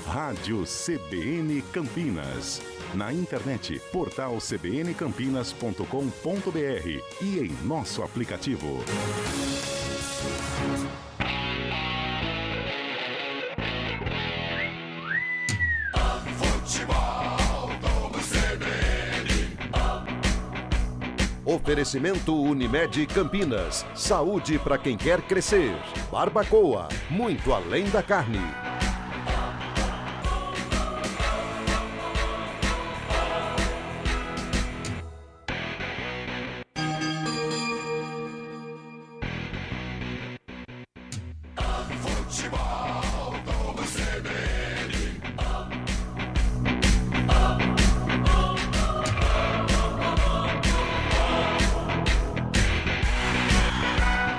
Rádio CBN Campinas. Na internet, portal cbncampinas.com.br e em nosso aplicativo. Oferecimento Unimed Campinas. Saúde para quem quer crescer. Barbacoa, muito além da carne.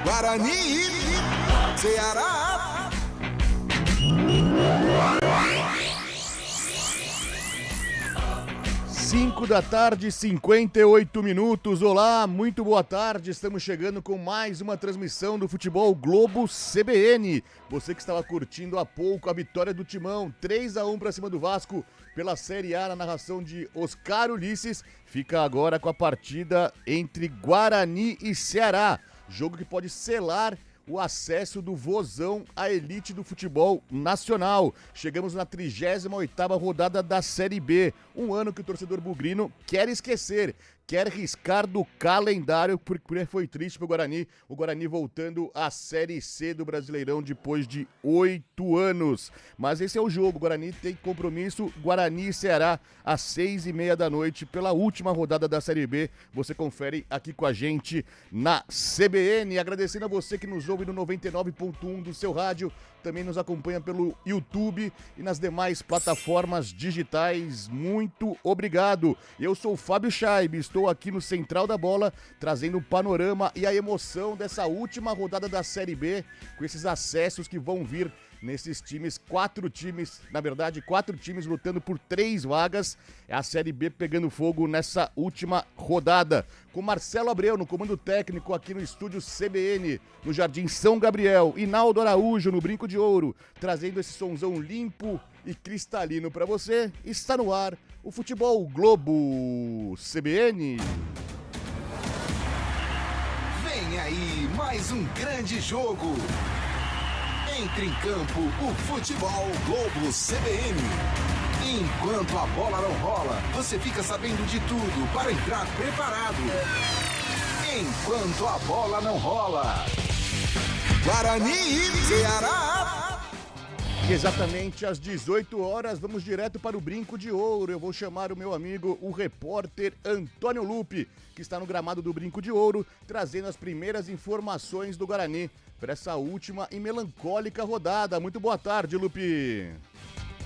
Guarani, Ceará. Cinco da tarde, 58 minutos. Olá, muito boa tarde. Estamos chegando com mais uma transmissão do Futebol Globo CBN. Você que estava curtindo há pouco a vitória do Timão, 3-1 para cima do Vasco pela Série A na narração de Oscar Ulisses, fica agora com a partida entre Guarani e Ceará. Jogo que pode selar o acesso do Vozão à elite do futebol nacional. Chegamos na 38ª rodada da Série B. Um ano que o torcedor bugrino quer esquecer, quer riscar do calendário, porque foi triste pro Guarani. O Guarani voltando à Série C do Brasileirão depois de 8 anos. Mas esse é o jogo, o Guarani tem compromisso, Guarani e Ceará, às 6h30 da noite, pela última rodada da Série B. Você confere aqui com a gente na CBN. Agradecendo a você que nos ouve no 99.1 do seu rádio, também nos acompanha pelo YouTube e nas demais plataformas digitais. Muito obrigado. Eu sou o Fábio Chaib, estou aqui no Central da Bola, trazendo o panorama e a emoção dessa última rodada da Série B, com esses acessos que vão vir nesses times, quatro times lutando por 3 vagas. É a Série B pegando fogo nessa última rodada. Com Marcelo Abreu no comando técnico aqui no estúdio CBN, no Jardim São Gabriel. Inaldo Araújo no Brinco de Ouro, trazendo esse sonzão limpo e cristalino para você. Está no ar o Futebol Globo CBN. Vem aí mais um grande jogo. Entre em campo o Futebol Globo CBN. Enquanto a bola não rola, você fica sabendo de tudo para entrar preparado. Enquanto a bola não rola. Guarani, Ceará. Exatamente às 18 horas, vamos direto para o Brinco de Ouro. Eu vou chamar o meu amigo, o repórter Antônio Lupi, que está no gramado do Brinco de Ouro, trazendo as primeiras informações do Guarani para essa última e melancólica rodada. Muito boa tarde, Lupi.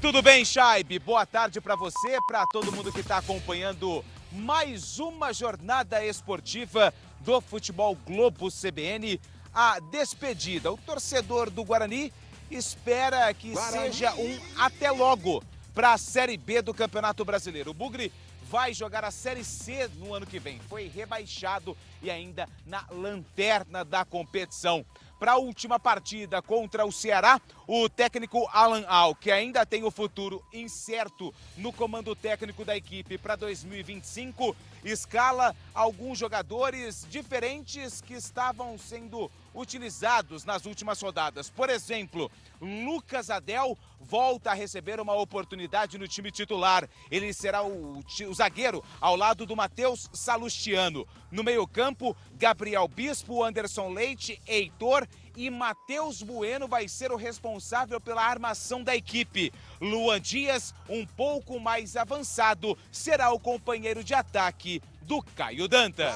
Tudo bem, Chaib? Boa tarde para você, para todo mundo que está acompanhando mais uma jornada esportiva do Futebol Globo CBN. A despedida, o torcedor do Guarani espera que seja um até logo para a Série B do Campeonato Brasileiro. O Bugre vai jogar a Série C no ano que vem. Foi rebaixado e ainda na lanterna da competição. Para a última partida contra o Ceará, o técnico Alan Al, que ainda tem o futuro incerto no comando técnico da equipe para 2025, escala alguns jogadores diferentes que estavam sendo utilizados nas últimas rodadas. Por exemplo, Lucas Adel volta a receber uma oportunidade no time titular. Ele será o zagueiro ao lado do Matheus Salustiano. No meio-campo, Gabriel Bispo, Anderson Leite, Heitor e Matheus Bueno vai ser o responsável pela armação da equipe. Luan Dias, um pouco mais avançado, será o companheiro de ataque do Caio Dantas.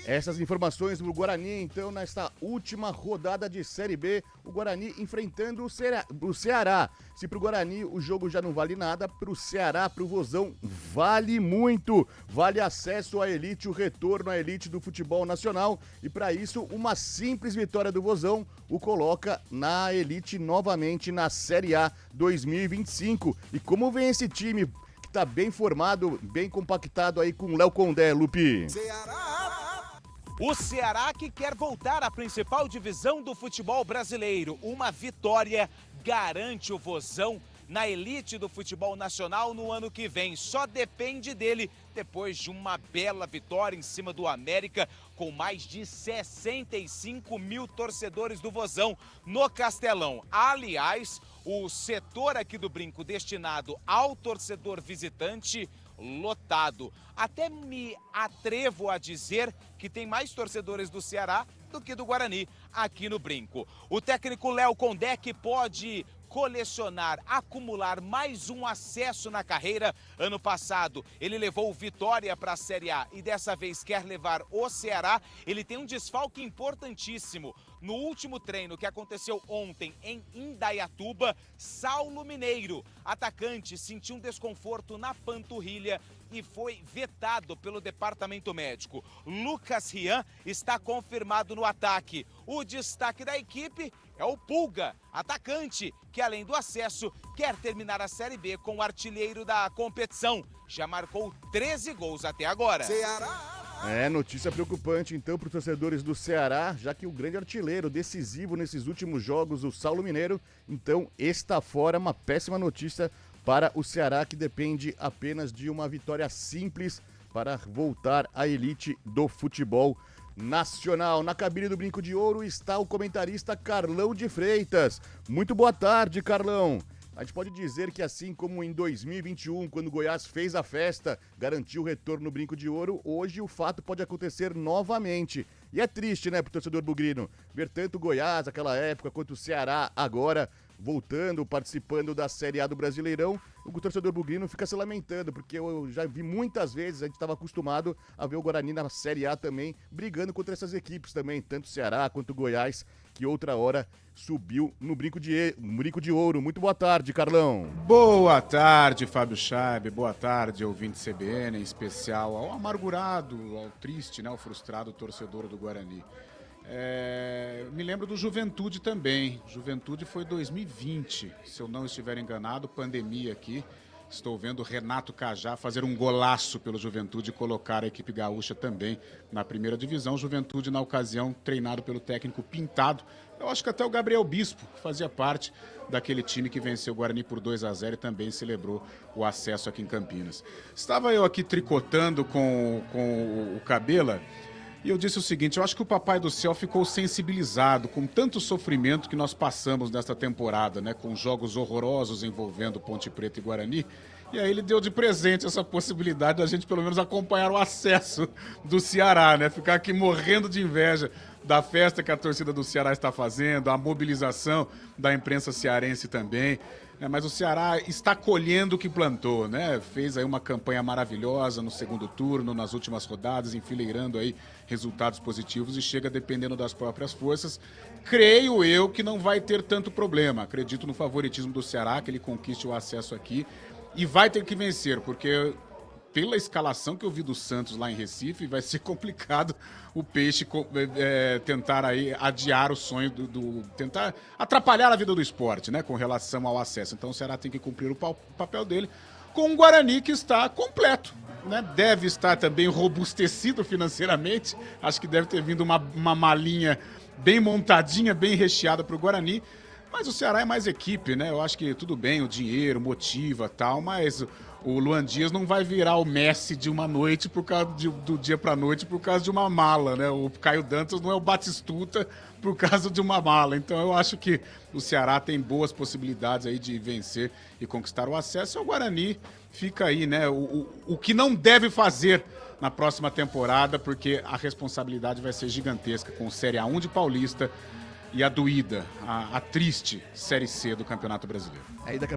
Essas informações do Guarani, então, nesta última rodada de Série B, o Guarani enfrentando o Ceará. Se pro Guarani o jogo já não vale nada, pro Ceará, pro Vozão, vale muito. Vale acesso à elite, o retorno à elite do futebol nacional. E para isso, uma simples vitória do Vozão o coloca na elite novamente na Série A 2025. E como vem esse time que tá bem formado, bem compactado aí com o Léo Condé, Lupi? O Ceará que quer voltar à principal divisão do futebol brasileiro. Uma vitória garante o Vozão na elite do futebol nacional no ano que vem. Só depende dele depois de uma bela vitória em cima do América, com mais de 65 mil torcedores do Vozão no Castelão. Aliás, o setor aqui do Brinco destinado ao torcedor visitante lotado. Até me atrevo a dizer que tem mais torcedores do Ceará do que do Guarani aqui no Brinco. O técnico Léo Condé pode colecionar, acumular mais um acesso na carreira. Ano passado ele levou o Vitória para a Série A e dessa vez quer levar o Ceará. Ele tem um desfalque importantíssimo. No último treino que aconteceu ontem em Indaiatuba, Saulo Mineiro, atacante, sentiu um desconforto na panturrilha e foi vetado pelo departamento médico. Lucas Rian está confirmado no ataque. O destaque da equipe é o Pulga, atacante, que além do acesso, quer terminar a Série B com o artilheiro da competição. Já marcou 13 gols até agora. Notícia preocupante então para os torcedores do Ceará, já que o grande artilheiro decisivo nesses últimos jogos, o Saulo Mineiro, então está fora. Uma péssima notícia para o Ceará, que depende apenas de uma vitória simples para voltar à elite do futebol nacional. Na cabine do Brinco de Ouro está o comentarista Carlão de Freitas. Muito boa tarde, Carlão. A gente pode dizer que assim como em 2021, quando o Goiás fez a festa, garantiu o retorno no Brinco de Ouro, hoje o fato pode acontecer novamente. E é triste, né, pro torcedor bugrino, ver tanto o Goiás, aquela época, quanto o Ceará agora, voltando, participando da Série A do Brasileirão. O torcedor bugrino fica se lamentando, porque eu já vi muitas vezes, a gente estava acostumado a ver o Guarani na Série A também, brigando contra essas equipes também, tanto o Ceará quanto o Goiás, que outra hora subiu no Brinco de Ouro. Muito boa tarde, Carlão. Boa tarde, Fábio Chaib. Boa tarde, ouvinte CBN, em especial ao amargurado, ao triste, né, ao frustrado torcedor do Guarani. Me lembro do Juventude também. Juventude foi 2020, se eu não estiver enganado, pandemia aqui. Estou vendo Renato Cajá fazer um golaço pelo Juventude e colocar a equipe gaúcha também na primeira divisão. Juventude, na ocasião, treinado pelo técnico Pintado. Eu acho que até o Gabriel Bispo, que fazia parte daquele time que venceu o Guarani por 2-0 e também celebrou o acesso aqui em Campinas. Estava eu aqui tricotando com o Cabela e eu disse o seguinte: eu acho que o Papai do Céu ficou sensibilizado com tanto sofrimento que nós passamos nesta temporada, né, com jogos horrorosos envolvendo Ponte Preta e Guarani. E aí ele deu de presente essa possibilidade da gente pelo menos acompanhar o acesso do Ceará, né? Ficar aqui morrendo de inveja da festa que a torcida do Ceará está fazendo, a mobilização da imprensa cearense também. Mas o Ceará está colhendo o que plantou, né? Fez aí uma campanha maravilhosa no segundo turno, nas últimas rodadas, enfileirando aí resultados positivos e chega dependendo das próprias forças. Creio eu que não vai ter tanto problema. Acredito no favoritismo do Ceará, que ele conquiste o acesso aqui e vai ter que vencer, porque pela escalação que eu vi do Santos lá em Recife, vai ser complicado o Peixe tentar aí adiar o sonho tentar atrapalhar a vida do esporte, né, com relação ao acesso. Então o Ceará tem que cumprir o papel dele com o Guarani, que está completo, né? Deve estar também robustecido financeiramente. Acho que deve ter vindo uma malinha bem montadinha, bem recheada para o Guarani. Mas o Ceará é mais equipe, né? Eu acho que tudo bem, o dinheiro motiva tal, mas o Luan Dias não vai virar o Messi de uma noite por causa do dia pra noite por causa de uma mala, né? O Caio Dantas não é o Batistuta por causa de uma mala. Então eu acho que o Ceará tem boas possibilidades aí de vencer e conquistar o acesso. O Guarani fica aí, né? O que não deve fazer na próxima temporada, porque a responsabilidade vai ser gigantesca com Série A1 de Paulista e a doída, a triste Série C do Campeonato Brasileiro. Aí daqui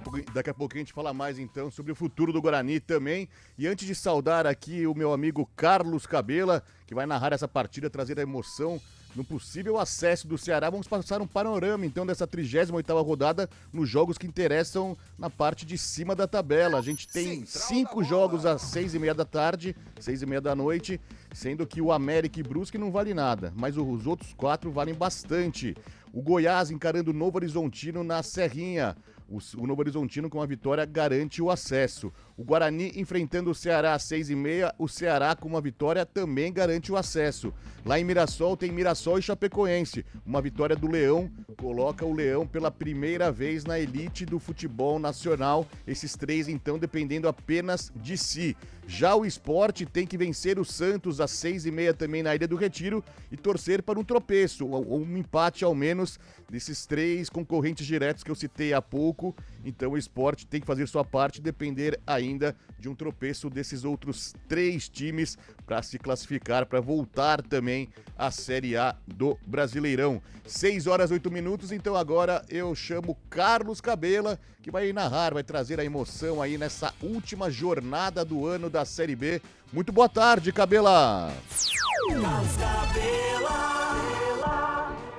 a pouco a gente fala mais então sobre o futuro do Guarani também. E antes de saudar aqui o meu amigo Carlos Cabela, que vai narrar essa partida, trazer a emoção no possível acesso do Ceará, vamos passar um panorama então dessa 38ª rodada nos jogos que interessam na parte de cima da tabela. A gente tem 5 jogos às 6h30 da tarde, 6h30 da noite, sendo que o América e Brusque não vale nada, mas os outros 4 valem bastante. O Goiás encarando o Novo Horizontino na Serrinha. O Novo Horizontino com a vitória garante o acesso. O Guarani enfrentando o Ceará às 6h30, o Ceará com uma vitória também garante o acesso. Lá em Mirassol tem Mirassol e Chapecoense. Uma vitória do Leão coloca o Leão pela primeira vez na elite do futebol nacional. Esses três então dependendo apenas de si. Já o Sport tem que vencer o Santos às 6h30 também na Ilha do Retiro e torcer para um tropeço, ou um empate ao menos desses três concorrentes diretos que eu citei há pouco. Então o Sport tem que fazer sua parte e depender ainda de um tropeço desses outros três times para se classificar, para voltar também à Série A do Brasileirão. 6h08, então agora eu chamo Carlos Cabela, que vai narrar, vai trazer a emoção aí nessa última jornada do ano da Série B. Muito boa tarde, Cabela!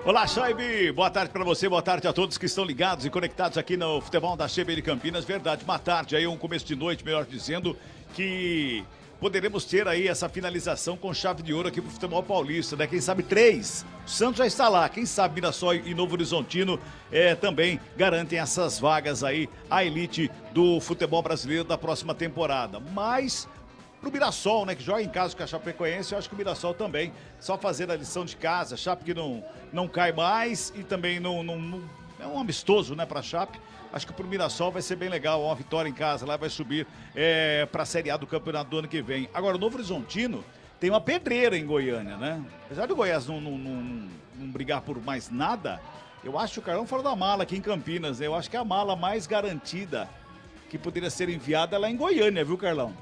Olá, Chaib, boa tarde para você, boa tarde a todos que estão ligados e conectados aqui no futebol da CBN Campinas. Verdade, uma tarde aí, um começo de noite, melhor dizendo, que poderemos ter aí essa finalização com chave de ouro aqui pro futebol paulista, né? Quem sabe 3, o Santos já está lá, quem sabe Mirassol e Novo Horizontino também garantem essas vagas aí, a elite do futebol brasileiro da próxima temporada. Mas pro Mirassol, né, que joga em casa com a Chapecoense, eu acho que o Mirassol também, só fazer a lição de casa, Chape que não cai mais e também não é um amistoso, né, pra Chape. Acho que pro Mirassol vai ser bem legal, uma vitória em casa lá, vai subir pra Série A do campeonato do ano que vem. Agora, o Novo Horizontino tem uma pedreira em Goiânia, né? Apesar do Goiás não brigar por mais nada, eu acho que o Carlão fora da mala aqui em Campinas, né? Eu acho que a mala mais garantida que poderia ser enviada é lá em Goiânia, viu, Carlão?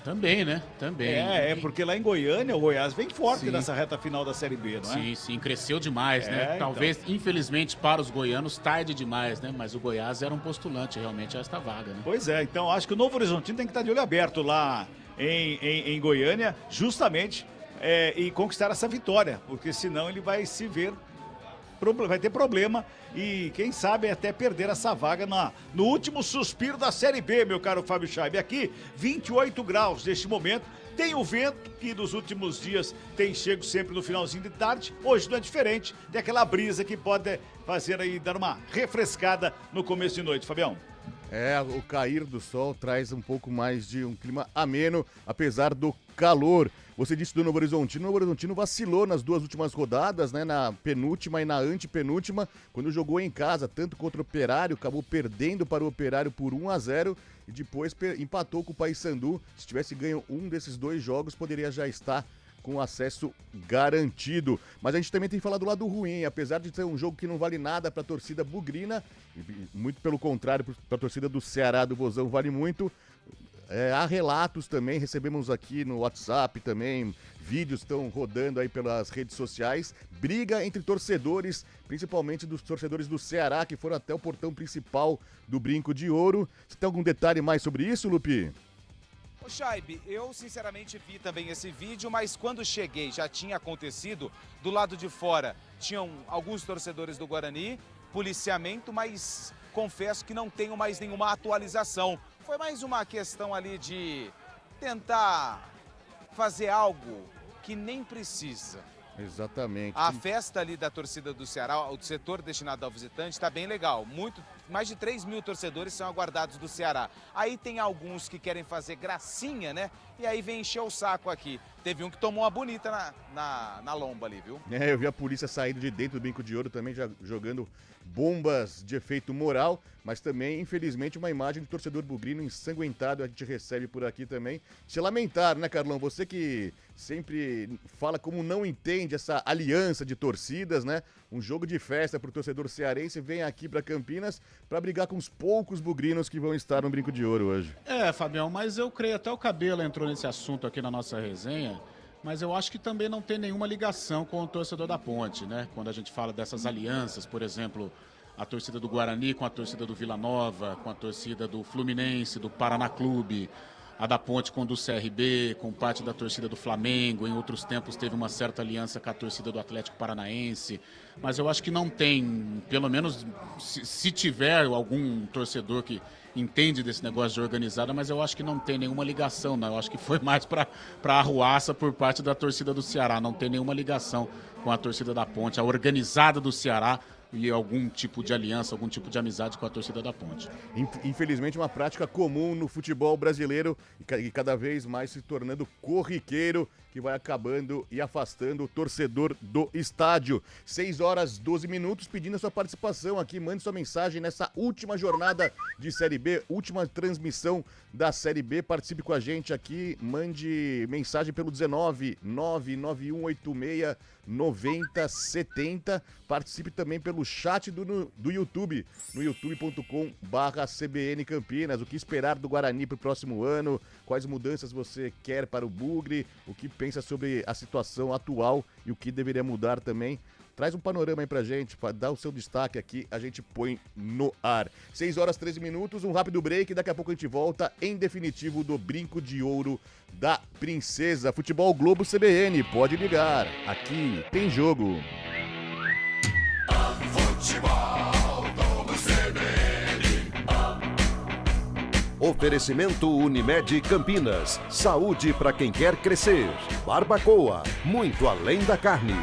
Também, né? Também. Porque lá em Goiânia o Goiás vem forte nessa reta final da Série B, não é? Sim, cresceu demais, né? Talvez, infelizmente, para os goianos, tarde demais, né? Mas o Goiás era um postulante realmente a esta vaga, né? Pois é, então acho que o Novo Horizontino tem que estar de olho aberto lá em Goiânia, justamente, e conquistar essa vitória, porque senão ele vai se ver, vai ter problema e quem sabe até perder essa vaga no último suspiro da Série B, meu caro Fábio Chaib. Aqui, 28 graus neste momento, tem o vento que nos últimos dias tem chego sempre no finalzinho de tarde, hoje não é diferente, tem aquela brisa que pode fazer aí, dar uma refrescada no começo de noite, Fabião. O cair do sol traz um pouco mais de um clima ameno, apesar do calor. Você disse do Novo Horizontino, o Novo Horizontino vacilou nas duas últimas rodadas, né, na penúltima e na antepenúltima, quando jogou em casa, tanto contra o Operário, acabou perdendo para o Operário por 1-0 e depois empatou com o Paysandu. Se tivesse ganho um desses dois jogos, poderia já estar com acesso garantido. Mas a gente também tem que falar do lado ruim, apesar de ser um jogo que não vale nada para a torcida bugrina, muito pelo contrário, para a torcida do Ceará, do Vozão, vale muito. Há relatos também, recebemos aqui no WhatsApp também, vídeos estão rodando aí pelas redes sociais, briga entre torcedores, principalmente dos torcedores do Ceará, que foram até o portão principal do Brinco de Ouro. Você tem algum detalhe mais sobre isso, Lupi? Ô Chaib, eu sinceramente vi também esse vídeo, mas quando cheguei já tinha acontecido, do lado de fora tinham alguns torcedores do Guarani, policiamento, mas confesso que não tenho mais nenhuma atualização. Foi mais uma questão ali de tentar fazer algo que nem precisa. Exatamente. A festa ali da torcida do Ceará, o setor destinado ao visitante, está bem legal. Mais de 3 mil torcedores são aguardados do Ceará. Aí tem alguns que querem fazer gracinha, né? E aí vem encher o saco aqui. Teve um que tomou uma bonita na lomba ali, viu? Eu vi a polícia saindo de dentro do Brinco de Ouro também, já jogando bombas de efeito moral, mas também, infelizmente, uma imagem de torcedor bugrino ensanguentado a gente recebe por aqui também. Se lamentar, né, Carlão? Você que sempre fala como não entende essa aliança de torcidas, né? Um jogo de festa pro torcedor cearense, vem aqui para Campinas para brigar com os poucos bugrinos que vão estar no Brinco de Ouro hoje. Fabião, mas eu creio, até o Cabelo entrou nesse assunto aqui na nossa resenha, mas eu acho que também não tem nenhuma ligação com o torcedor da Ponte, né? Quando a gente fala dessas alianças, por exemplo, a torcida do Guarani com a torcida do Vila Nova, com a torcida do Fluminense, do Paraná Clube, a da Ponte com o do CRB, com parte da torcida do Flamengo, em outros tempos teve uma certa aliança com a torcida do Atlético Paranaense, mas eu acho que não tem, pelo menos se tiver algum torcedor que entende desse negócio de organizada, mas eu acho que não tem nenhuma ligação, não. Eu acho que foi mais para arruaça por parte da torcida do Ceará, não tem nenhuma ligação com a torcida da Ponte. A organizada do Ceará e algum tipo de aliança, algum tipo de amizade com a torcida da Ponte. Infelizmente, uma prática comum no futebol brasileiro e cada vez mais se tornando corriqueiro, que vai acabando e afastando o torcedor do estádio. 6h12, pedindo a sua participação aqui. Mande sua mensagem nessa última jornada de Série B, última transmissão da Série B. Participe com a gente aqui, mande mensagem pelo 19991869070. Participe também pelo chat do YouTube, no youtube.com/CBN Campinas. O que esperar do Guarani para o próximo ano? Quais mudanças você quer para o Bugre? O que pensa sobre a situação atual e o que deveria mudar também? Traz um panorama aí pra gente, dá o seu destaque aqui, a gente põe no ar. 6h13, um rápido break, daqui a pouco a gente volta em definitivo do Brinco de Ouro da Princesa. Futebol Globo CBN, pode ligar, aqui tem jogo. Futebol Globo CBN. Oferecimento Unimed Campinas. Saúde para quem quer crescer. Barbacoa, muito além da carne.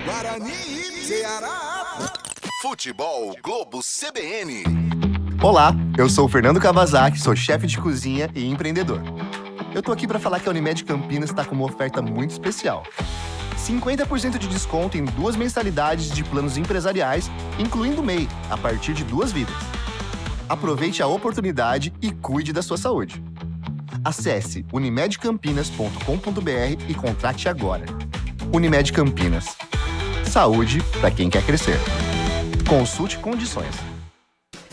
Guarani e Ceará. Futebol Globo CBN. Olá, eu sou o Fernando Kawasaki, sou chefe de cozinha e empreendedor. Eu tô aqui para falar que a Unimed Campinas está com uma oferta muito especial. 50% de desconto em 2 mensalidades de planos empresariais, incluindo MEI, a partir de 2 vidas. Aproveite a oportunidade e cuide da sua saúde. Acesse unimedcampinas.com.br e contrate agora. Unimed Campinas. Saúde para quem quer crescer. Consulte condições.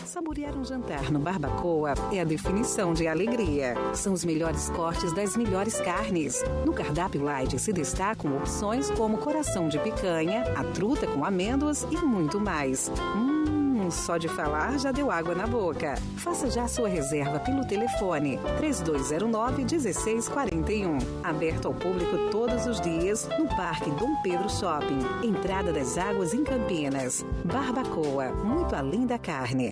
Saborear um jantar no Barbacoa é a definição de alegria. São os melhores cortes das melhores carnes. No cardápio light se destacam opções como coração de picanha, a truta com amêndoas e muito mais. Só de falar já deu água na boca. Faça já sua reserva pelo telefone 3209-1641. Aberto ao público todos os dias no Parque Dom Pedro Shopping. Entrada das Águas em Campinas. Barbacoa, muito além da carne.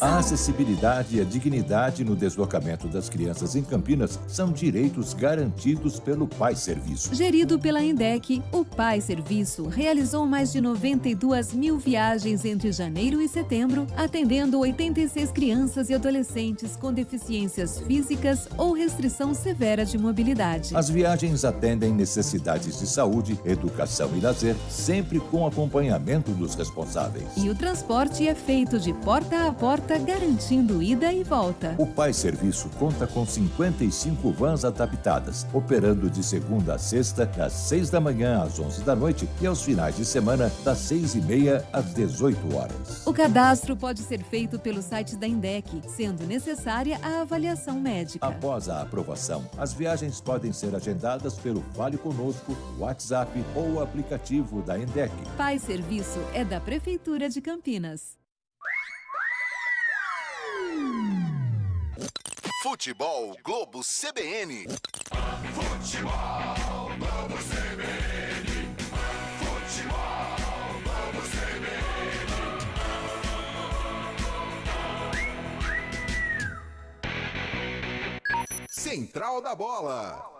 A acessibilidade e a dignidade no deslocamento das crianças em Campinas são direitos garantidos pelo Pai Serviço. Gerido pela INDEC, o Pai Serviço realizou mais de 92 mil viagens entre janeiro e setembro, atendendo 86 crianças e adolescentes com deficiências físicas ou restrição severa de mobilidade. As viagens atendem necessidades de saúde, educação e lazer, sempre com acompanhamento dos responsáveis. E o transporte é feito de porta a porta, garantindo ida e volta. O Pai Serviço conta com 55 vans adaptadas, operando de segunda a sexta, das 6 da manhã às 11 da noite e aos finais de semana, das 6h30 às 18 horas. O cadastro pode ser feito pelo site da INDEC, sendo necessária a avaliação médica. Após a aprovação, as viagens podem ser agendadas pelo Fale Conosco, WhatsApp ou o aplicativo da INDEC. Pai Serviço é da Prefeitura de Campinas. Futebol Globo CBN. Futebol Globo CBN. Futebol Globo CBN. Central da Bola.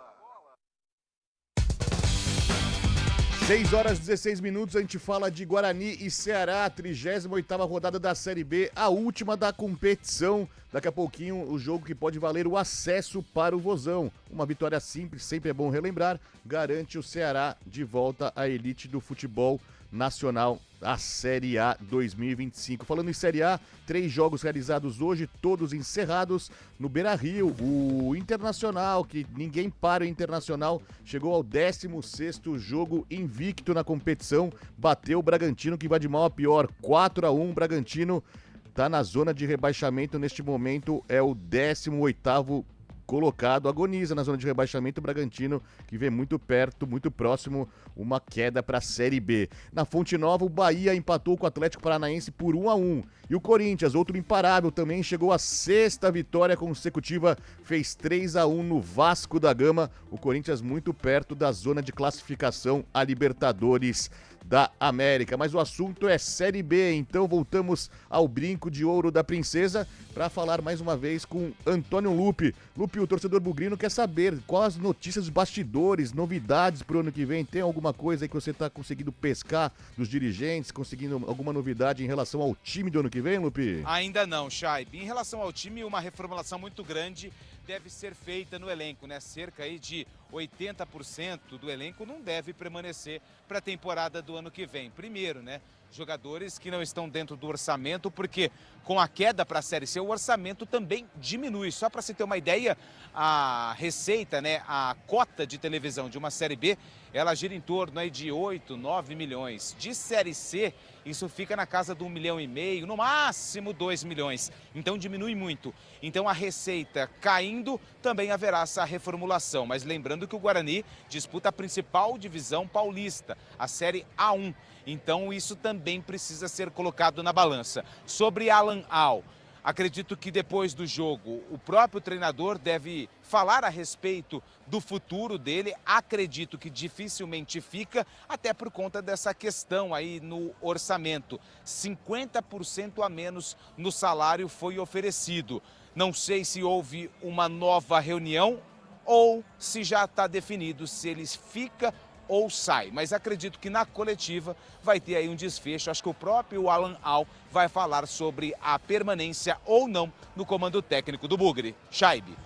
6h16, a gente fala de Guarani e Ceará, 38ª rodada da Série B, a última da competição. Daqui a pouquinho, o jogo que pode valer o acesso para o Vozão. Uma vitória simples, sempre é bom relembrar, garante o Ceará de volta à elite do futebol nacional, a Série A 2025. Falando em Série A, 3 jogos realizados hoje, todos encerrados no Beira-Rio. O Internacional, que ninguém para o Internacional, chegou ao 16º jogo invicto na competição, bateu o Bragantino, que vai de mal a pior, 4-1. Bragantino está na zona de rebaixamento neste momento, é o 18º colocado, agoniza na zona de rebaixamento. O Bragantino, que vem muito perto, muito próximo, uma queda para a Série B. Na Fonte Nova, o Bahia empatou com o Atlético Paranaense por 1-1. E o Corinthians, outro imparável, também chegou à 6ª vitória consecutiva, fez 3-1 no Vasco da Gama. O Corinthians muito perto da zona de classificação a Libertadores da América. Mas o assunto é Série B, então voltamos ao Brinco de Ouro da Princesa para falar mais uma vez com Antônio Lupe. Lupe, Lupe, o torcedor bugrino quer saber quais as notícias dos bastidores, novidades pro ano que vem. Tem alguma coisa aí que você tá conseguindo pescar dos dirigentes, conseguindo alguma novidade em relação ao time do ano que vem, Lupe? Ainda não, Chaib. Em relação ao time, uma reformulação muito grande deve ser feita no elenco, né? Cerca aí de 80% do elenco não deve permanecer para a temporada do ano que vem. Primeiro, né? Jogadores que não estão dentro do orçamento, porque com a queda para a Série C, o orçamento também diminui. Só para você ter uma ideia, a receita, né, a cota de televisão de uma Série B, ela gira em torno aí de 8, 9 milhões. De Série C, isso fica na casa de 1,5 milhão, no máximo 2 milhões. Então diminui muito. Então a receita caindo, também haverá essa reformulação. Mas lembrando que o Guarani disputa a principal divisão paulista, a Série A1. Então isso também precisa ser colocado na balança. Sobre Alan Al, acredito que depois do jogo o próprio treinador deve falar a respeito do futuro dele. Acredito que dificilmente fica, até por conta dessa questão aí no orçamento. 50% a menos no salário foi oferecido. Não sei se houve uma nova reunião ou se já está definido se ele fica ou sai, mas acredito que na coletiva vai ter aí um desfecho. Acho que o próprio Alan Al vai falar sobre a permanência ou não no comando técnico do Bugre. Chaib.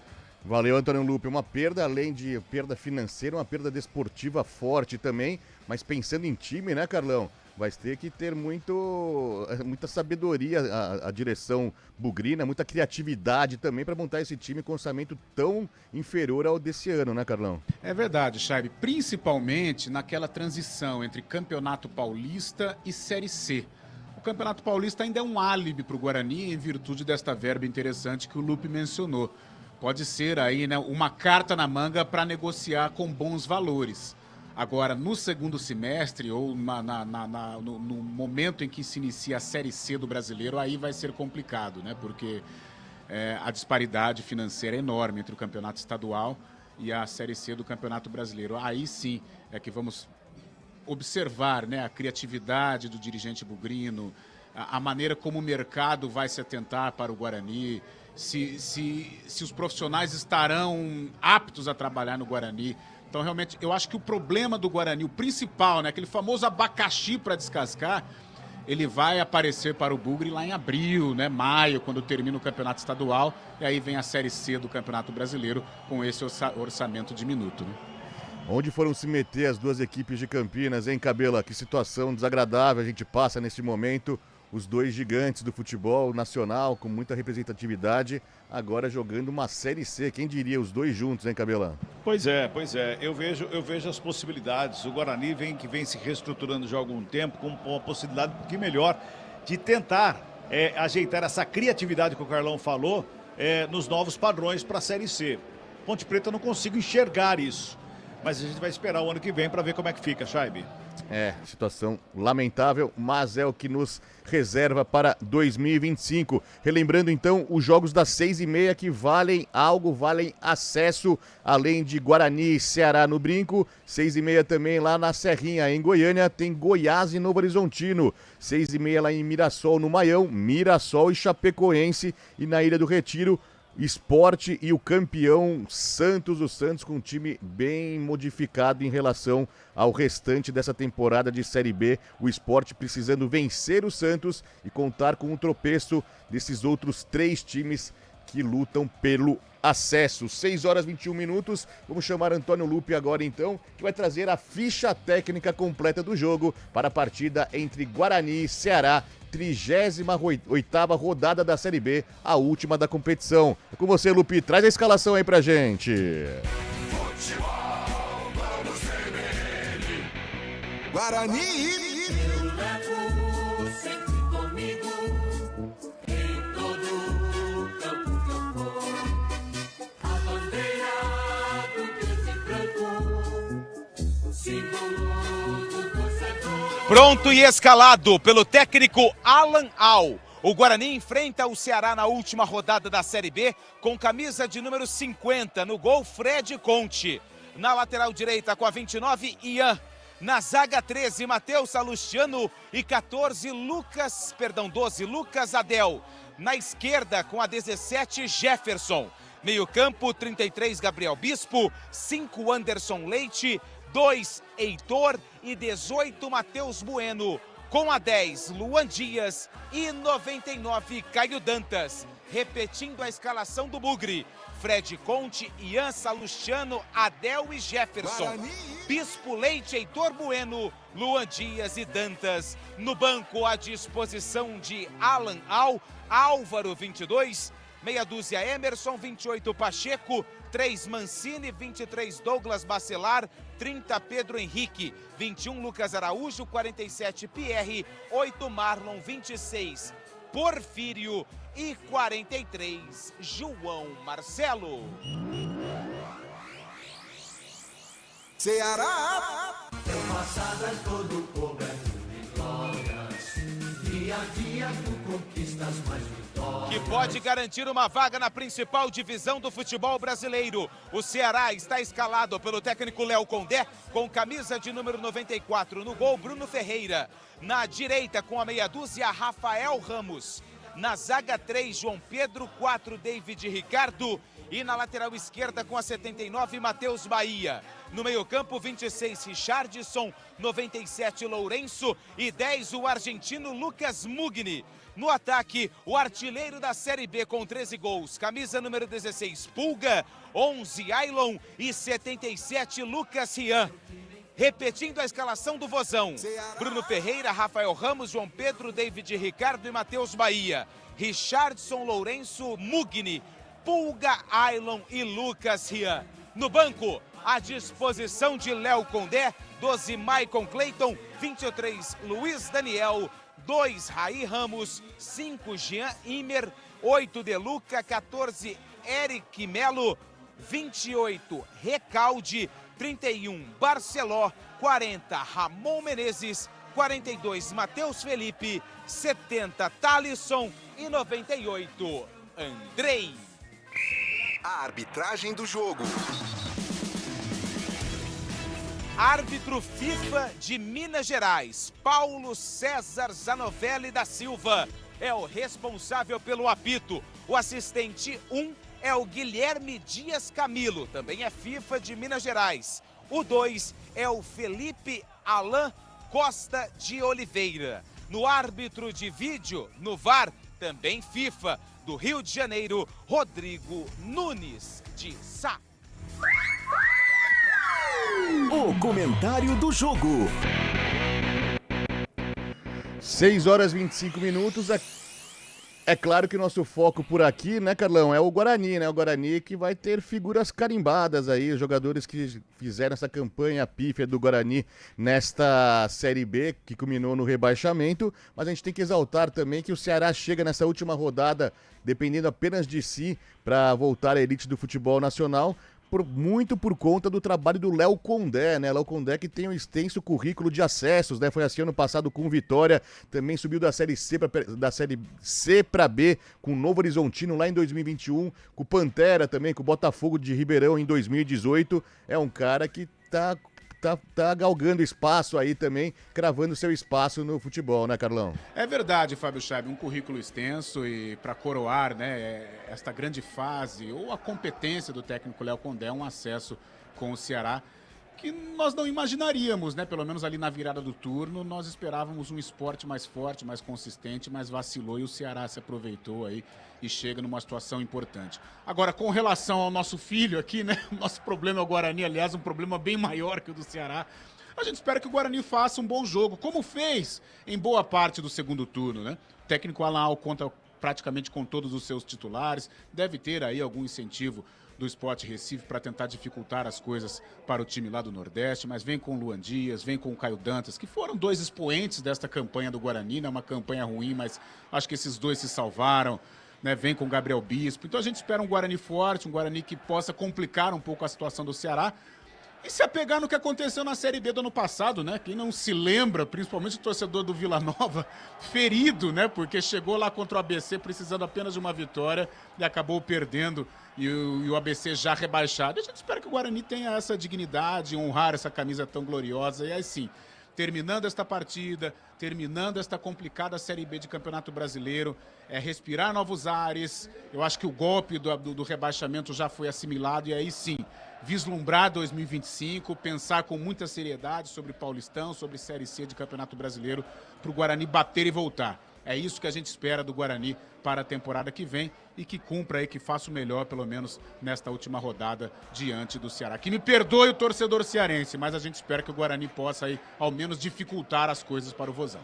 Valeu, Antônio Lupe. Uma perda, além de perda financeira, uma perda desportiva forte também, mas pensando em time, né, Carlão? Vai ter que ter muita sabedoria a direção bugrina, muita criatividade também para montar esse time com orçamento tão inferior ao desse ano, né, Carlão? É verdade, Chaib, principalmente naquela transição entre Campeonato Paulista e Série C. O Campeonato Paulista ainda é um álibi para o Guarani em virtude desta verba interessante que o Lupe mencionou. Pode ser aí, né, uma carta na manga para negociar com bons valores. Agora, no segundo semestre ou no momento em que se inicia a Série C do Brasileiro, aí vai ser complicado, né? Porque a disparidade financeira é enorme entre o Campeonato Estadual e a Série C do Campeonato Brasileiro. Aí sim é que vamos observar, né, a criatividade do dirigente bugrino, a maneira como o mercado vai se atentar para o Guarani, se os profissionais estarão aptos a trabalhar no Guarani. Então, realmente, eu acho que o problema do Guarani, o principal, né, aquele famoso abacaxi para descascar, ele vai aparecer para o Bugre lá em abril, né, maio, quando termina o Campeonato Estadual, e aí vem a Série C do Campeonato Brasileiro com esse orçamento diminuto, né? Onde foram se meter as duas equipes de Campinas, hein, Cabela? Que situação desagradável a gente passa nesse momento. Os dois gigantes do futebol nacional, com muita representatividade, agora jogando uma Série C. Quem diria os dois juntos, hein, Cabelão? Pois é. Eu vejo as possibilidades. O Guarani vem se reestruturando já há algum tempo, com uma possibilidade um pouquinho melhor de tentar ajeitar essa criatividade que o Carlão falou nos novos padrões para a Série C. Ponte Preta, eu não consigo enxergar isso. Mas a gente vai esperar o ano que vem para ver como é que fica, Chaib. Situação lamentável, mas é o que nos reserva para 2025. Relembrando então os jogos das 6h30 que valem algo, valem acesso, além de Guarani e Ceará no Brinco. 6h30 também lá na Serrinha, em Goiânia, tem Goiás e Novo Horizontino. 6h30 lá em Mirassol, no Maião, Mirassol e Chapecoense. E na Ilha do Retiro, Sport e o campeão Santos, o Santos com um time bem modificado em relação ao restante dessa temporada de Série B. O Sport precisando vencer o Santos e contar com um tropeço desses outros 3 times que lutam pelo acesso. 6h21. Vamos chamar Antônio Lupe agora então, que vai trazer a ficha técnica completa do jogo para a partida entre Guarani e Ceará. 38ª rodada da Série B, a última da competição. É com você, Lupi, traz a escalação aí pra gente. Guarani. Pronto e escalado pelo técnico Alan Al. O Guarani enfrenta o Ceará na última rodada da Série B com camisa de número 50. No gol, Fred Conte. Na lateral direita com a 29, Ian. Na zaga 13, Matheus Salustiano e 12, Lucas Adel. Na esquerda com a 17, Jefferson. Meio campo, 33 Gabriel Bispo, 5 Anderson Leite, 2 Heitor e 18 Matheus Bueno. Com a 10, Luan Dias e 99, Caio Dantas. Repetindo a escalação do Bugre: Fred Conte, Ian Salustiano, Adel e Jefferson. Bispo, Leite, Heitor Bueno, Luan Dias e Dantas. No banco, à disposição de Alan Al, Álvaro, 22, meia dúzia Emerson, 28 Pacheco, 3 Mancini, 23 Douglas Bacelar, 30 Pedro Henrique, 21 Lucas Araújo, 47 Pierre, 8 Marlon, 26 Porfírio e 43 João Marcelo. Ceará. Teu passado é todo coberto de glórias. Dia a dia tu conquistas mais vitórias. Que pode garantir uma vaga na principal divisão do futebol brasileiro. O Ceará está escalado pelo técnico Léo Condé, com camisa de número 94. No gol, Bruno Ferreira. Na direita, com a meia dúzia, Rafael Ramos. Na zaga, 3, João Pedro, 4, David Ricardo. E na lateral esquerda, com a 79, Matheus Bahia. No meio-campo, 26, Richardson, 97, Lourenço e 10, o argentino Lucas Mugni. No ataque, o artilheiro da Série B com 13 gols, camisa número 16, Pulga, 11, Ailon e 77, Lucas Rian. Repetindo a escalação do Vozão: Bruno Ferreira, Rafael Ramos, João Pedro, David Ricardo e Matheus Bahia. Richardson, Lourenço, Mugni, Pulga, Ailon e Lucas Rian. No banco, à disposição de Léo Condé, 12 Maicon Clayton, 23 Luiz Daniel, 2 Raí Ramos, 5 Jean Imer, 8 Deluca, 14 Eric Melo, 28 Recalde, 31 Barceló, 40 Ramon Menezes, 42 Matheus Felipe, 70 Thalisson e 98 Andrei. A arbitragem do jogo. Árbitro FIFA de Minas Gerais, Paulo César Zanovelli da Silva, é o responsável pelo apito. O assistente 1 é o Guilherme Dias Camilo, também é FIFA de Minas Gerais. O 2 é o Felipe Alain Costa de Oliveira. No árbitro de vídeo, no VAR, também FIFA, do Rio de Janeiro, Rodrigo Nunes de Sá. O comentário do jogo. 6 horas e 25 minutos. É claro que o nosso foco por aqui, né, Carlão, é o Guarani, né? O Guarani que vai ter figuras carimbadas aí, os jogadores que fizeram essa campanha pífia do Guarani nesta Série B, que culminou no rebaixamento. Mas a gente tem que exaltar também que o Ceará chega nessa última rodada, dependendo apenas de si, para voltar à elite do futebol nacional. Muito por conta do trabalho do Léo Condé, né? Léo Condé que tem um extenso currículo de acessos, né? Foi assim ano passado com o Vitória, também subiu da Série C para B com o Novo Horizontino lá em 2021, com o Pantera também, com o Botafogo de Ribeirão em 2018. É um cara que tá galgando espaço aí também, cravando seu espaço no futebol, né, Carlão? É verdade, Fábio Chaib, um currículo extenso e para coroar, né, esta grande fase ou a competência do técnico Léo Condé, um acesso com o Ceará que nós não imaginaríamos, né? Pelo menos ali na virada do turno, nós esperávamos um esporte mais forte, mais consistente, mas vacilou e o Ceará se aproveitou aí e chega numa situação importante. Agora, com relação ao nosso filho aqui, né? Nosso problema é o Guarani, aliás, um problema bem maior que o do Ceará. A gente espera que o Guarani faça um bom jogo, como fez em boa parte do segundo turno, né? O técnico Alan Al conta praticamente com todos os seus titulares, deve ter aí algum incentivo do Sport Recife para tentar dificultar as coisas para o time lá do Nordeste, mas vem com o Luan Dias, vem com o Caio Dantas, que foram dois expoentes desta campanha do Guarani, né? Uma campanha ruim, mas acho que esses dois se salvaram, né? Vem com o Gabriel Bispo, então a gente espera um Guarani forte, um Guarani que possa complicar um pouco a situação do Ceará, e se apegar no que aconteceu na Série B do ano passado, né? Quem não se lembra, principalmente o torcedor do Vila Nova, ferido, né? Porque chegou lá contra o ABC precisando apenas de uma vitória e acabou perdendo e o ABC já rebaixado. A gente espera que o Guarani tenha essa dignidade, honrar essa camisa tão gloriosa e aí sim, terminando esta partida, terminando esta complicada Série B de Campeonato Brasileiro, respirar novos ares. Eu acho que o golpe do rebaixamento já foi assimilado e aí sim, vislumbrar 2025, pensar com muita seriedade sobre Paulistão, sobre Série C de Campeonato Brasileiro, para o Guarani bater e voltar. É isso que a gente espera do Guarani para a temporada que vem e que cumpra aí, que faça o melhor, pelo menos nesta última rodada diante do Ceará. Que me perdoe o torcedor cearense, mas a gente espera que o Guarani possa aí, ao menos, dificultar as coisas para o Vozão.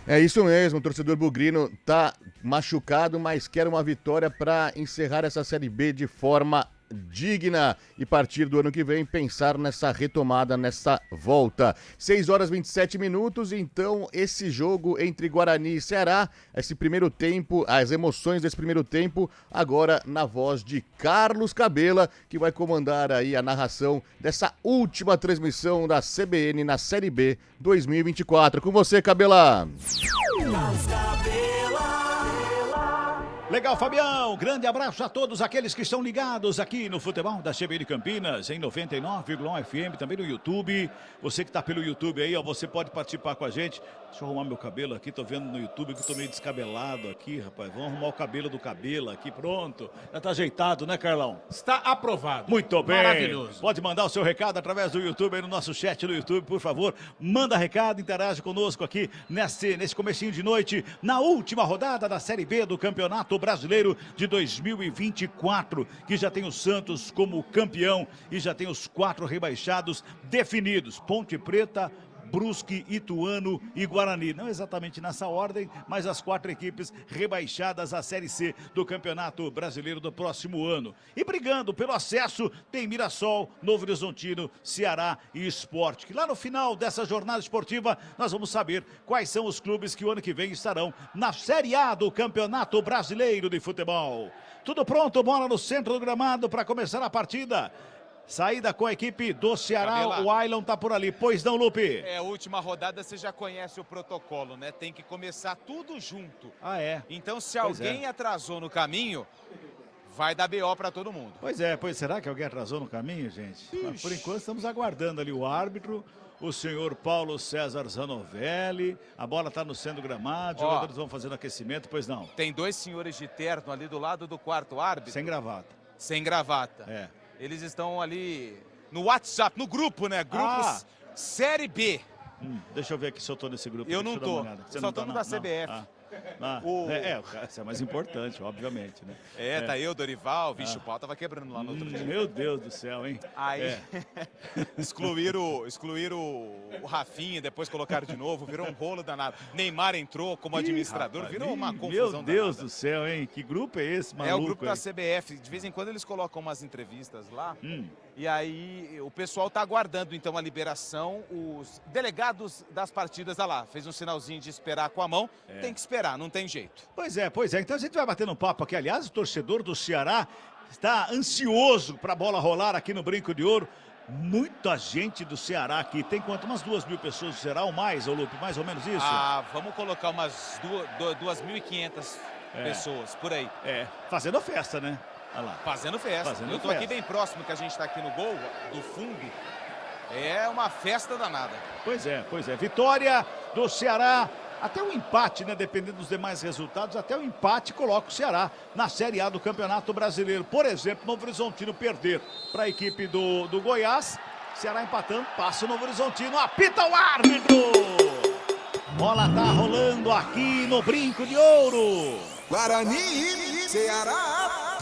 É isso mesmo, o torcedor bugrino tá machucado, mas quer uma vitória para encerrar essa Série B de forma digna e partir do ano que vem pensar nessa retomada, nessa volta. 6 horas e 27 minutos, então esse jogo entre Guarani e Ceará, esse primeiro tempo, as emoções desse primeiro tempo, agora na voz de Carlos Cabela, que vai comandar aí a narração dessa última transmissão da CBN na Série B 2024. Com você, Cabela! Legal, Fabião. Grande abraço a todos aqueles que estão ligados aqui no futebol da CBN Campinas, em 99,1 FM, também no YouTube. Você que está pelo YouTube aí, ó, você pode participar com a gente. Deixa eu arrumar meu cabelo aqui, tô vendo no YouTube que tô meio descabelado aqui, rapaz. Vamos arrumar o cabelo do Cabelo aqui, pronto. Já tá ajeitado, né, Carlão? Está aprovado. Muito bem. Maravilhoso. Pode mandar o seu recado através do YouTube, aí no nosso chat no YouTube, por favor. Manda recado, interage conosco aqui nesse comecinho de noite, na última rodada da Série B do Campeonato Brasileiro de 2024, que já tem o Santos como campeão e já tem os 4 rebaixados definidos. Ponte Preta, Brusque, Ituano e Guarani. Não exatamente nessa ordem, mas as 4 equipes rebaixadas à Série C do Campeonato Brasileiro do próximo ano. E brigando pelo acesso tem Mirassol, Novo Horizontino, Ceará e Sport. Que lá no final dessa jornada esportiva nós vamos saber quais são os clubes que o ano que vem estarão na Série A do Campeonato Brasileiro de Futebol. Tudo pronto, bola no centro do gramado para começar a partida. Saída com a equipe do Ceará, Cabela. O Ailon tá por ali, pois não, Lupe? É, a última rodada você já conhece o protocolo, né? Tem que começar tudo junto. Ah, é? Então, se alguém atrasou no caminho, vai dar BO para todo mundo. Pois será que alguém atrasou no caminho, gente? Mas, por enquanto, estamos aguardando ali o árbitro, o senhor Paulo César Zanovelli. A bola está no centro do gramado, os jogadores vão fazendo aquecimento, pois não? Tem 2 senhores de terno ali do lado do quarto árbitro. Sem gravata. Sem gravata. É. Eles estão ali no WhatsApp, no grupo, né? Grupos Série B. Deixa eu ver aqui se eu tô nesse grupo. Eu não tô. Só tô no da CBF. Isso é mais importante, obviamente, né? Tá eu, Dorival, vixe, o pau tava quebrando lá no outro dia. Meu Deus do céu, hein? Aí, excluíram o Rafinha, depois colocaram de novo, virou um rolo danado. Neymar entrou como administrador, virou uma confusão Meu Deus danada. do céu, hein? Que grupo é esse, maluco? É o grupo da CBF, de vez em quando eles colocam umas entrevistas lá, e aí o pessoal tá aguardando então a liberação, os delegados das partidas, olha lá, fez um sinalzinho de esperar com a mão, tem que esperar, não tem jeito. Pois é. Então a gente vai batendo um papo aqui. Aliás, o torcedor do Ceará está ansioso para a bola rolar aqui no Brinco de Ouro. Muita gente do Ceará aqui. Tem quanto? Umas 2.000 pessoas do Ceará ou mais, ô Lupe? Mais ou menos isso? Vamos colocar umas 2.500 pessoas, por aí. Fazendo festa, né? Olha lá. Fazendo festa. Eu tô aqui bem próximo, que a gente tá aqui no gol, do fundo. É uma festa danada. Pois é. Vitória do Ceará. Até o empate, né, dependendo dos demais resultados, até o empate coloca o Ceará na Série A do Campeonato Brasileiro. Por exemplo, Novo Horizontino perder para a equipe do Goiás, Ceará empatando, passa o Novo Horizontino, apita o árbitro! Bola tá rolando aqui no Brinco de Ouro. Guarani, Ceará.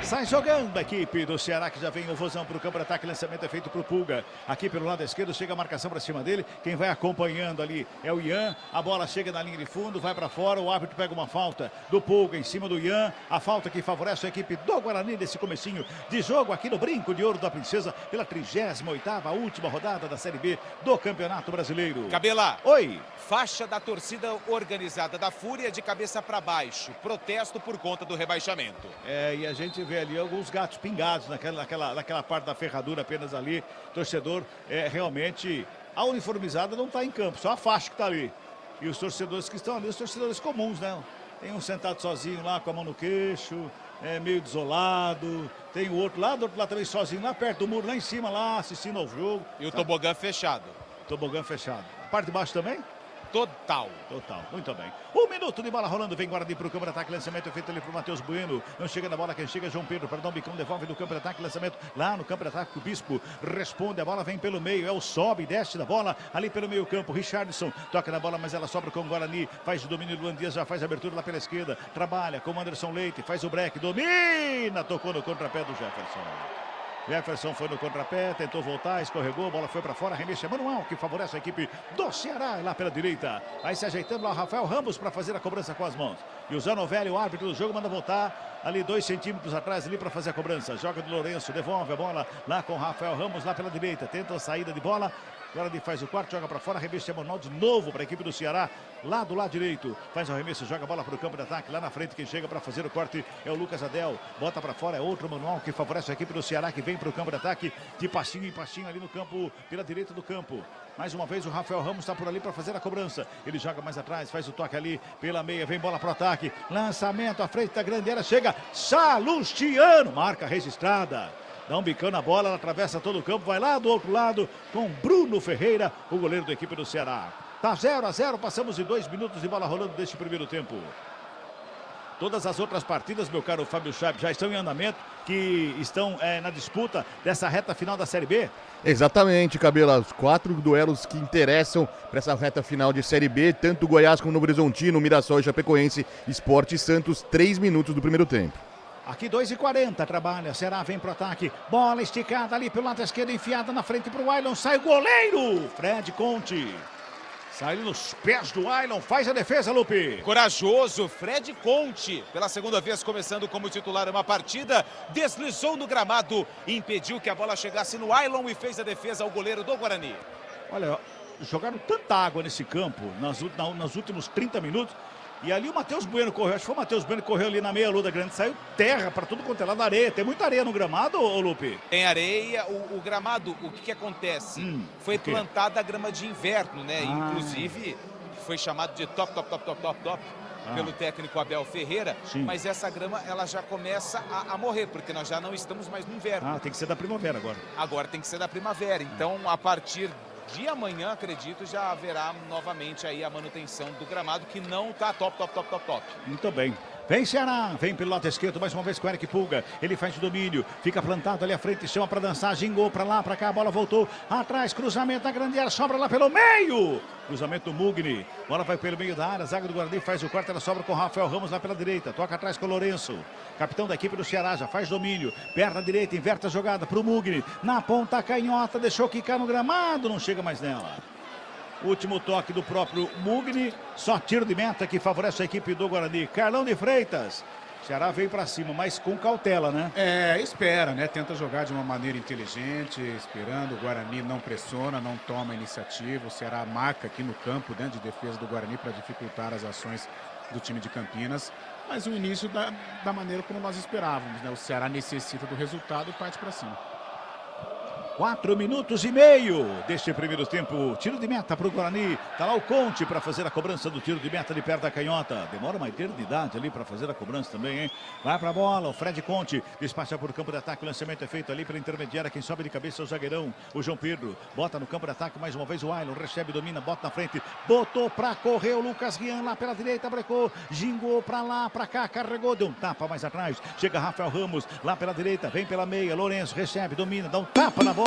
Sai jogando a equipe do Ceará, que já vem o Vozão para o campo de ataque. Lançamento é feito para o Pulga. Aqui pelo lado esquerdo chega a marcação para cima dele. Quem vai acompanhando ali é o Ian. A bola chega na linha de fundo, vai para fora. O árbitro pega uma falta do Pulga em cima do Ian. A falta que favorece a equipe do Guarani nesse comecinho de jogo aqui no Brinco de Ouro da Princesa pela 38ª última rodada da Série B do Campeonato Brasileiro. Cabela. Oi. Faixa da torcida organizada da Fúria de cabeça para baixo. Protesto por conta do rebaixamento. E a gente vê ali alguns gatos pingados naquela parte da ferradura apenas ali. Torcedor, realmente, a uniformizada não está em campo, só a faixa que está ali. E os torcedores que estão ali, os torcedores comuns, né? Tem um sentado sozinho lá com a mão no queixo, meio desolado. Tem o outro lado também sozinho, lá perto do muro, lá em cima, lá assistindo ao jogo. E o tobogã fechado. Tobogã fechado. A parte de baixo também? Total. Muito bem. 1 minuto de bola rolando, vem Guarani para o campo de ataque, lançamento é feito ali para o Matheus Bueno, não chega na bola, quem chega é João Pedro, perdão, Bicão devolve do campo de ataque, lançamento lá no campo de ataque, o Bispo responde, a bola vem pelo meio, é o sobe, desce da bola, ali pelo meio campo, Richardson toca na bola, mas ela sobra com o Guarani, faz o domínio do Luan Dias, já faz a abertura lá pela esquerda, trabalha com o Anderson Leite, faz o break, domina, tocou no contrapé do Jefferson. Jefferson foi no contrapé, tentou voltar, escorregou, a bola foi para fora, arremesso é manual, que favorece a equipe do Ceará, lá pela direita. Vai se ajeitando lá o Rafael Ramos para fazer a cobrança com as mãos. E o Zanovelli, o árbitro do jogo, manda voltar ali 2 centímetros atrás ali para fazer a cobrança. Joga do Lourenço, devolve a bola lá com o Rafael Ramos lá pela direita. Tenta a saída de bola. Agora ele faz o quarto, joga para fora, arremesso é manual de novo para a equipe do Ceará, lá do lado direito. Faz o arremesso, joga a bola para o campo de ataque, lá na frente quem chega para fazer o corte é o Lucas Adel. Bota para fora, é outro manual que favorece a equipe do Ceará, que vem para o campo de ataque, de passinho em passinho ali no campo, pela direita do campo. Mais uma vez o Rafael Ramos está por ali para fazer a cobrança. Ele joga mais atrás, faz o toque ali pela meia, vem bola para o ataque. Lançamento à frente da grande área, chega Salustiano, marca registrada. Dá um bicão na bola, ela atravessa todo o campo, vai lá do outro lado com Bruno Ferreira, o goleiro da equipe do Ceará. Tá 0-0, passamos de 2 minutos de bola rolando deste primeiro tempo. Todas as outras partidas, meu caro Fábio Chaves, já estão em andamento, que estão na disputa dessa reta final da Série B? Exatamente, Cabela. Os 4 duelos que interessam para essa reta final de Série B, tanto Goiás como Novo Horizontino, Mirassol e Chapecoense, Sport e Santos, 3 minutos do primeiro tempo. Aqui 2:40, trabalha, Ceará vem pro ataque, bola esticada ali pelo lado esquerdo, enfiada na frente pro Ailon, sai o goleiro, Fred Conte. Sai nos pés do Ailon, faz a defesa, Lupe. Corajoso, Fred Conte, pela segunda vez começando como titular uma partida, deslizou no gramado, impediu que a bola chegasse no Ailon e fez a defesa ao goleiro do Guarani. Olha, jogaram tanta água nesse campo nos últimos 30 minutos. E ali o Matheus Bueno correu, acho que foi o Matheus Bueno que correu ali na meia lua grande, saiu terra para tudo quanto é lado, areia. Tem muita areia no gramado, ô Lupe? Tem areia, o gramado, o que acontece? Foi plantada a grama de inverno, né? Inclusive, foi chamado de top pelo técnico Abel Ferreira. Sim. Mas essa grama, ela já começa a morrer, porque nós já não estamos mais no inverno. Tem que ser da primavera agora. Agora tem que ser da primavera, então a partir de amanhã, acredito, já haverá novamente aí a manutenção do gramado, que não tá top. Muito bem. Vem Ceará, vem pelo lado esquerdo, mais uma vez com o Eric Pulga, ele faz o domínio, fica plantado ali à frente, chama para dançar, gingou para lá, para cá, a bola voltou, atrás, cruzamento da grande área, sobra lá pelo meio, cruzamento do Mugni, bola vai pelo meio da área, zaga do Guarani faz o quarto, ela sobra com o Rafael Ramos lá pela direita, toca atrás com o Lourenço, capitão da equipe do Ceará, já faz domínio, perna direita, inverte a jogada para o Mugni, na ponta canhota, deixou quicar no gramado, não chega mais nela. Último toque do próprio Mugni, só tiro de meta que favorece a equipe do Guarani. Carlão de Freitas, Ceará veio para cima, mas com cautela, né? Espera, né? Tenta jogar de uma maneira inteligente, esperando. O Guarani não pressiona, não toma iniciativa. O Ceará marca aqui no campo, dentro de defesa do Guarani, para dificultar as ações do time de Campinas. Mas o início da maneira como nós esperávamos, né? O Ceará necessita do resultado e parte para cima. 4 minutos e meio deste primeiro tempo. Tiro de meta para o Guarani. Tá lá o Conte para fazer a cobrança do tiro de meta de perto da canhota. Demora uma eternidade ali para fazer a cobrança também, hein? Vai para a bola, o Fred Conte despacha por campo de ataque. O lançamento é feito ali pela intermediária. Quem sobe de cabeça é o zagueirão, o João Pedro. Bota no campo de ataque mais uma vez o Ailon. Recebe, domina, bota na frente. Botou para correr o Lucas Rian lá pela direita. Brecou, gingou para lá, para cá, carregou. Deu um tapa mais atrás. Chega Rafael Ramos lá pela direita. Vem pela meia. Lourenço recebe, domina, dá um tapa na bola.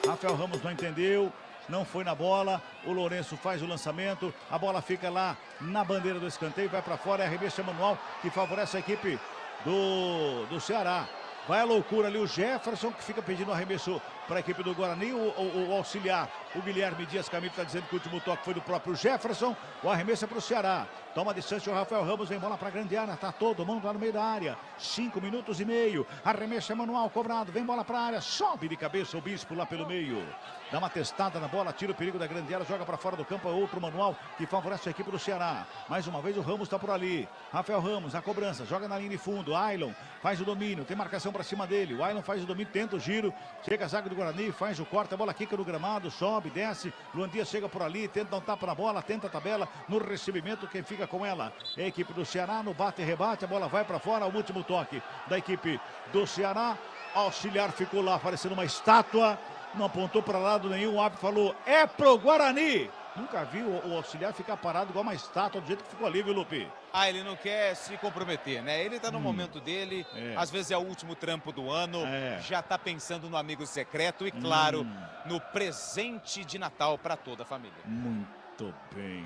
Rafael Ramos não entendeu, não foi na bola, o Lourenço faz o lançamento, a bola fica lá na bandeira do escanteio, vai para fora, é arremesso manual que favorece a equipe do Ceará. Vai a loucura ali o Jefferson, que fica pedindo arremesso para a equipe do Guarani, o auxiliar, o Guilherme Dias Camilo está dizendo que o último toque foi do próprio Jefferson, o arremesso é para o Ceará. Toma a distância o Rafael Ramos, vem bola para a grande área, tá todo mundo lá no meio da área, 5 minutos e meio, arremesso manual cobrado, vem bola para a área, sobe de cabeça o Bispo lá pelo meio, dá uma testada na bola, tira o perigo da grande área, joga para fora do campo, é outro manual que favorece a equipe do Ceará. Mais uma vez o Ramos está por ali, Rafael Ramos, a cobrança, joga na linha de fundo, Ailon faz o domínio, tem marcação para cima dele, o Ailon faz o domínio, tenta o giro, chega a zaga do Guarani, faz o corte, a bola quica no gramado, sobe, desce, Luan Dias chega por ali, tenta dar um tapa na bola, tenta a tabela, no recebimento quem fica com ela é a equipe do Ceará, no bate e rebate, a bola vai para fora, o último toque da equipe do Ceará, auxiliar ficou lá parecendo uma estátua, não apontou para lado nenhum, o árbitro falou, é pro Guarani. Nunca vi o auxiliar ficar parado igual uma estátua do jeito que ficou ali, viu, Lupe? Ele não quer se comprometer, né? Ele tá no momento dele, às vezes é o último trampo do ano, já tá pensando no amigo secreto e, claro, no presente de Natal para toda a família. Muito bem.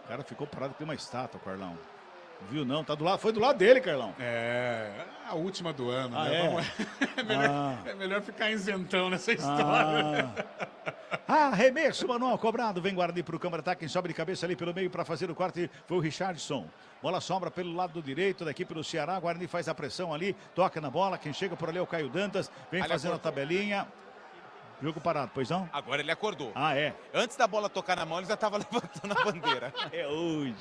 O cara ficou parado com uma estátua, Carlão. Viu não? Tá do lado, foi do lado dele, Carlão. É a última do ano, né? É melhor ficar isentão nessa história. Arremesso manual cobrado, vem Guarani pro câmara, ataque, quem sobe de cabeça ali pelo meio para fazer o quarto foi o Richardson. Bola sombra pelo lado direito, daqui pelo Ceará, Guarani faz a pressão ali, toca na bola, quem chega por ali é o Caio Dantas, vem fazendo a tabelinha. Jogo parado, pois não? Agora ele acordou. É. Antes da bola tocar na mão, ele já estava levantando a bandeira. É hoje.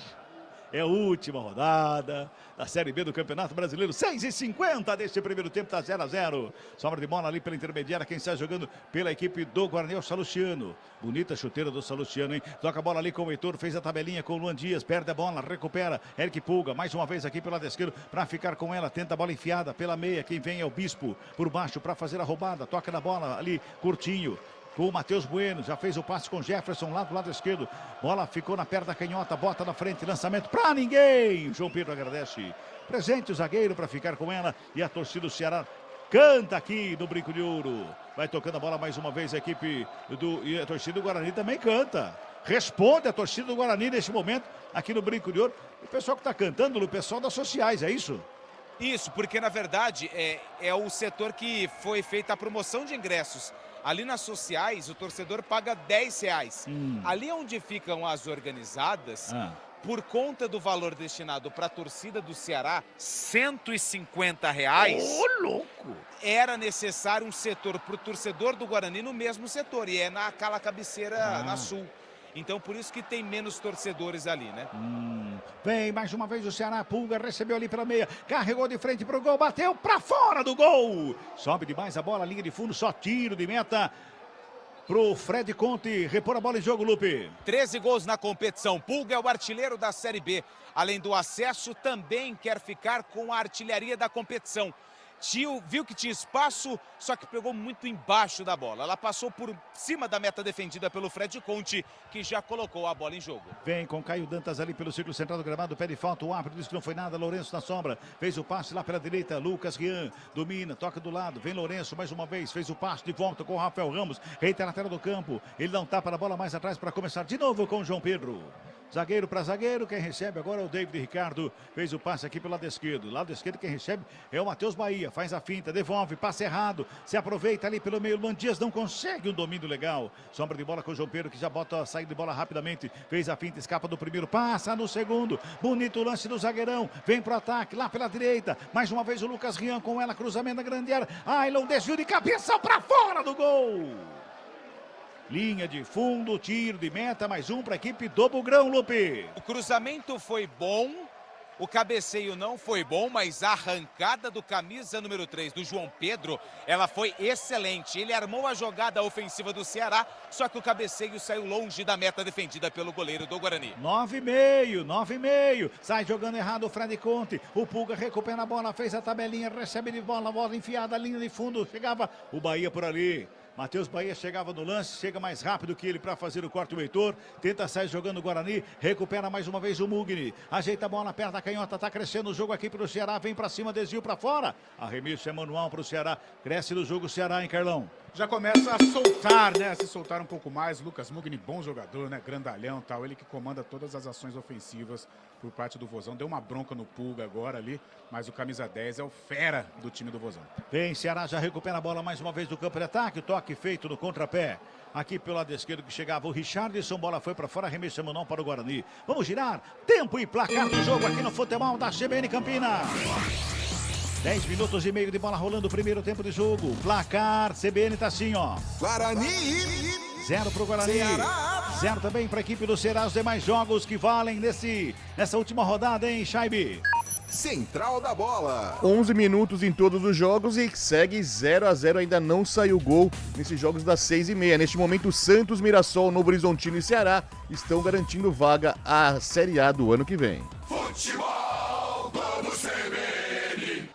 É a última rodada da Série B do Campeonato Brasileiro. 6h50 deste primeiro tempo, tá 0-0. Sobra de bola ali pela intermediária. Quem está jogando pela equipe do Guarani é o Salustiano. Bonita chuteira do Salustiano, hein? Toca a bola ali com o Heitor, fez a tabelinha com o Luan Dias. Perde a bola, recupera. Eric Pulga, mais uma vez aqui pelo lado esquerdo para ficar com ela. Tenta a bola enfiada pela meia. Quem vem é o Bispo por baixo para fazer a roubada. Toca na bola ali, curtinho. Com o Matheus Bueno, já fez o passe com Jefferson lá do lado esquerdo. Bola ficou na perna canhota, bota na frente, lançamento pra ninguém. João Pedro agradece. Presente o zagueiro para ficar com ela. E a torcida do Ceará canta aqui no Brinco de Ouro. Vai tocando a bola mais uma vez a equipe e a torcida do Guarani também canta. Responde a torcida do Guarani neste momento aqui no Brinco de Ouro. O pessoal que está cantando, o pessoal das sociais, é isso? Isso, porque na verdade é o setor que foi feita a promoção de ingressos. Ali nas sociais, o torcedor paga R$10. Ali onde ficam as organizadas, por conta do valor destinado para a torcida do Ceará, R$150. Ô, louco! Era necessário um setor para o torcedor do Guarani no mesmo setor, e é naquela cabeceira na sul. Então, por isso que tem menos torcedores ali, né? Vem mais uma vez o Ceará, Pulga recebeu ali pela meia, carregou de frente pro gol, bateu pra fora do gol. Sobe demais a bola, linha de fundo, só tiro de meta pro Fred Conte repor a bola em jogo, Lupe. 13 gols na competição, Pulga é o artilheiro da Série B. Além do acesso, também quer ficar com a artilharia da competição. Viu que tinha espaço, só que pegou muito embaixo da bola. Ela passou por cima da meta defendida pelo Fred Conte, que já colocou a bola em jogo. Vem com Caio Dantas ali pelo círculo central do gramado, pede falta, o árbitro disse que não foi nada, Lourenço na sombra, fez o passe lá pela direita, Lucas Rian, domina, toca do lado, vem Lourenço mais uma vez, fez o passe de volta com o Rafael Ramos, reitera a tela do campo, ele dá um tapa na bola mais atrás para começar de novo com o João Pedro. Zagueiro para zagueiro, quem recebe agora é o David Ricardo, fez o passe aqui pelo lado esquerdo. Lado esquerdo quem recebe é o Matheus Bahia, faz a finta, devolve, passe errado, se aproveita ali pelo meio, Luan Dias não consegue um domínio legal. Sombra de bola com o João Pedro que já bota a saída de bola rapidamente, fez a finta, escapa do primeiro, passa no segundo, bonito lance do zagueirão, vem pro ataque lá pela direita, mais uma vez o Lucas Rian com ela, cruzamento na grande área, Ailon desviou de cabeça para fora do gol. Linha de fundo, tiro de meta, mais um para a equipe do Bugrão, Lupe. O cruzamento foi bom, o cabeceio não foi bom, mas a arrancada do camisa número 3 do João Pedro, ela foi excelente. Ele armou a jogada ofensiva do Ceará, só que o cabeceio saiu longe da meta defendida pelo goleiro do Guarani. 9,5, sai jogando errado o Fred Conte, o Pulga recupera a bola, fez a tabelinha, recebe de bola enfiada, linha de fundo, chegava o Bahia por ali. Matheus Bahia chegava no lance, chega mais rápido que ele para fazer o corte, o Heitor, tenta sair jogando o Guarani, recupera mais uma vez o Mugni, ajeita a bola, perna da canhota, tá crescendo o jogo aqui pro Ceará, vem para cima, desvio para fora, arremesso é manual pro Ceará, cresce no jogo o Ceará, hein, Carlão? Já começa a soltar, né? Se soltar um pouco mais. Lucas Mugni, bom jogador, né? Grandalhão e tal. Ele que comanda todas as ações ofensivas por parte do Vozão. Deu uma bronca no Pulga agora ali, mas o camisa 10 é o fera do time do Vozão. Vem, Ceará já recupera a bola mais uma vez do campo de ataque. O toque feito no contrapé. Aqui pelo lado esquerdo que chegava o Richardson. Bola foi para fora, arremesso manual para o Guarani. Vamos girar. Tempo e placar do jogo aqui no futebol da CBN Campinas. 10 minutos e meio de bola rolando o primeiro tempo de jogo. Placar, CBN tá assim, ó. Guarani. 0 pro Guarani. Ceará. 0 também para a equipe do Ceará. Os demais jogos que valem nessa última rodada, hein, Chaibe? Central da bola. 11 minutos em todos os jogos e segue 0-0. Ainda não saiu gol nesses jogos das 6h30. Neste momento, Santos, Mirassol, Novo Horizontino e Ceará estão garantindo vaga à Série A do ano que vem. Futebol Globo CBN.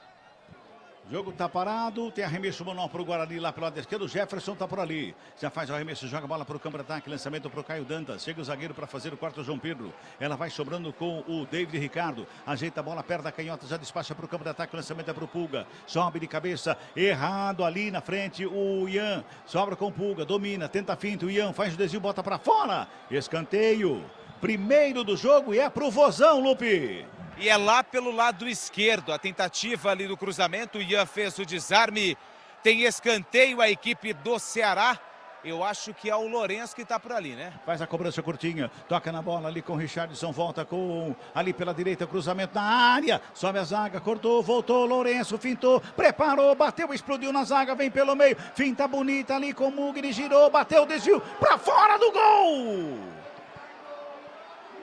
Jogo tá parado, tem arremesso manual pro Guarani lá pelo lado esquerdo, o Jefferson tá por ali. Já faz o arremesso, joga a bola pro campo de ataque, lançamento pro Caio Dantas. Chega o zagueiro para fazer o quarto, João Pedro. Ela vai sobrando com o David Ricardo. Ajeita a bola, perto da canhota, já despacha pro campo de ataque, lançamento é pro Pulga. Sobe de cabeça, errado ali na frente, o Ian. Sobra com o Pulga, domina, tenta finta, o Ian faz o desvio, bota para fora. Escanteio. Primeiro do jogo e é pro Vozão, Lupe. E é lá pelo lado esquerdo, a tentativa ali do cruzamento, o Ian fez o desarme, tem escanteio a equipe do Ceará. Eu acho que é o Lourenço que tá por ali, né? Faz a cobrança curtinha, toca na bola ali com o Richardson, volta com ali pela direita, cruzamento na área, sobe a zaga, cortou, voltou, Lourenço, fintou, preparou, bateu, explodiu na zaga, vem pelo meio, finta bonita ali com o Mugni, girou, bateu, desviou, pra fora do gol!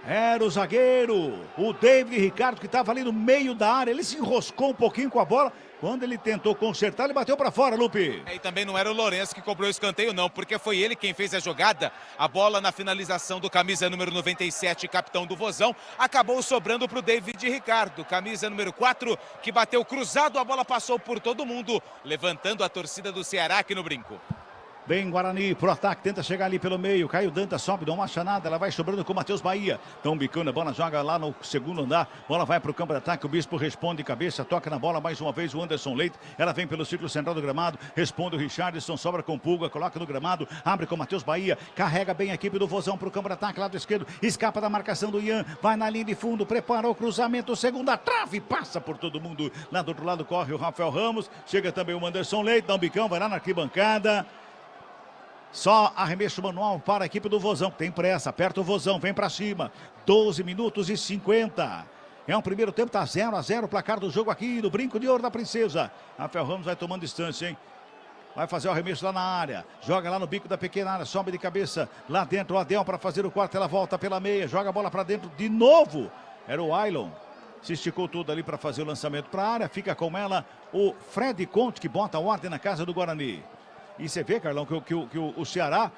Era o zagueiro, o David Ricardo, que estava ali no meio da área. Ele se enroscou um pouquinho com a bola. Quando ele tentou consertar, ele bateu para fora, Lupe. E também não era o Lourenço que cobrou o escanteio, não, porque foi ele quem fez a jogada. A bola na finalização do camisa número 97, capitão do Vozão, acabou sobrando para o David Ricardo. Camisa número 4, que bateu cruzado, a bola passou por todo mundo, levantando a torcida do Ceará aqui no brinco. Vem Guarani pro ataque, tenta chegar ali pelo meio. Caio Dantas sobe, não acha nada. Ela vai sobrando com o Matheus Bahia. Então bicando a bola, joga lá no segundo andar. Bola vai pro campo de ataque. O Bispo responde de cabeça, toca na bola mais uma vez o Anderson Leite. Ela vem pelo círculo central do gramado. Responde o Richardson, sobra com Pulga, coloca no gramado. Abre com o Matheus Bahia. Carrega bem a equipe do Vozão pro campo de ataque, lado esquerdo. Escapa da marcação do Ian. Vai na linha de fundo, prepara o cruzamento. Segunda trave, passa por todo mundo. Lá do outro lado corre o Rafael Ramos. Chega também o Anderson Leite. Dá um bicão, vai lá na arquibancada. Só arremesso manual para a equipe do Vozão. Tem pressa, aperta o Vozão, vem para cima. 12 minutos e 50. É um primeiro tempo, tá 0-0 o placar do jogo aqui no Brinco de Ouro da Princesa. Rafael Ramos vai tomando distância, hein? Vai fazer o arremesso lá na área. Joga lá no bico da pequena área, sobe de cabeça. Lá dentro o Adel para fazer o quarto, ela volta pela meia. Joga a bola para dentro de novo. Era o Ailon. Se esticou tudo ali para fazer o lançamento para a área. Fica com ela o Fred Conte, que bota a ordem na casa do Guarani. E você vê, Carlão, que o Ceará,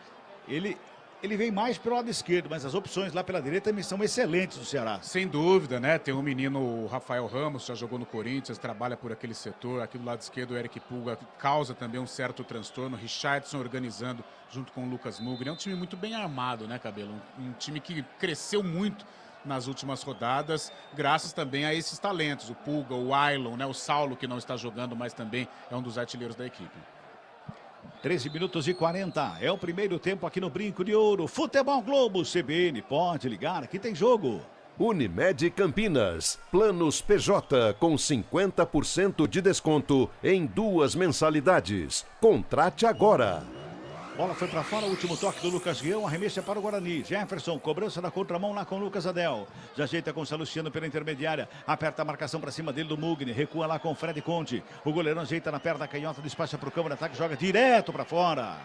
ele vem mais pelo lado esquerdo, mas as opções lá pela direita são excelentes do Ceará. Sem dúvida, né? Tem um menino, o Rafael Ramos, já jogou no Corinthians, trabalha por aquele setor. Aqui do lado esquerdo, o Eric Pulga causa também um certo transtorno. Richardson organizando junto com o Lucas Mugni. É um time muito bem armado, né, Cabelo? Um time que cresceu muito nas últimas rodadas, graças também a esses talentos. O Pulga, o Ailon, né? O Saulo, que não está jogando, mas também é um dos artilheiros da equipe. 13 minutos e 40. É o primeiro tempo aqui no Brinco de Ouro. Futebol Globo CBN. Pode ligar, aqui tem jogo. Unimed Campinas. Planos PJ com 50% de desconto em 2 mensalidades. Contrate agora. Bola foi para fora, o último toque do Lucas Guião, arremesso é para o Guarani. Jefferson, cobrança na contramão lá com o Lucas Adel. Já ajeita com o Salustiano pela intermediária, aperta a marcação para cima dele do Mugni, recua lá com o Fred Conte. O goleirão ajeita na perna da canhota, despacha para o campo de ataque, joga direto para fora.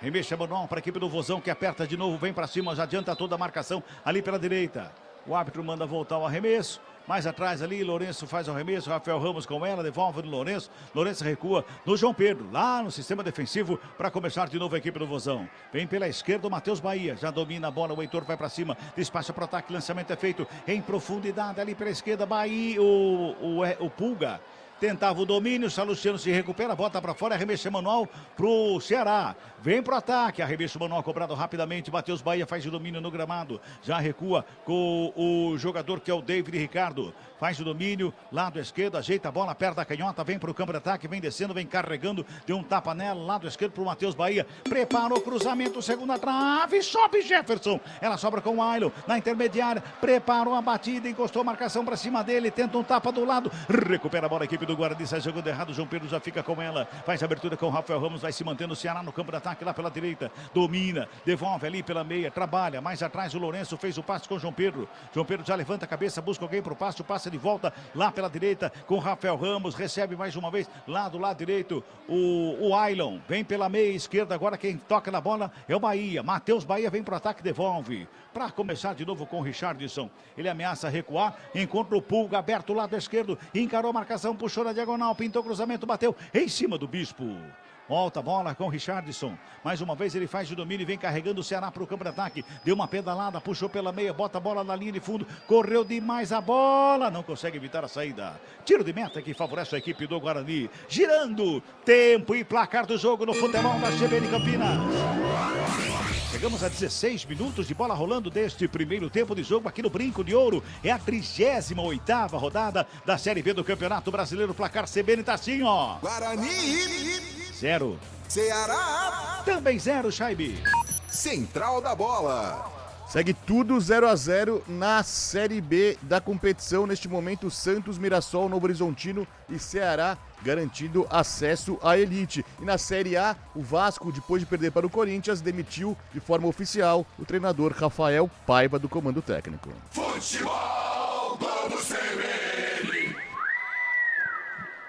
Remexe manual para a equipe do Vozão, que aperta de novo, vem para cima, já adianta toda a marcação ali pela direita. O árbitro manda voltar o arremesso. Mais atrás ali, Lourenço faz o arremesso, Rafael Ramos com ela, devolve no Lourenço. Lourenço recua no João Pedro, lá no sistema defensivo, para começar de novo a equipe do Vozão. Vem pela esquerda o Matheus Bahia, já domina a bola, o Heitor vai para cima, despacha para o ataque, lançamento é feito em profundidade ali pela esquerda, Bahia, o Pulga. Tentava o domínio, o Salustiano se recupera, bota para fora, arremesso manual pro Ceará. Vem pro ataque, arremesso manual cobrado rapidamente, Matheus Bahia faz o domínio no gramado, já recua com o jogador que é o David Ricardo. Faz o domínio, lado esquerdo, ajeita a bola, perto da canhota, vem pro campo de ataque, vem descendo, vem carregando, deu um tapa nela, lado esquerdo pro Matheus Bahia, preparou o cruzamento, segunda trave, sobe Jefferson, ela sobra com o Ailon, na intermediária, preparou a batida, encostou a marcação pra cima dele, tenta um tapa do lado, recupera a bola, a equipe do Guarani, sai jogando errado, João Pedro já fica com ela, faz a abertura com o Rafael Ramos, vai se mantendo o Ceará no campo de ataque, lá pela direita, domina, devolve ali pela meia, trabalha, mais atrás o Lourenço fez o passe com o João Pedro já levanta a cabeça, busca alguém pro passe, o passe de volta lá pela direita com o Rafael Ramos, recebe mais uma vez lá do lado direito o Ailon, vem pela meia esquerda, agora quem toca na bola é o Bahia, Matheus Bahia vem pro ataque, devolve, para começar de novo com o Richardson, ele ameaça recuar, encontra o Pulga aberto lado esquerdo, encarou a marcação, puxou na diagonal, pintou o cruzamento, bateu em cima do Bispo. Volta a bola com o Richardson. Mais uma vez ele faz o domínio e vem carregando o Ceará para o campo de ataque. Deu uma pedalada, puxou pela meia, bota a bola na linha de fundo. Correu demais a bola, não consegue evitar a saída. Tiro de meta que favorece a equipe do Guarani. Girando, tempo e placar do jogo no futebol da CBN Campinas. Chegamos a 16 minutos de bola rolando deste primeiro tempo de jogo aqui no Brinco de Ouro. É a 38ª rodada da Série B do Campeonato Brasileiro. Placar CBN tá assim, ó. Guarani 0. Ceará Também 0, Chaibe. Central da Bola. Segue tudo 0-0 na Série B da competição. Neste momento, Santos, Mirassol, Novo Horizontino e Ceará garantindo acesso à elite. E na Série A, o Vasco, depois de perder para o Corinthians, demitiu de forma oficial o treinador Rafael Paiva do comando técnico. Futebol Globo CBN.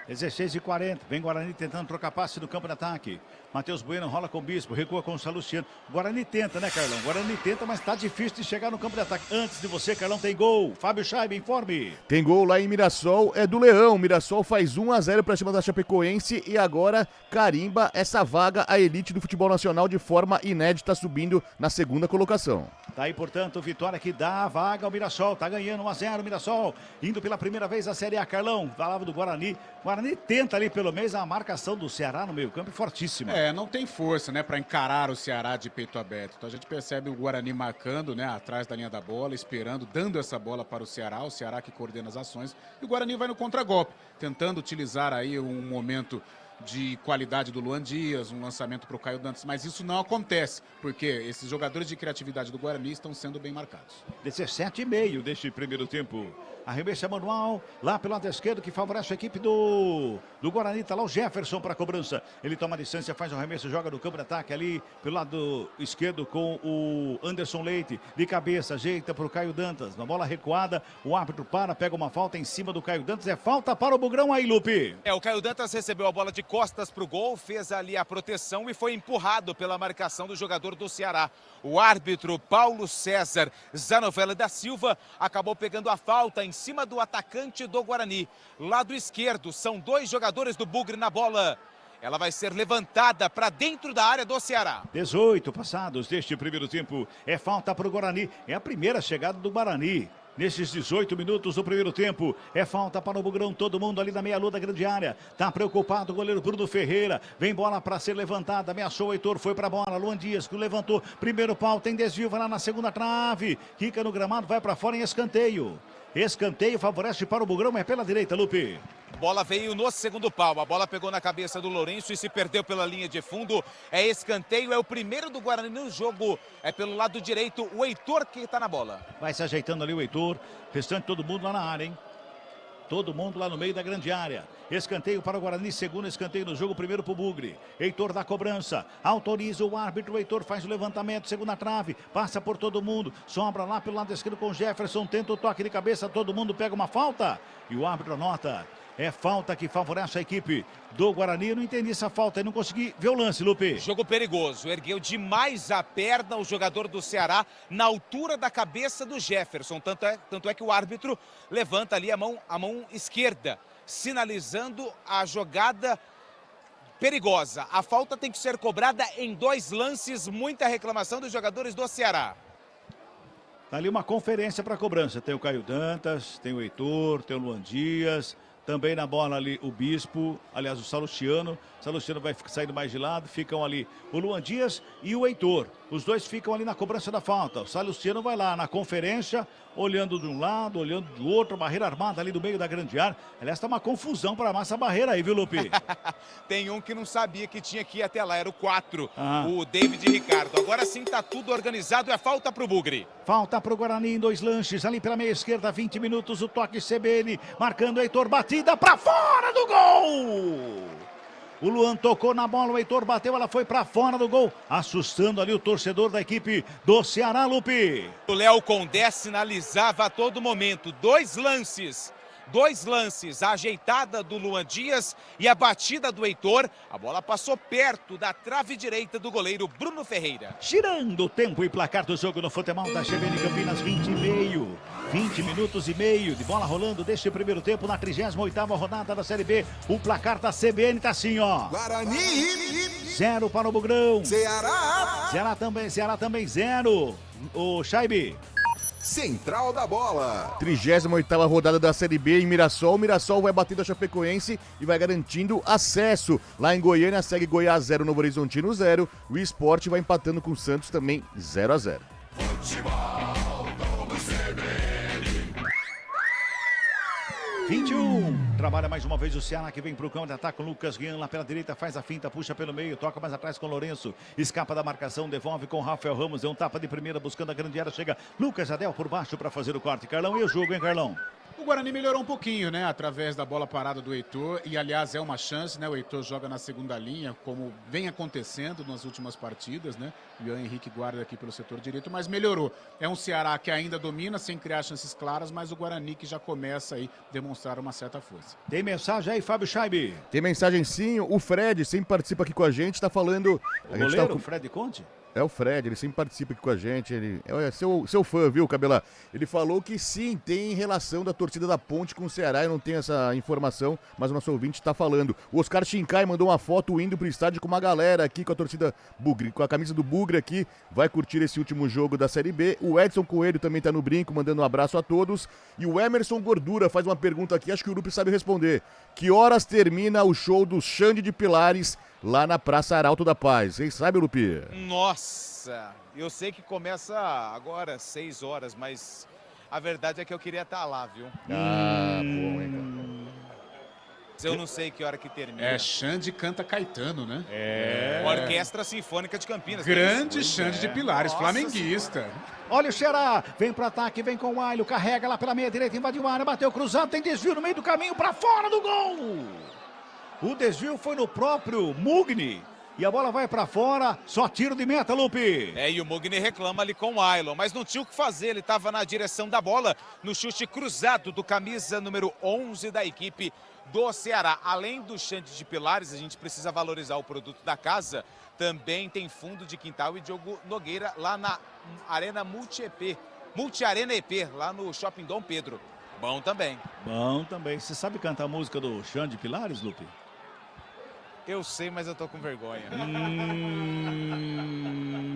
16h40, vem Guarani tentando trocar passe no campo de ataque. Matheus Bueno rola com o Bispo, recua com o Salustiano. Guarani tenta, né, Carlão? Guarani tenta, mas tá difícil de chegar no campo de ataque. Antes de você, Carlão, tem gol. Fábio Scheibe, informe. Tem gol lá em Mirassol, é do Leão. Mirassol faz 1-0 para cima da Chapecoense e agora carimba essa vaga à elite do futebol nacional de forma inédita, subindo na segunda colocação. Tá aí, portanto, vitória que dá a vaga ao Mirassol. Tá ganhando 1-0 o Mirassol. Indo pela primeira vez a Série A, Carlão. Falava do Guarani. Guarani tenta ali pelo meio a marcação do Ceará no meio campo, fortíssima. Não tem força, né, para encarar o Ceará de peito aberto. Então a gente percebe o Guarani marcando, né, atrás da linha da bola, esperando, dando essa bola para o Ceará que coordena as ações. E o Guarani vai no contragolpe, tentando utilizar aí um momento de qualidade do Luan Dias, um lançamento para o Caio Dantas, mas isso não acontece, porque esses jogadores de criatividade do Guarani estão sendo bem marcados. 17,5 deste primeiro tempo. Arremessa manual lá pelo lado esquerdo que favorece a equipe do Guarani. Tá lá o Jefferson para a cobrança. Ele toma a distância, faz o arremesso, joga no campo de ataque ali pelo lado esquerdo com o Anderson Leite. De cabeça, ajeita para o Caio Dantas. Na bola recuada, o árbitro pega uma falta em cima do Caio Dantas. É falta para o Bugrão aí, Lupe. O Caio Dantas recebeu a bola de costas para o gol, fez ali a proteção e foi empurrado pela marcação do jogador do Ceará. O árbitro Paulo César Zanovella da Silva acabou pegando a falta em cima do atacante do Guarani. Lado esquerdo, são 2 jogadores do Bugre na bola. Ela vai ser levantada para dentro da área do Ceará. 18 passados deste primeiro tempo. É falta para o Guarani. É a primeira chegada do Guarani. Nesses 18 minutos do primeiro tempo, é falta para o Bugrão, todo mundo ali na meia-lua da grande área. Tá preocupado o goleiro Bruno Ferreira. Vem bola para ser levantada, ameaçou o Heitor, foi para a bola. Luan Dias que levantou, primeiro pau, tem desvio, vai lá na segunda trave. Quica no gramado, vai para fora em escanteio. Escanteio favorece para o Bugrão, é pela direita, Lupe. Bola veio no segundo pau, a bola pegou na cabeça do Lourenço e se perdeu pela linha de fundo. É escanteio, é o primeiro do Guarani no jogo. É pelo lado direito, o Heitor que está na bola. Vai se ajeitando ali o Heitor, restante todo mundo lá na área, hein? Todo mundo lá no meio da grande área. Escanteio para o Guarani, segundo escanteio no jogo, primeiro para o Bugre. Heitor da cobrança, autoriza o árbitro, o Heitor faz o levantamento, segunda trave, passa por todo mundo, sobra lá pelo lado esquerdo com o Jefferson, tenta o toque de cabeça, todo mundo pega uma falta e o árbitro anota. É falta que favorece a equipe do Guarani. Eu não entendi essa falta, eu não consegui ver o lance, Lupe. Jogo perigoso, ergueu demais a perna o jogador do Ceará na altura da cabeça do Jefferson. Tanto é que o árbitro levanta ali a mão esquerda, sinalizando a jogada perigosa. A falta tem que ser cobrada em 2 lances, muita reclamação dos jogadores do Ceará. Tá ali uma conferência para cobrança. Tem o Caio Dantas, tem o Heitor, tem o Luan Dias. Também na bola ali o Bispo, aliás o Salustiano. Salustiano vai saindo mais de lado, ficam ali o Luan Dias e o Heitor. Os dois ficam ali na cobrança da falta. O Salustiano vai lá na conferência, olhando de um lado, olhando do outro, barreira armada ali do meio da grande área. Aliás, tá uma confusão para armar essa barreira aí, viu, Lupe? Tem um que não sabia que tinha que ir até lá, era o 4, o David Ricardo. Agora sim tá tudo organizado, é falta pro Bugre. Falta pro Guarani em 2 lances, ali pela meia esquerda, 20 minutos, o toque CBN, marcando Heitor, batida para fora do gol! O Luan tocou na bola, o Heitor bateu, ela foi para fora do gol, assustando ali o torcedor da equipe do Ceará, Lupe. O Léo Condé sinalizava a todo momento, 2 lances Dois lances, a ajeitada do Luan Dias e a batida do Heitor. A bola passou perto da trave direita do goleiro Bruno Ferreira. Girando o tempo e placar do jogo no futebol da CBN Campinas, 20 minutos e meio de bola rolando deste primeiro tempo na 38ª rodada da Série B. O placar da CBN tá assim, ó. Guarani 0 para o Bugrão. Ceará Ceará também 0. O Chaibe. Central da Bola. 38ª rodada da Série B em Mirassol. O Mirassol vai batendo a Chapecoense e vai garantindo acesso. Lá em Goiânia segue Goiás 0, Novo Horizontino 0. O Sport vai empatando com o Santos também 0-0. Futebol, Globo CBN. 21. Trabalha mais uma vez o Ceará, que vem pro campo de ataque com o Lucas Rian lá pela direita, faz a finta, puxa pelo meio, toca mais atrás com o Lourenço, escapa da marcação, devolve com o Rafael Ramos, deu um tapa de primeira buscando a grande área, chega Lucas Jadel por baixo para fazer o corte. Carlão, e o jogo, hein, Carlão? O Guarani melhorou um pouquinho, né? Através da bola parada do Heitor. E, aliás, é uma chance, né? O Heitor joga na segunda linha, como vem acontecendo nas últimas partidas, né? O Ian Henrique guarda aqui pelo setor direito, mas melhorou. É um Ceará que ainda domina, sem criar chances claras, mas o Guarani que já começa aí a demonstrar uma certa força. Tem mensagem aí, Fábio Scheibe? Tem mensagem sim. O Fred sempre participa aqui com a gente, tá falando... O goleiro, o Fred Conte? É o Fred, ele sempre participa aqui com a gente, ele é seu fã, viu, Cabela? Ele falou que sim, tem relação da torcida da Ponte com o Ceará, eu não tenho essa informação, mas o nosso ouvinte tá falando. O Oscar Shinkai mandou uma foto indo pro estádio com uma galera aqui, com a torcida Bugre, com a camisa do Bugre aqui, vai curtir esse último jogo da Série B. O Edson Coelho também tá no brinco, mandando um abraço a todos. E o Emerson Gordura faz uma pergunta aqui, acho que o Lupe sabe responder. Que horas termina o show do Xande de Pilares lá na Praça Arauto da Paz? Vocês sabem, Lupi? Nossa, eu sei que começa agora, 6 horas, mas a verdade é que eu queria estar lá, viu? Ah, bom, hein, cara. Eu não sei que hora que termina. É, Xande canta Caetano, né? É. Orquestra Sinfônica de Campinas. Grande Xande de Pilares, Nossa, flamenguista. Olha o Ceará, vem pro ataque, vem com o Ailio, carrega lá pela meia direita, invadiu a área, bateu cruzado, tem desvio no meio do caminho, pra fora do gol! O desvio foi no próprio Mugni. E a bola vai pra fora, só tiro de meta, Lupe. É, e o Mugni reclama ali com o Ailon, mas não tinha o que fazer, ele estava na direção da bola, no chute cruzado do camisa número 11 da equipe do Ceará. Além do Xande de Pilares, a gente precisa valorizar o produto da casa, também tem fundo de quintal e Diogo Nogueira lá na Arena Multi-Arena EP, lá no Shopping Dom Pedro. Bom também. Bom também. Você sabe cantar a música do Xande de Pilares, Lupe? Eu sei, mas eu tô com vergonha.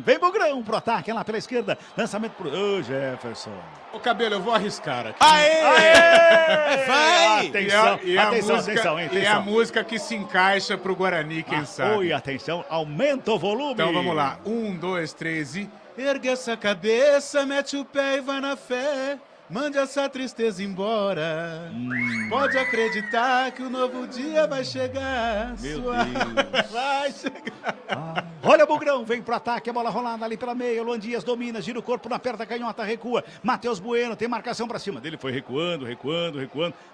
Vem Bugrão pro ataque lá pela esquerda. Lançamento pro... Ô, Jefferson. Ô, Cabelo, eu vou arriscar aqui. Aê! Aê! Vai! Atenção, atenção, atenção. E a música que se encaixa pro Guarani, quem sabe. Oi, atenção, aumenta o volume. Então vamos lá. 1, 2, 3 e... Ergue essa cabeça, mete o pé e vai na fé. Mande essa tristeza embora. Pode acreditar que o novo dia vai chegar. Meu Deus. Vai chegar. Olha o Bugrão, vem pro ataque, a bola rolada ali pela meia. Luan Dias domina, gira o corpo na perna canhota, recua. Matheus Bueno tem marcação pra cima dele, foi recuando.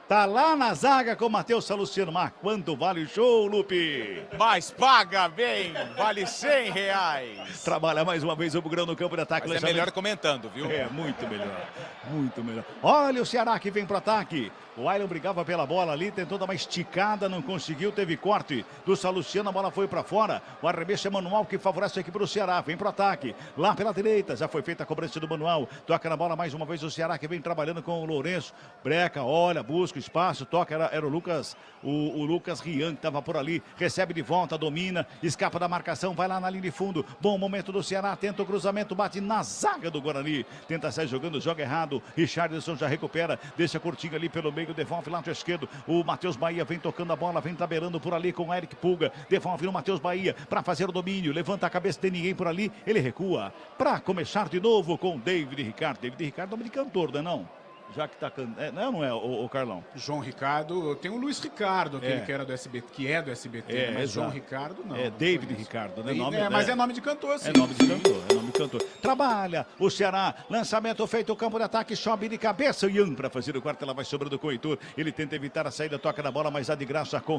Tá lá na zaga com o Matheus Salustiano. Mas quanto vale o show, Lupe? Mas paga bem, vale R$100. Trabalha mais uma vez o Bugrão no campo de ataque. Mas é melhor comentando, viu? É, muito melhor. Muito melhor. Olha o Ceará que vem pro ataque. O Ailon brigava pela bola ali, tentou dar uma esticada, não conseguiu, teve corte do Salustiano, a bola foi para fora. O arremesso é manual que favorece a equipe do Ceará, vem pro ataque. Lá pela direita, já foi feita a cobrança do manual. Toca na bola mais uma vez o Ceará que vem trabalhando com o Lourenço. Breca, olha, busca espaço, toca, era o Lucas, o Lucas Rian que estava por ali. Recebe de volta, domina, escapa da marcação, vai lá na linha de fundo. Bom momento do Ceará, tenta o cruzamento, bate na zaga do Guarani. Tenta sair jogando, joga errado. Richarlison já recupera, deixa curtinho ali pelo meio, devolve lado esquerdo. O Matheus Bahia vem tocando a bola, vem tabelando por ali com o Eric Pulga. Devolve no Matheus Bahia para fazer o domínio. Levanta a cabeça, tem ninguém por ali. Ele recua para começar de novo com o David Ricardo. David Ricardo é nome de cantor, não é não? Já que tá cantando. Não é o Carlão? João Ricardo, tem o Luiz Ricardo, aquele que era do SBT, que é do SBT, mas exato. João Ricardo não. É David Ricardo, né? Mas é nome de cantor, sim. É nome de cantor, canto. Trabalha o Ceará. Lançamento feito, o campo de ataque sobe de cabeça. O Ian para fazer o quarto, ela vai sobrando com o Heitor. Ele tenta evitar a saída, toca na bola, mas dá de graça com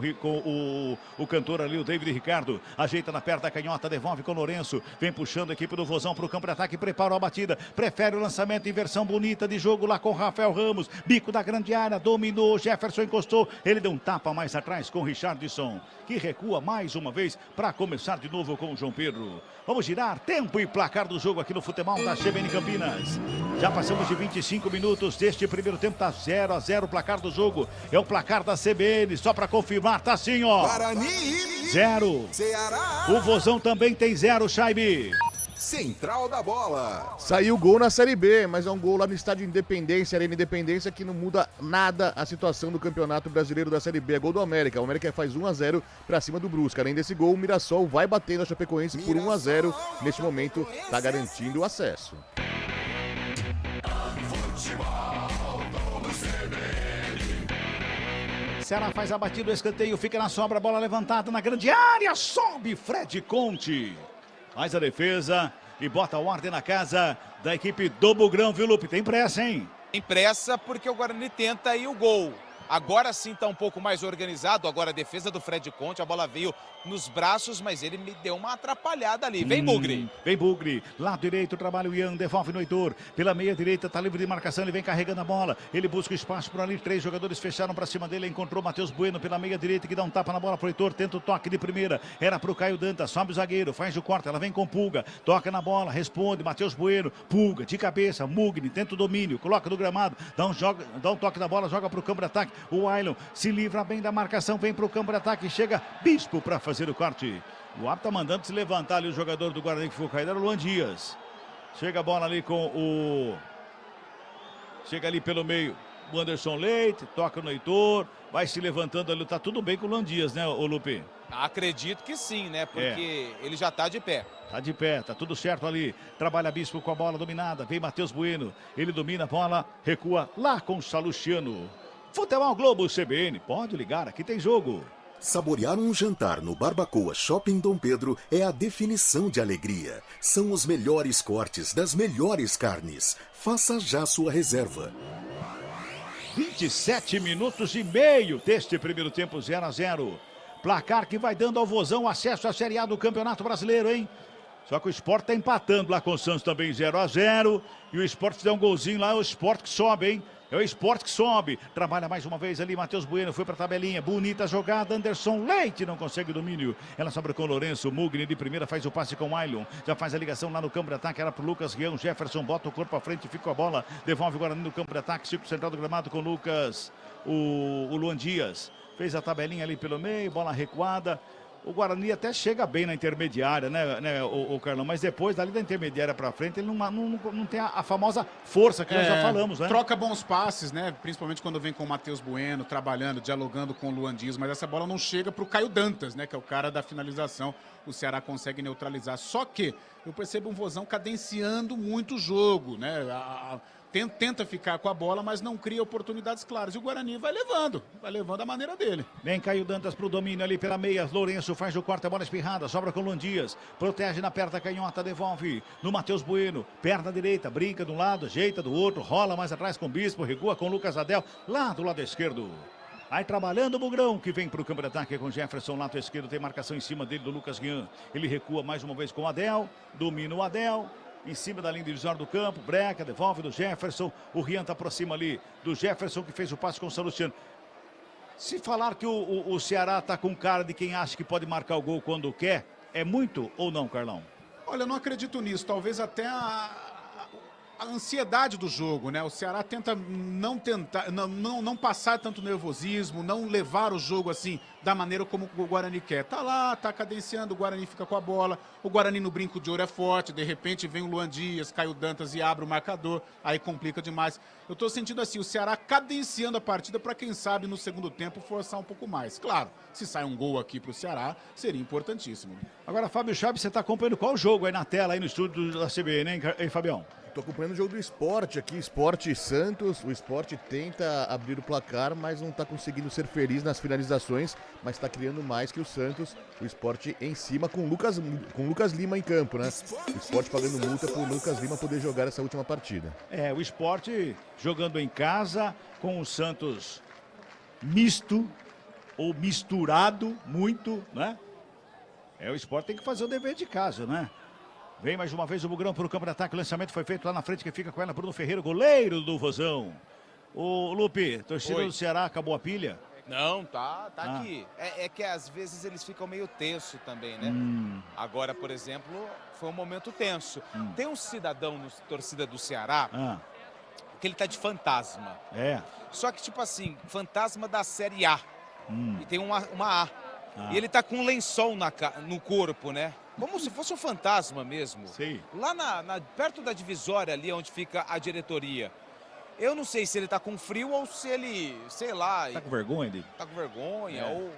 o cantor ali, o David Ricardo. Ajeita na perna da canhota, devolve com o Lourenço. Vem puxando a equipe do Vozão para o campo de ataque, prepara a batida. Prefere o lançamento, inversão bonita de jogo lá com o Rafael Ramos. Bico da grande área, dominou. Jefferson encostou. Ele deu um tapa mais atrás com o Richardson, que recua mais uma vez para começar de novo com o João Pedro. Vamos girar tempo e placar do jogo aqui no futebol da CBN Campinas. Já passamos de 25 minutos deste primeiro tempo, tá 0-0 o placar do jogo. É o placar da CBN, só para confirmar, tá assim, ó. Guarani 0. Ceará. O Vozão também tem 0, Chaibe. Central da bola. Saiu gol na Série B, mas é um gol lá no estádio Independência, Arena Independência, que não muda nada a situação do Campeonato Brasileiro da Série B. É gol do América. O América faz 1-0 para cima do Brusque. Além desse gol, o Mirassol vai batendo a Chapecoense por 1-0. Neste momento, está garantindo o acesso. Ceará faz a batida, o escanteio, fica na sobra, bola levantada na grande área, sobe Fred Conte. Faz a defesa e bota a ordem na casa da equipe do Bugrão, viu, Lupe? Tem pressa, hein? Tem pressa porque o Guarani tenta aí o gol. Agora sim está um pouco mais organizado. Agora a defesa do Fred Conte, a bola veio nos braços, mas ele me deu uma atrapalhada ali. Vem Bugre. Vem Bugre. Lado direito, trabalha o Ian, devolve no Heitor. Pela meia direita, tá livre de marcação, ele vem carregando a bola. Ele busca espaço por ali, 3 jogadores fecharam para cima dele. Encontrou Matheus Bueno pela meia direita, que dá um tapa na bola pro Heitor. Tenta o toque de primeira. Era pro Caio Dantas, sobe o zagueiro, faz o corte, ela vem com Pulga. Toca na bola, responde, Matheus Bueno. Pulga, de cabeça, Mugni, tenta o domínio, coloca no gramado, dá um toque na bola, joga pro campo de ataque. O Ailon se livra bem da marcação, vem pro campo de ataque, chega Bispo para fazer o corte. O árbitro tá mandando se levantar ali o jogador do Guarani que ficou caído, era o Luan Dias. Chega a bola ali com o... Chega ali pelo meio o Anderson Leite, toca no Heitor, vai se levantando ali, tá tudo bem com o Luan Dias, né, ô Lupe? Acredito que sim, né, porque ele já tá de pé. Tá de pé, tá tudo certo ali. Trabalha Bispo com a bola dominada, vem Matheus Bueno, ele domina a bola, recua lá com o Salustiano. Futebol Globo CBN, pode ligar, aqui tem jogo. Saborear um jantar no Barbacoa Shopping Dom Pedro é a definição de alegria. São os melhores cortes das melhores carnes. Faça já sua reserva. 27 minutos e meio deste primeiro tempo, 0-0. Placar que vai dando ao Vozão acesso à Série A do Campeonato Brasileiro, hein? Só que o Sport tá empatando lá com o Santos também 0-0. E o Sport se der um golzinho lá, é o Sport que sobe, hein? É o Sport que sobe. Trabalha mais uma vez ali, Matheus Bueno foi pra tabelinha. Bonita jogada, Anderson Leite não consegue domínio. Ela sobra com o Lourenço. Mugni de primeira faz o passe com o Ailon. Já faz a ligação lá no campo de ataque. Era pro Lucas Rião. Jefferson bota o corpo à frente, fica com a bola. Devolve o Guarani no campo de ataque. Círculo central do gramado com o Lucas. O Luan Dias. Fez a tabelinha ali pelo meio, bola recuada. O Guarani até chega bem na intermediária, né, o Carlão? Mas depois, dali da intermediária pra frente, ele não tem a famosa força que nós já falamos, né? Troca bons passes, né? Principalmente quando vem com o Matheus Bueno, trabalhando, dialogando com o Luan Dias. Mas essa bola não chega pro Caio Dantas, né? Que é o cara da finalização. O Ceará consegue neutralizar. Só que eu percebo um Vozão cadenciando muito o jogo, né? Tenta ficar com a bola, mas não cria oportunidades claras. E o Guarani vai levando a maneira dele. Vem Caio Dantas pro domínio ali pela meia. Lourenço faz o corte, a bola espirrada, sobra com o Luan Dias. Protege na perna canhota, devolve no Matheus Bueno. Perna direita, brinca de um lado, ajeita do outro, rola mais atrás com o Bispo, recua com o Lucas Adel, lá do lado esquerdo. Aí trabalhando o Bugrão, que vem para o campo de ataque com Jefferson, lado esquerdo, tem marcação em cima dele do Lucas Rian. Ele recua mais uma vez com o Adel, domina o Adel. Em cima da linha divisória do campo, breca, devolve do Jefferson. O Rian tá por cima ali do Jefferson, que fez o passe com o Salustiano. Se falar que o Ceará tá com cara de quem acha que pode marcar o gol quando quer, é muito ou não, Carlão? Olha, eu não acredito nisso. Talvez até a ansiedade do jogo, né? O Ceará tenta não passar tanto nervosismo, não levar o jogo assim da maneira como o Guarani quer. Tá lá, tá cadenciando, o Guarani fica com a bola, o Guarani no brinco de ouro é forte, de repente vem o Luan Dias, Caio Dantas e abre o marcador, aí complica demais. Eu tô sentindo assim, o Ceará cadenciando a partida para quem sabe no segundo tempo forçar um pouco mais. Claro, se sai um gol aqui pro Ceará, seria importantíssimo. Agora, Fábio Chaves, você tá acompanhando qual jogo aí na tela, aí no estúdio da CBN, hein, Fabião? Tô acompanhando o jogo do Sport aqui, Sport e Santos. O Sport tenta abrir o placar, mas não tá conseguindo ser feliz nas finalizações, mas tá criando mais que o Santos. O Sport em cima com o Lucas Lima em campo, né? O Sport pagando multa pro Lucas Lima poder jogar essa última partida. O Sport jogando em casa com o Santos misto ou misturado muito, né? O Sport tem que fazer o dever de casa, né? Vem mais uma vez o Bugrão para o campo de ataque. O lançamento foi feito lá na frente. Que fica com ela, Bruno Ferreira, goleiro do Vozão. O Lupe, torcida do Ceará, acabou a pilha? Não, tá aqui. É que às vezes eles ficam meio tenso também, né? Agora, por exemplo, foi um momento tenso. Tem um cidadão na torcida do Ceará que ele tá de fantasma. Só que, tipo assim, fantasma da Série A. E tem uma A. E ele tá com um lençol no corpo, né? Como se fosse um fantasma mesmo. Sim. Lá perto da divisória ali onde fica a diretoria. Eu não sei se ele tá com frio ou se ele, sei lá... Tá com vergonha dele? Tá com vergonha ou...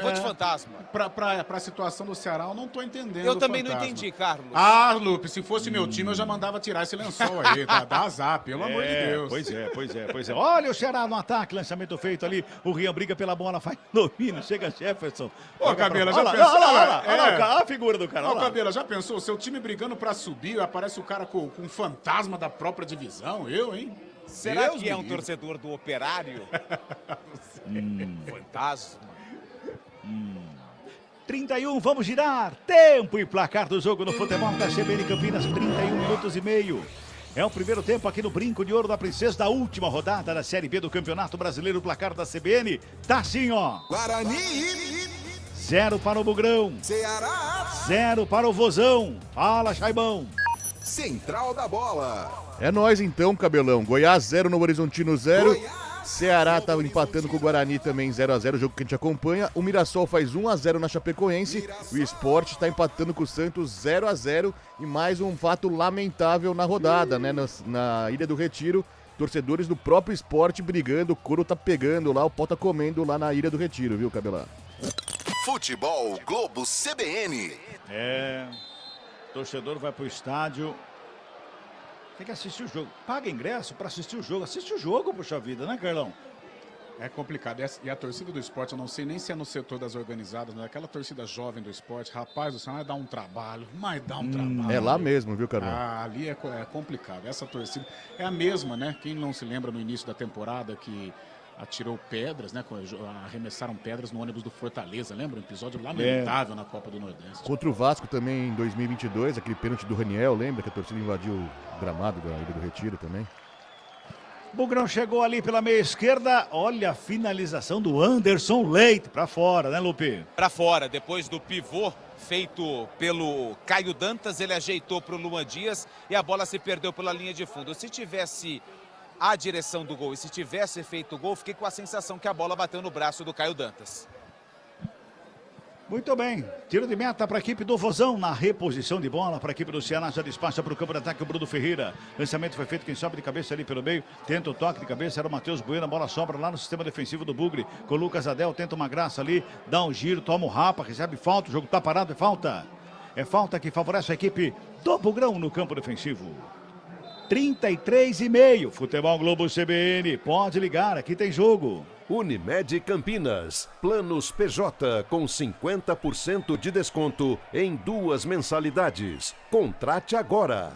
Vou de fantasma. Pra situação do Ceará, eu não tô entendendo. Eu também não entendi, Carlos. Lupe, se fosse meu time, eu já mandava tirar esse lençol aí. Dá azar, pelo amor de Deus. Pois é. Olha o Ceará no ataque, lançamento feito ali. O Rian briga pela bola, faz domínio, chega Jefferson. Ô, Cabela, já pensou? pensou? Olha a figura do cara. Ô, Cabela, já pensou? Seu time brigando pra subir, aparece o cara com um fantasma da própria divisão? Hein? Será que é um torcedor do Operário? Fantasma. 31, vamos girar. Tempo e placar do jogo no futebol da CBN Campinas, 31 minutos e meio. É o primeiro tempo aqui no Brinco de Ouro da Princesa, da última rodada da Série B do Campeonato Brasileiro. O placar da CBN tá assim, ó. Guarani. 0 para o Bugrão. Ceará. 0 para o Vozão. Fala, Chaibão. Central da Bola. É nóis então, Cabelão. Goiás 0, Novo Horizontino 0. Ceará tá empatando com o Guarani também 0-0, jogo que a gente acompanha. O Mirassol faz 1-0 na Chapecoense. O Sport está empatando com o Santos 0-0. E mais um fato lamentável na rodada, né? Na Ilha do Retiro, torcedores do próprio Sport brigando. O couro tá pegando lá, o pau tá comendo lá na Ilha do Retiro, viu, Cabelão? Futebol Globo CBN. Torcedor vai pro estádio. Tem que assistir o jogo. Paga ingresso para assistir o jogo. Assiste o jogo, puxa vida, né, Carlão? É complicado. E a torcida do esporte, eu não sei nem se é no setor das organizadas, mas aquela torcida jovem do esporte, rapaz, você vai dar um trabalho, trabalho. É lá mesmo, viu, Carlão? Ali é complicado. Essa torcida é a mesma, né? Quem não se lembra no início da temporada que atirou pedras, né? Arremessaram pedras no ônibus do Fortaleza, lembra? Um episódio lamentável na Copa do Nordeste. Contra o Vasco também em 2022, aquele pênalti do Raniel, lembra que a torcida invadiu o gramado da Ilha do Retiro também? Bugrão chegou ali pela meia esquerda, olha a finalização do Anderson Leite para fora, né, Lupe? Para fora, depois do pivô feito pelo Caio Dantas, ele ajeitou para o Luan Dias e a bola se perdeu pela linha de fundo. Se tivesse a direção do gol e se tivesse feito o gol, fiquei com a sensação que a bola bateu no braço do Caio Dantas. Muito bem, tiro de meta para a equipe do Vozão, na reposição de bola para a equipe do Ceará, já despacha para o campo de ataque o Bruno Ferreira. Lançamento foi feito, quem sobe de cabeça ali pelo meio, tenta o toque de cabeça, era o Matheus Bueno, a bola sobra lá no sistema defensivo do Bugre, com o Lucas Adel, tenta uma graça ali, dá um giro, toma o rapa, recebe falta, o jogo está parado, é falta. É falta que favorece a equipe do Bugrão no campo defensivo. 33,5, Futebol Globo CBN, pode ligar, aqui tem jogo. Unimed Campinas, planos PJ com 50% de desconto em 2 mensalidades. Contrate agora.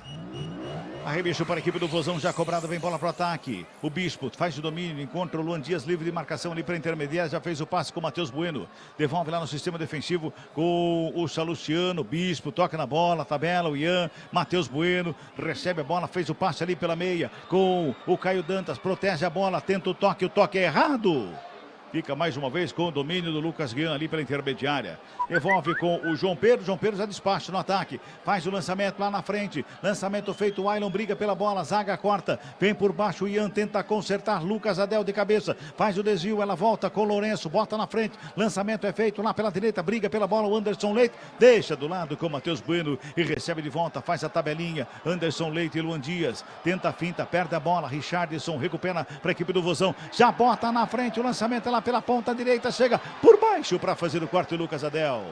Arremesso para a equipe do Vozão, já cobrado, vem bola para o ataque. O Bispo faz o domínio, encontra o Luan Dias livre de marcação ali para a intermediária, já fez o passe com o Matheus Bueno. Devolve lá no sistema defensivo com o Salustiano, Bispo, toca na bola, tabela, o Ian, Matheus Bueno, recebe a bola, fez o passe ali pela meia com o Caio Dantas, protege a bola, tenta o toque é errado. Fica mais uma vez com o domínio do Lucas Guian ali pela intermediária. Devolve com o João Pedro já despacha no ataque. Faz o lançamento lá na frente. Lançamento feito, o Ailon briga pela bola, zaga corta. Vem por baixo, o Ian tenta consertar. Lucas Adel de cabeça. Faz o desvio, ela volta com o Lourenço, bota na frente. Lançamento é feito lá pela direita, briga pela bola o Anderson Leite. Deixa do lado com o Matheus Bueno e recebe de volta, faz a tabelinha. Anderson Leite e Luan Dias. Tenta a finta, perde a bola. Richardson recupera para a equipe do Vozão. Já bota na frente, o lançamento é lá pela ponta direita, chega por baixo para fazer o quarto Lucas Adel.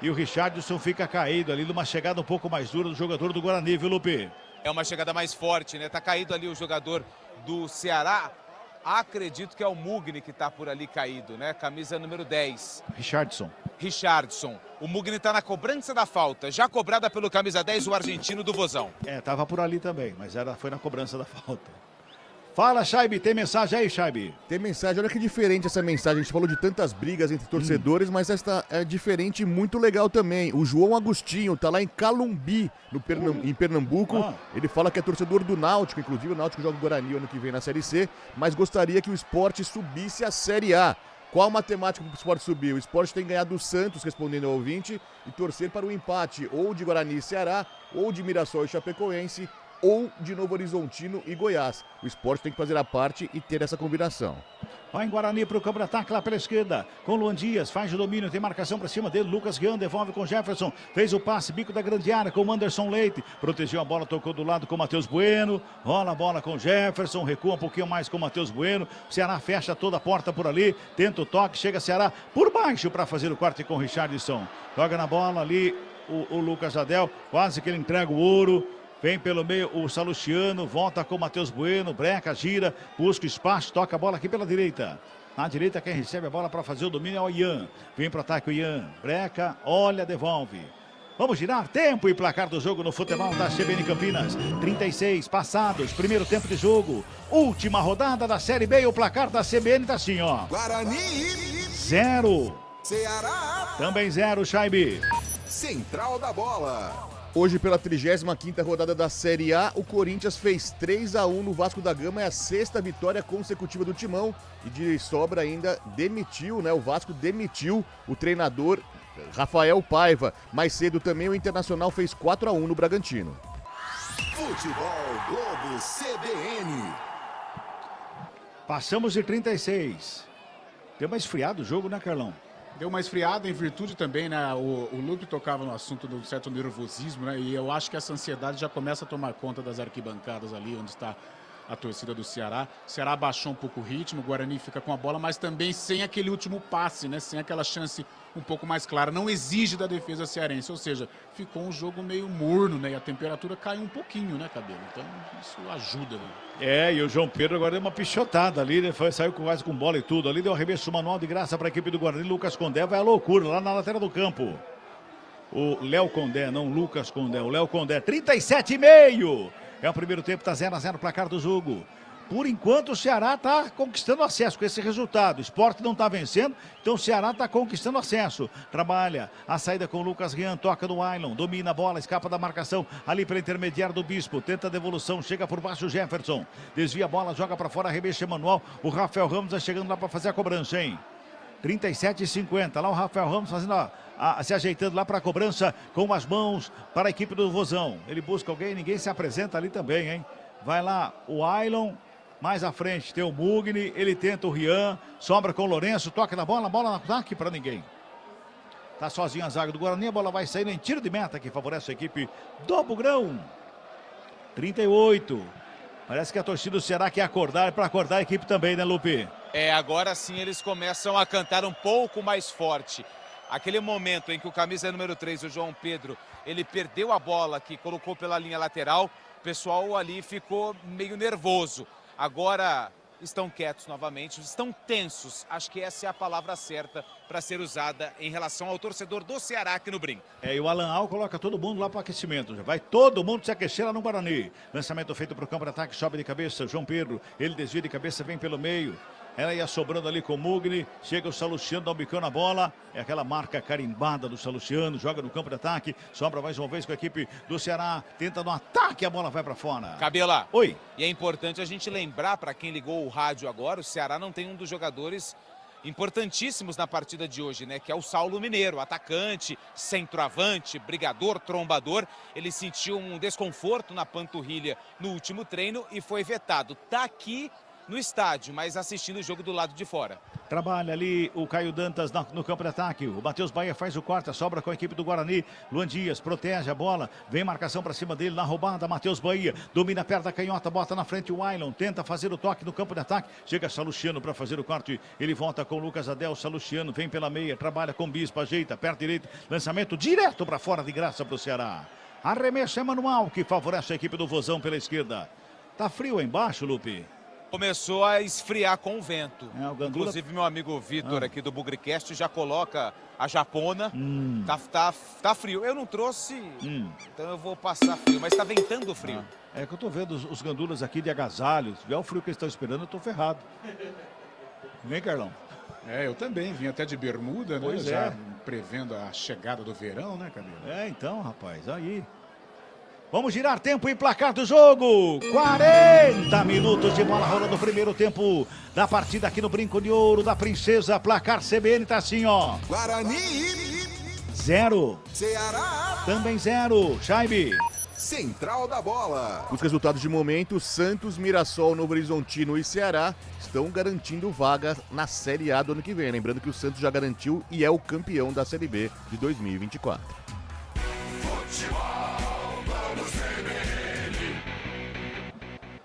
E o Richardson fica caído ali numa chegada um pouco mais dura do jogador do Guarani, viu, Lupe? É uma chegada mais forte, né? Tá caído ali o jogador do Ceará. Acredito que é o Mugni que tá por ali caído, né? Camisa número 10. Richardson. O Mugni tá na cobrança da falta, já cobrada pelo camisa 10, o argentino do Vozão. Tava por ali também, mas foi na cobrança da falta. Fala, Chaibe, tem mensagem aí, Chaibe? Tem mensagem, olha que diferente essa mensagem. A gente falou de tantas brigas entre torcedores, mas esta é diferente e muito legal também. O João Agostinho tá lá em Calumbi, em Pernambuco. Ele fala que é torcedor do Náutico, inclusive o Náutico joga o Guarani ano que vem na Série C, mas gostaria que o Sport subisse a Série A. Qual a matemática para o Sport subir? O Sport tem que ganhar do Santos, respondendo ao ouvinte, e torcer para o empate ou de Guarani e Ceará, ou de Mirassol e Chapecoense, ou de Novo Horizontino e Goiás. O Sport tem que fazer a parte e ter essa combinação. Vai em Guarani para o campo de ataque lá pela esquerda. Com Luan Dias, faz o domínio, tem marcação para cima dele. Lucas Rian devolve com Jefferson. Fez o passe, bico da grande área com o Anderson Leite. Protegeu a bola, tocou do lado com o Matheus Bueno. Rola a bola com o Jefferson. Recua um pouquinho mais com o Matheus Bueno. O Ceará fecha toda a porta por ali. Tenta o toque, chega Ceará por baixo para fazer o corte com o Richardson. Joga na bola ali o Lucas Jadel. Quase que ele entrega o ouro. Vem pelo meio o Salustiano, volta com o Matheus Bueno, breca, gira, busca espaço, toca a bola aqui pela direita. Na direita quem recebe a bola para fazer o domínio é o Ian. Vem para o ataque o Ian, breca, olha, devolve. Vamos girar tempo e placar do jogo no futebol da CBN Campinas. 36 passados, primeiro tempo de jogo. Última rodada da Série B e o placar da CBN tá assim, ó. Guarani 0. Ceará Também 0, Chaibe. Central da Bola. Hoje, pela 35ª rodada da Série A, o Corinthians fez 3-1 no Vasco da Gama. É a 6ª vitória consecutiva do Timão. E de sobra ainda demitiu, né? O Vasco demitiu o treinador Rafael Paiva. Mais cedo também o Internacional fez 4-1 no Bragantino. Futebol Globo CBN. Passamos de 36. Deu mais esfriado o jogo, né, Carlão? Deu uma esfriada em virtude também, né? O Lupe tocava no assunto do certo nervosismo, né? E eu acho que essa ansiedade já começa a tomar conta das arquibancadas ali, onde está a torcida do Ceará. O Ceará baixou um pouco o ritmo, o Guarani fica com a bola, mas também sem aquele último passe, né? Sem aquela chance um pouco mais clara. Não exige da defesa cearense, ou seja, ficou um jogo meio morno, né? E a temperatura caiu um pouquinho, né, Cabelo? Então isso ajuda, né? E o João Pedro agora deu uma pichotada ali, né? Saiu quase com bola e tudo. Ali deu arremesso manual de graça para a equipe do Guarani. Lucas Condé vai à loucura lá na lateral do campo. O Léo Condé, não Lucas Condé. O Léo Condé, 37,5. É o primeiro tempo, tá 0-0 o placar do jogo. Por enquanto o Ceará está conquistando acesso com esse resultado. O Sport não está vencendo, então o Ceará está conquistando acesso. Trabalha a saída com o Lucas Rian, toca no Ailon, domina a bola, escapa da marcação ali pela intermediária do Bispo. Tenta a devolução, chega por baixo o Jefferson. Desvia a bola, joga para fora, arremesso manual. O Rafael Ramos vai chegando lá para fazer a cobrança, hein? 37,50. Lá o Rafael Ramos fazendo se ajeitando lá para a cobrança com as mãos para a equipe do Vozão. Ele busca alguém, ninguém se apresenta ali também, hein? Vai lá o Ailon. Mais à frente tem o Mugni, ele tenta o Rian, sobra com o Lourenço, toca na bola no ataque para ninguém. Tá sozinho a zaga do Guarani, a bola vai saindo em tiro de meta que favorece a equipe do Bugrão. 38. Parece que a torcida do Ceará quer acordar, para acordar a equipe também, né, Lupe? Agora sim eles começam a cantar um pouco mais forte. Aquele momento em que o camisa número 3, o João Pedro, ele perdeu a bola que colocou pela linha lateral, o pessoal ali ficou meio nervoso. Agora estão quietos novamente, estão tensos. Acho que essa é a palavra certa para ser usada em relação ao torcedor do Ceará aqui no Brinco. E o Alan Al coloca todo mundo lá para o aquecimento. Já vai todo mundo se aquecer lá no Guarani. Lançamento feito para o campo de ataque, sobe de cabeça. João Pedro, ele desvia de cabeça, vem pelo meio. Ela ia sobrando ali com o Mugni. Chega o Salustiano, dá um bicão na bola. É aquela marca carimbada do Salustiano. Joga no campo de ataque. Sobra mais uma vez com a equipe do Ceará. Tenta no ataque, a bola vai para fora. Cabela. Oi. E é importante a gente lembrar, para quem ligou o rádio agora, o Ceará não tem um dos jogadores importantíssimos na partida de hoje, né? Que é o Saulo Mineiro, atacante, centroavante, brigador, trombador. Ele sentiu um desconforto na panturrilha no último treino e foi vetado. Tá aqui no estádio, mas assistindo o jogo do lado de fora. Trabalha ali o Caio Dantas no campo de ataque. O Matheus Bahia faz o corte, sobra com a equipe do Guarani. Luan Dias protege a bola, vem marcação para cima dele na roubada. Matheus Bahia domina perto da canhota, bota na frente o Ailon, tenta fazer o toque no campo de ataque. Chega Salustiano para fazer o corte. Ele volta com o Lucas Adel. Salustiano vem pela meia, trabalha com o Bispo, ajeita, perto direito. Lançamento direto para fora de graça para o Ceará. Arremesso é manual, que favorece a equipe do Vozão pela esquerda. Tá frio aí embaixo, Lupe? Começou a esfriar com o vento. O Gandula... Inclusive, meu amigo Vitor aqui do Bugricast já coloca a japona. Tá frio. Eu não trouxe, então eu vou passar frio, mas tá ventando frio. É que eu tô vendo os gandulas aqui de agasalho. Se tiver o frio que eles estão esperando, eu tô ferrado. Vem, Carlão. Eu também vim até de bermuda, né? Pois já prevendo a chegada do verão, né, Camilo? Então, rapaz, aí. Vamos girar tempo e placar do jogo. 40 minutos de bola rolando no primeiro tempo da partida aqui no Brinco de Ouro da Princesa. Placar CBN tá assim, ó. Guarani 0. Ceará Também 0. Chaibe. Central da Bola. Os resultados de momento, Santos, Mirassol, Novo Horizontino e Ceará estão garantindo vaga na Série A do ano que vem. Lembrando que o Santos já garantiu e é o campeão da Série B de 2024.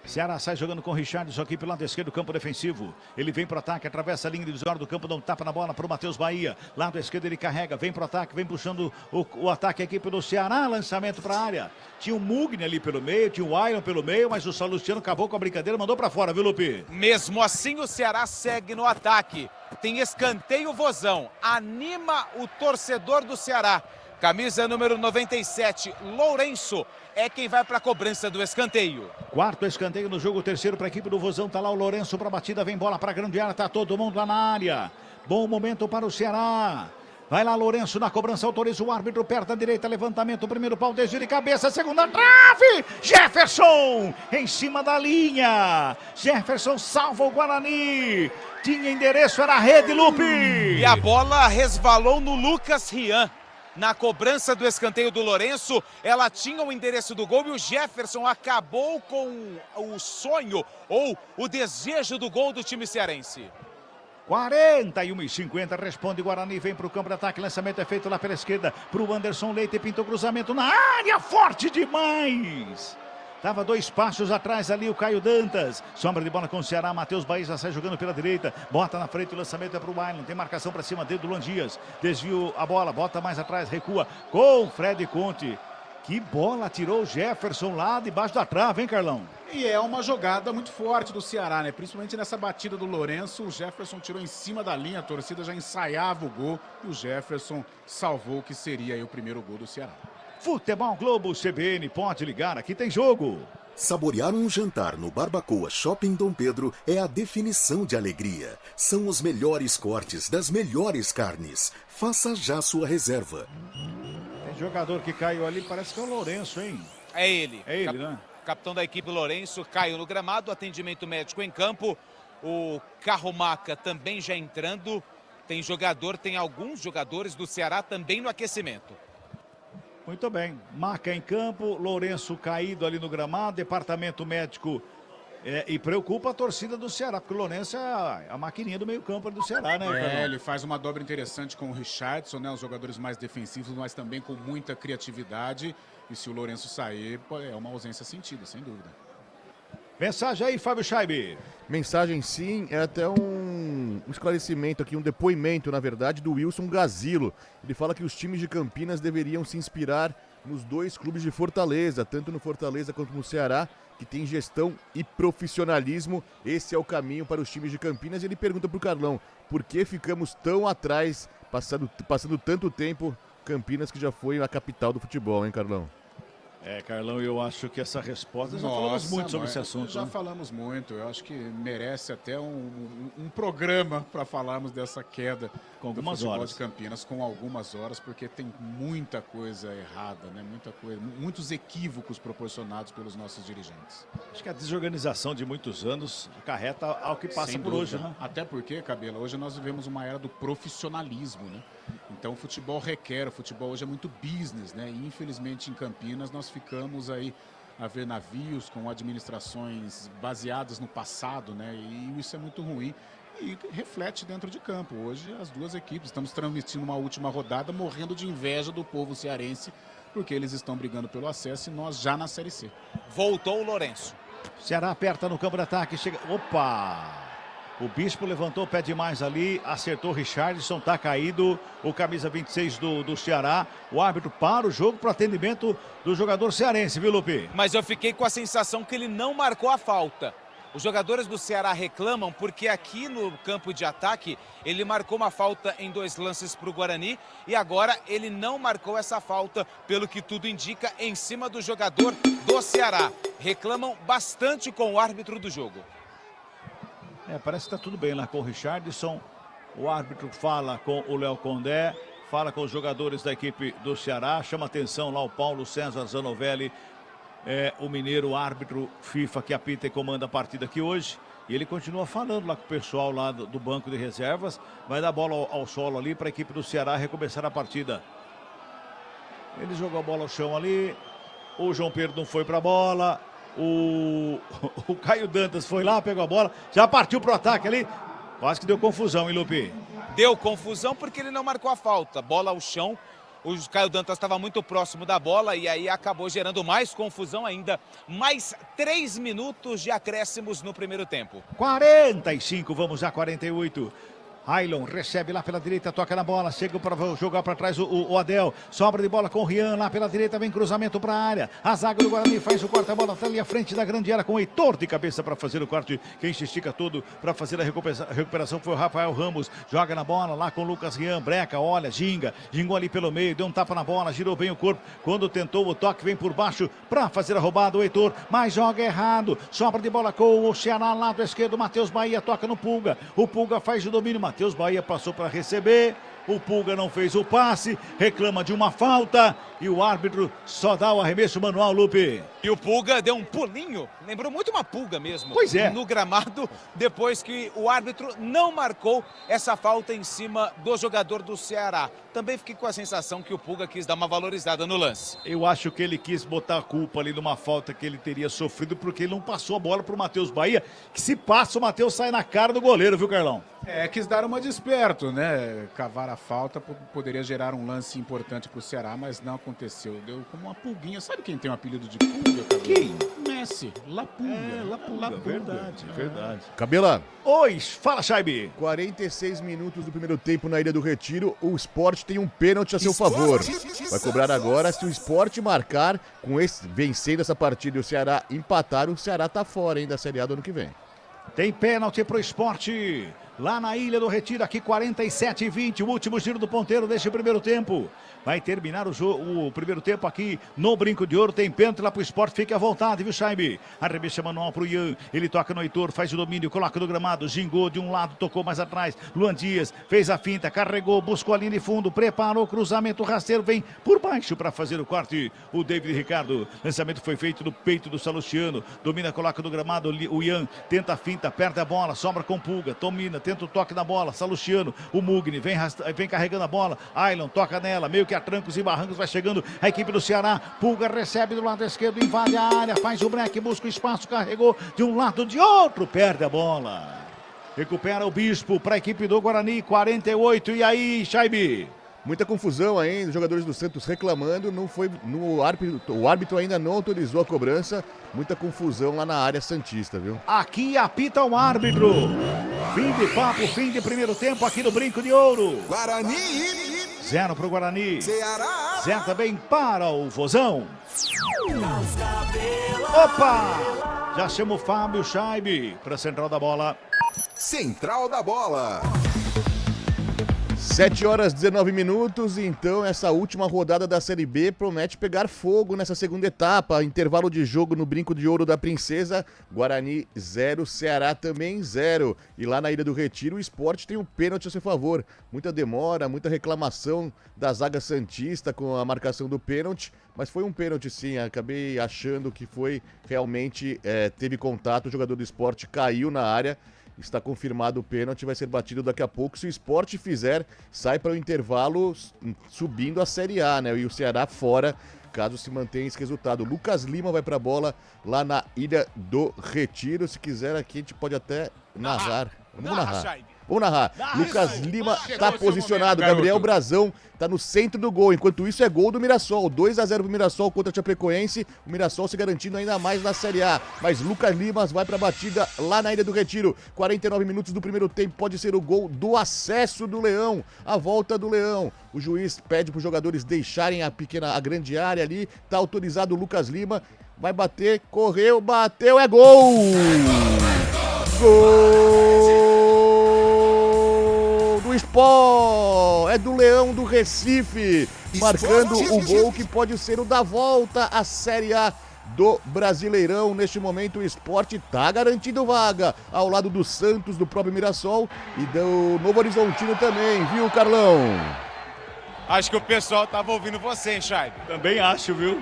Ceará sai jogando com o Richardson aqui pelo lado esquerdo do campo defensivo. Ele vem pro ataque, atravessa a linha divisória do campo, dá um tapa na bola pro Matheus Bahia. Lado esquerdo ele carrega, vem pro ataque, vem puxando o ataque aqui pelo Ceará. Lançamento pra área. Tinha o Mugni ali pelo meio, tinha o Iron pelo meio, mas o Salustiano acabou com a brincadeira, mandou pra fora, viu, Lupe? Mesmo assim, o Ceará segue no ataque. Tem escanteio Vozão. Anima o torcedor do Ceará. Camisa número 97, Lourenço, é quem vai para a cobrança do escanteio. Quarto escanteio no jogo, terceiro para a equipe do Vozão. Tá lá o Lourenço para a batida, vem bola para a grande área, tá todo mundo lá na área. Bom momento para o Ceará. Vai lá Lourenço na cobrança, autoriza o árbitro, perto da direita, levantamento, primeiro pau, desvio de cabeça, segunda trave. Jefferson em cima da linha. Jefferson salva o Guarani. Tinha endereço, era a rede, Lupe. E a bola resvalou no Lucas Rian. Na cobrança do escanteio do Lourenço, ela tinha o endereço do gol e o Jefferson acabou com o sonho ou o desejo do gol do time cearense. 41:50, responde Guarani, vem para o campo de ataque, lançamento é feito lá pela esquerda, para o Anderson Leite, pintou cruzamento na área, forte demais! Tava 2 passos atrás ali o Caio Dantas. Sombra de bola com o Ceará. Matheus Bahia já sai jogando pela direita. Bota na frente, o lançamento é pro Island. Tem marcação para cima dele do Luan Dias. Desvio a bola, bota mais atrás, recua com Fred Conte. Que bola tirou o Jefferson lá debaixo da trave, hein, Carlão? E é uma jogada muito forte do Ceará, né? Principalmente nessa batida do Lourenço. O Jefferson tirou em cima da linha, a torcida já ensaiava o gol. E o Jefferson salvou o que seria aí o primeiro gol do Ceará. Futebol Globo CBN, pode ligar, aqui tem jogo. Saborear um jantar no Barbacoa Shopping Dom Pedro é a definição de alegria. São os melhores cortes das melhores carnes. Faça já sua reserva. Tem jogador que caiu ali, parece que é o Lourenço, hein? É ele. É ele, né? Capitão da equipe Lourenço caiu no gramado, atendimento médico em campo. O Carromaca também já entrando. Tem alguns jogadores do Ceará também no aquecimento. Muito bem, Maca em campo, Lourenço caído ali no gramado, departamento médico e preocupa a torcida do Ceará, porque o Lourenço é a maquininha do meio campo do Ceará, né? Ele faz uma dobra interessante com o Richardson, né? Os jogadores mais defensivos, mas também com muita criatividade. E se o Lourenço sair, é uma ausência sentida, sem dúvida. Mensagem aí, Fábio Scheibe. Mensagem sim, é até um esclarecimento aqui, um depoimento, na verdade, do Wilson Gazilo. Ele fala que os times de Campinas deveriam se inspirar nos 2 clubes de Fortaleza, tanto no Fortaleza quanto no Ceará, que tem gestão e profissionalismo. Esse é o caminho para os times de Campinas. E ele pergunta para o Carlão, por que ficamos tão atrás, passando tanto tempo, Campinas, que já foi a capital do futebol, hein, Carlão? Carlão, eu acho que essa resposta, já falamos muito sobre esse assunto. Já falamos muito, eu acho que merece até um programa para falarmos dessa queda com algumas do futebol horas de Campinas, com algumas horas, porque tem muita coisa errada, né? Muitos equívocos proporcionados pelos nossos dirigentes. Acho que a desorganização de muitos anos acarreta ao que passa por hoje, né? Até porque, Cabelo, hoje nós vivemos uma era do profissionalismo, né? Então o futebol hoje é muito business, né? E infelizmente em Campinas nós ficamos aí a ver navios com administrações baseadas no passado, né? E isso é muito ruim e reflete dentro de campo. Hoje as duas equipes estamos transmitindo uma última rodada morrendo de inveja do povo cearense, porque eles estão brigando pelo acesso e nós já na Série C. Voltou o Lourenço. Ceará aperta no campo de ataque, chega... Opa! O Bispo levantou o pé demais ali, acertou o Richardson, tá caído. O camisa 26 do Ceará. O árbitro para o jogo para atendimento do jogador cearense, viu, Lupe? Mas eu fiquei com a sensação que ele não marcou a falta. Os jogadores do Ceará reclamam porque aqui no campo de ataque ele marcou uma falta em 2 lances para o Guarani e agora ele não marcou essa falta, pelo que tudo indica, em cima do jogador do Ceará. Reclamam bastante com o árbitro do jogo. Parece que está tudo bem lá com o Richardson. O árbitro fala com o Léo Condé, fala com os jogadores da equipe do Ceará, chama atenção lá o Paulo César Zanovelli. O mineiro árbitro FIFA que apita e comanda a partida aqui hoje. E ele continua falando lá com o pessoal lá do banco de reservas. Vai dar bola ao solo ali para a equipe do Ceará recomeçar a partida. Ele jogou a bola ao chão ali. O João Pedro não foi para a bola. O Caio Dantas foi lá, pegou a bola. Já partiu pro ataque ali. Quase que deu confusão, hein, Lupe? Deu confusão porque ele não marcou a falta. Bola ao chão. O Caio Dantas estava muito próximo da bola e aí acabou gerando mais confusão ainda. Mais 3 minutos de acréscimos no primeiro tempo. 45, vamos já 48. Ailon recebe lá pela direita, toca na bola, chega para jogar para trás o Adel, sobra de bola com o Rian lá pela direita, vem cruzamento para a área, a zaga do Guarani faz o corta-bola, está ali à frente da grande área com o Heitor de cabeça para fazer o corte, quem se estica todo para fazer a recuperação foi o Rafael Ramos, joga na bola lá com o Lucas Rian, breca, olha, gingou ali pelo meio, deu um tapa na bola, girou bem o corpo, quando tentou o toque vem por baixo para fazer a roubada o Heitor, mas joga errado, sobra de bola com o Ceará, lado esquerdo, Matheus Bahia toca no Pulga, o Pulga faz o domínio, Matheus Bahia passou para receber, o Pulga não fez o passe, reclama de uma falta e o árbitro só dá o arremesso manual, Lupe. E o Pulga deu um pulinho, lembrou muito uma pulga mesmo. Pois é. No gramado, depois que o árbitro não marcou essa falta em cima do jogador do Ceará. Também fiquei com a sensação que o Pulga quis dar uma valorizada no lance. Eu acho que ele quis botar a culpa ali numa falta que ele teria sofrido porque ele não passou a bola pro Matheus Bahia, que se passa o Matheus sai na cara do goleiro, viu, Carlão? Quis dar uma de esperto, né? Cavar a falta poderia gerar um lance importante pro Ceará, mas não aconteceu. Deu como uma pulguinha. Sabe quem tem um apelido de pulga, Cabelo? Quem? Messi. La Pulga. La Pulga. Verdade. Cabela. Oi, fala, Chaibe. 46 minutos do primeiro tempo na Ilha do Retiro. O Sport tem um pênalti a seu favor. Vai cobrar agora. Se o Sport marcar, vencendo essa partida e o Ceará empatar, o Ceará tá fora, hein, da Série A do ano que vem. Tem pênalti pro Sport. Lá na Ilha do Retiro, aqui 47-20, o último giro do ponteiro deste primeiro tempo. Vai terminar o primeiro tempo aqui no Brinco de Ouro. Tem pênalti lá pro Sport, fique à vontade, viu, Chaime? Arremessa manual pro Ian, ele toca no Heitor, faz o domínio, coloca no gramado, gingou de um lado, tocou mais atrás. Luan Dias fez a finta, carregou, buscou a linha de fundo, preparou o cruzamento, rasteiro, vem por baixo para fazer o corte. O David Ricardo, lançamento foi feito no peito do Salustiano, domina, coloca no gramado, o Ian tenta a finta, perde a bola, sobra com Pulga, domina, tenta o toque na bola, Salustiano, o Mugni vem carregando a bola, Ailon toca nela, meio que a trancos e barrancos vai chegando a equipe do Ceará, Pulga recebe do lado esquerdo, invade a área, faz o break, busca o espaço, carregou de um lado, de outro, perde a bola. Recupera o Bispo para a equipe do Guarani, 48, e aí, Chaibi? Muita confusão ainda, os jogadores do Santos reclamando, o árbitro ainda não autorizou a cobrança, muita confusão lá na área santista, viu? Aqui apita o árbitro. Fim de papo, fim de primeiro tempo aqui no Brinco de Ouro. Guarani. 0 pro Guarani. Ceará. 0 também para o Vozão. Opa! Já chama o Fábio Scheibe para a central da bola. Central da bola. 7 horas 19 minutos, então essa última rodada da Série B promete pegar fogo nessa segunda etapa. Intervalo de jogo no Brinco de Ouro da Princesa, Guarani 0, Ceará também 0. E lá na Ilha do Retiro o Sport tem um pênalti a seu favor. Muita demora, muita reclamação da zaga santista com a marcação do pênalti, mas foi um pênalti sim, acabei achando que foi realmente, teve contato, o jogador do Sport caiu na área. Está confirmado o pênalti, vai ser batido daqui a pouco. Se o Sport fizer, sai para o intervalo subindo a Série A, né? E o Ceará fora, caso se mantenha esse resultado. Lucas Lima vai para a bola lá na Ilha do Retiro. Se quiser aqui, a gente pode até narrar. Vamos narrar. Vamos narrar. Lucas Lima tá posicionado, Gabriel Brazão tá no centro do gol. Enquanto isso é gol do Mirassol. 2-0 pro Mirassol contra a Chapecoense. O Mirassol se garantindo ainda mais na Série A. Mas Lucas Lima vai pra batida lá na Ilha do Retiro. 49 minutos do primeiro tempo. Pode ser o gol do acesso do Leão. A volta do Leão. O juiz pede pros jogadores deixarem a grande área ali. Tá autorizado o Lucas Lima. Vai bater, correu, bateu, é gol! Gol do Sport! É do Leão do Recife, marcando o gol que pode ser o da volta à Série A do Brasileirão. Neste momento o Sport tá garantindo vaga ao lado do Santos, do próprio Mirassol e do Novo Horizontino também, viu, Carlão? Acho que o pessoal tava ouvindo você, hein, Chaib? Também acho, viu?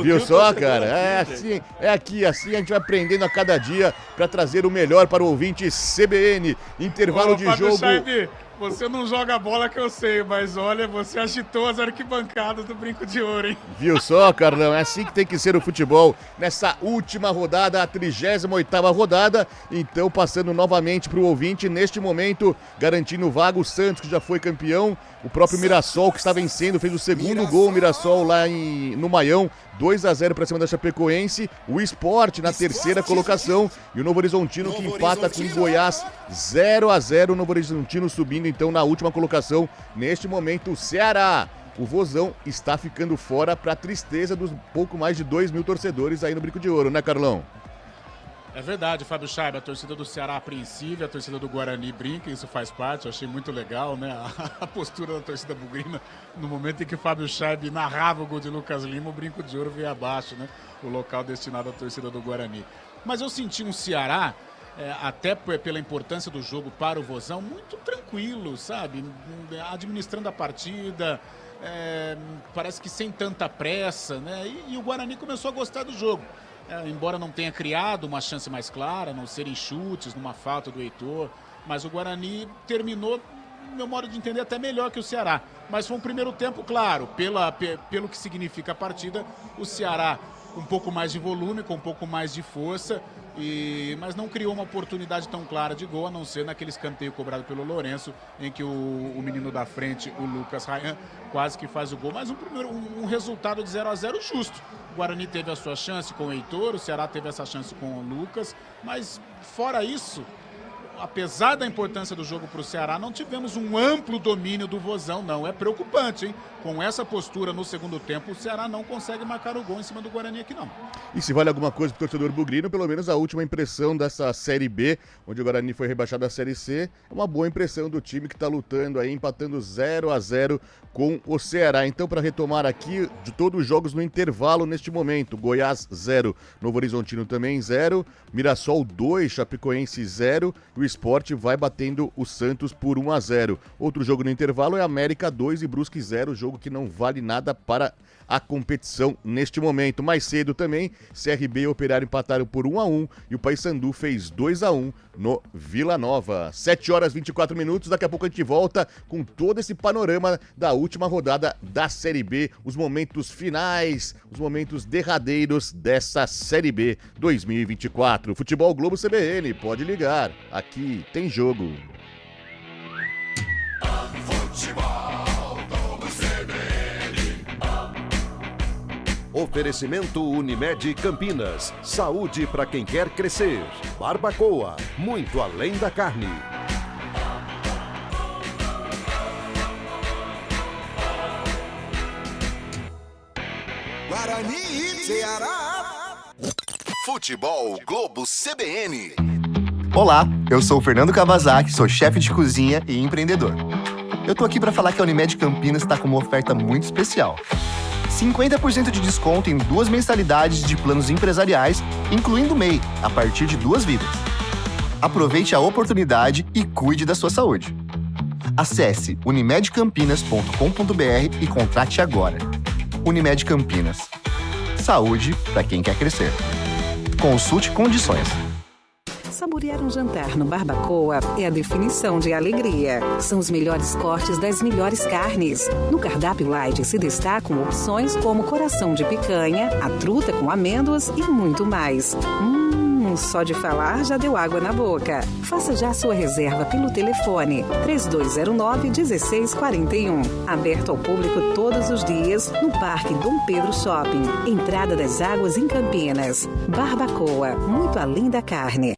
Viu só, cara? É assim, é aqui, assim a gente vai aprendendo a cada dia para trazer o melhor para o ouvinte CBN. Intervalo de jogo. Chaib, você não joga bola que eu sei, mas olha, você agitou as arquibancadas do Brinco de Ouro, hein? Viu só, Carlão? É assim que tem que ser o futebol. Nessa última rodada, a 38ª rodada. Então, passando novamente para o ouvinte, neste momento, garantindo vaga o Santos, que já foi campeão. O próprio Mirassol, que está vencendo, fez o segundo gol, o Mirassol lá no Maião. 2-0 para cima da Chapecoense. O Sport na terceira colocação. E o Novo Horizontino que empata com o Goiás 0-0. O Novo Horizontino subindo então na última colocação. Neste momento o Ceará. O Vozão está ficando fora para tristeza dos pouco mais de 2.000 torcedores aí no Brinco de Ouro, né, Carlão? É verdade, Fábio Chaib, a torcida do Ceará apreensiva, a torcida do Guarani brinca, isso faz parte, eu achei muito legal, né, a postura da torcida bugrina, no momento em que o Fábio Chaib narrava o gol de Lucas Lima, o Brinco de Ouro veio abaixo, né, o local destinado à torcida do Guarani. Mas eu senti um Ceará, até pela importância do jogo para o Vozão, muito tranquilo, sabe, administrando a partida, parece que sem tanta pressa, né, e o Guarani começou a gostar do jogo. Embora não tenha criado uma chance mais clara, não serem chutes, numa falta do Heitor, mas o Guarani terminou, no meu modo de entender, até melhor que o Ceará. Mas foi um primeiro tempo, claro, pelo que significa a partida, o Ceará com um pouco mais de volume, com um pouco mais de força, mas não criou uma oportunidade tão clara de gol, a não ser naquele escanteio cobrado pelo Lourenço, em que o menino da frente, o Lucas Rayan, quase que faz o gol. Mas um resultado de 0-0 justo. O Guarani teve a sua chance com o Heitor, o Ceará teve essa chance com o Lucas, mas fora isso, apesar da importância do jogo para o Ceará, não tivemos um amplo domínio do Vozão, não. É preocupante, hein? Com essa postura no segundo tempo, o Ceará não consegue marcar o gol em cima do Guarani aqui, não. E se vale alguma coisa pro torcedor bugrino, pelo menos a última impressão dessa Série B, onde o Guarani foi rebaixado à Série C, é uma boa impressão do time que tá lutando aí, empatando 0-0 com o Ceará. Então, para retomar aqui, de todos os jogos no intervalo neste momento, Goiás 0, Novo Horizontino também 0, Mirassol 2, Chapecoense 0, e o Sport vai batendo o Santos por 1-0. Outro jogo no intervalo é América 2 e Brusque 0, jogo que não vale nada para a competição neste momento. Mais cedo também, CRB e Operário empataram por 1-1 e o Paysandu fez 2-1 no Vila Nova. 7h24, daqui a pouco a gente volta com todo esse panorama da última rodada da Série B, os momentos finais, os momentos derradeiros dessa Série B 2024. Futebol Globo CBN, pode ligar, aqui tem jogo. Oferecimento Unimed Campinas. Saúde para quem quer crescer. Barbacoa, muito além da carne. Guarani e Ceará. Futebol Globo CBN. Olá, eu sou o Fernando Kawasaki, sou chefe de cozinha e empreendedor. Eu tô aqui para falar que a Unimed Campinas está com uma oferta muito especial. 50% de desconto em 2 mensalidades de planos empresariais, incluindo MEI, a partir de 2 vidas. Aproveite a oportunidade e cuide da sua saúde. Acesse unimedcampinas.com.br e contrate agora. Unimed Campinas. Saúde para quem quer crescer. Consulte condições. Saborear um jantar no Barbacoa é a definição de alegria. São os melhores cortes das melhores carnes. No cardápio light se destacam opções como coração de picanha, a truta com amêndoas e muito mais. Só de falar já deu água na boca. Faça já sua reserva pelo telefone 3209-1641. Aberto ao público todos os dias no Parque Dom Pedro Shopping. Entrada das Águas em Campinas. Barbacoa, muito além da carne.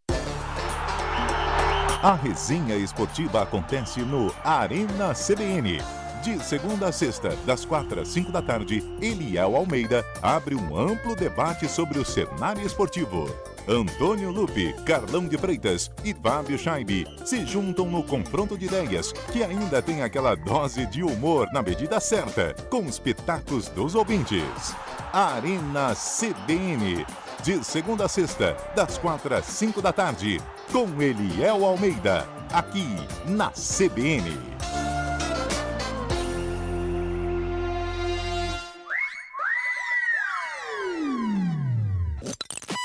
A resenha esportiva acontece no Arena CBN. De segunda a sexta, das 4 às 5 da tarde, Eliel Almeida abre um amplo debate sobre o cenário esportivo. Antônio Lupe, Carlão de Freitas e Fábio Scheibe se juntam no confronto de ideias, que ainda tem aquela dose de humor na medida certa, com os pitacos dos ouvintes. Arena CBN. De segunda a sexta, das 4 às 5 da tarde, com Eliel Almeida, aqui na CBN.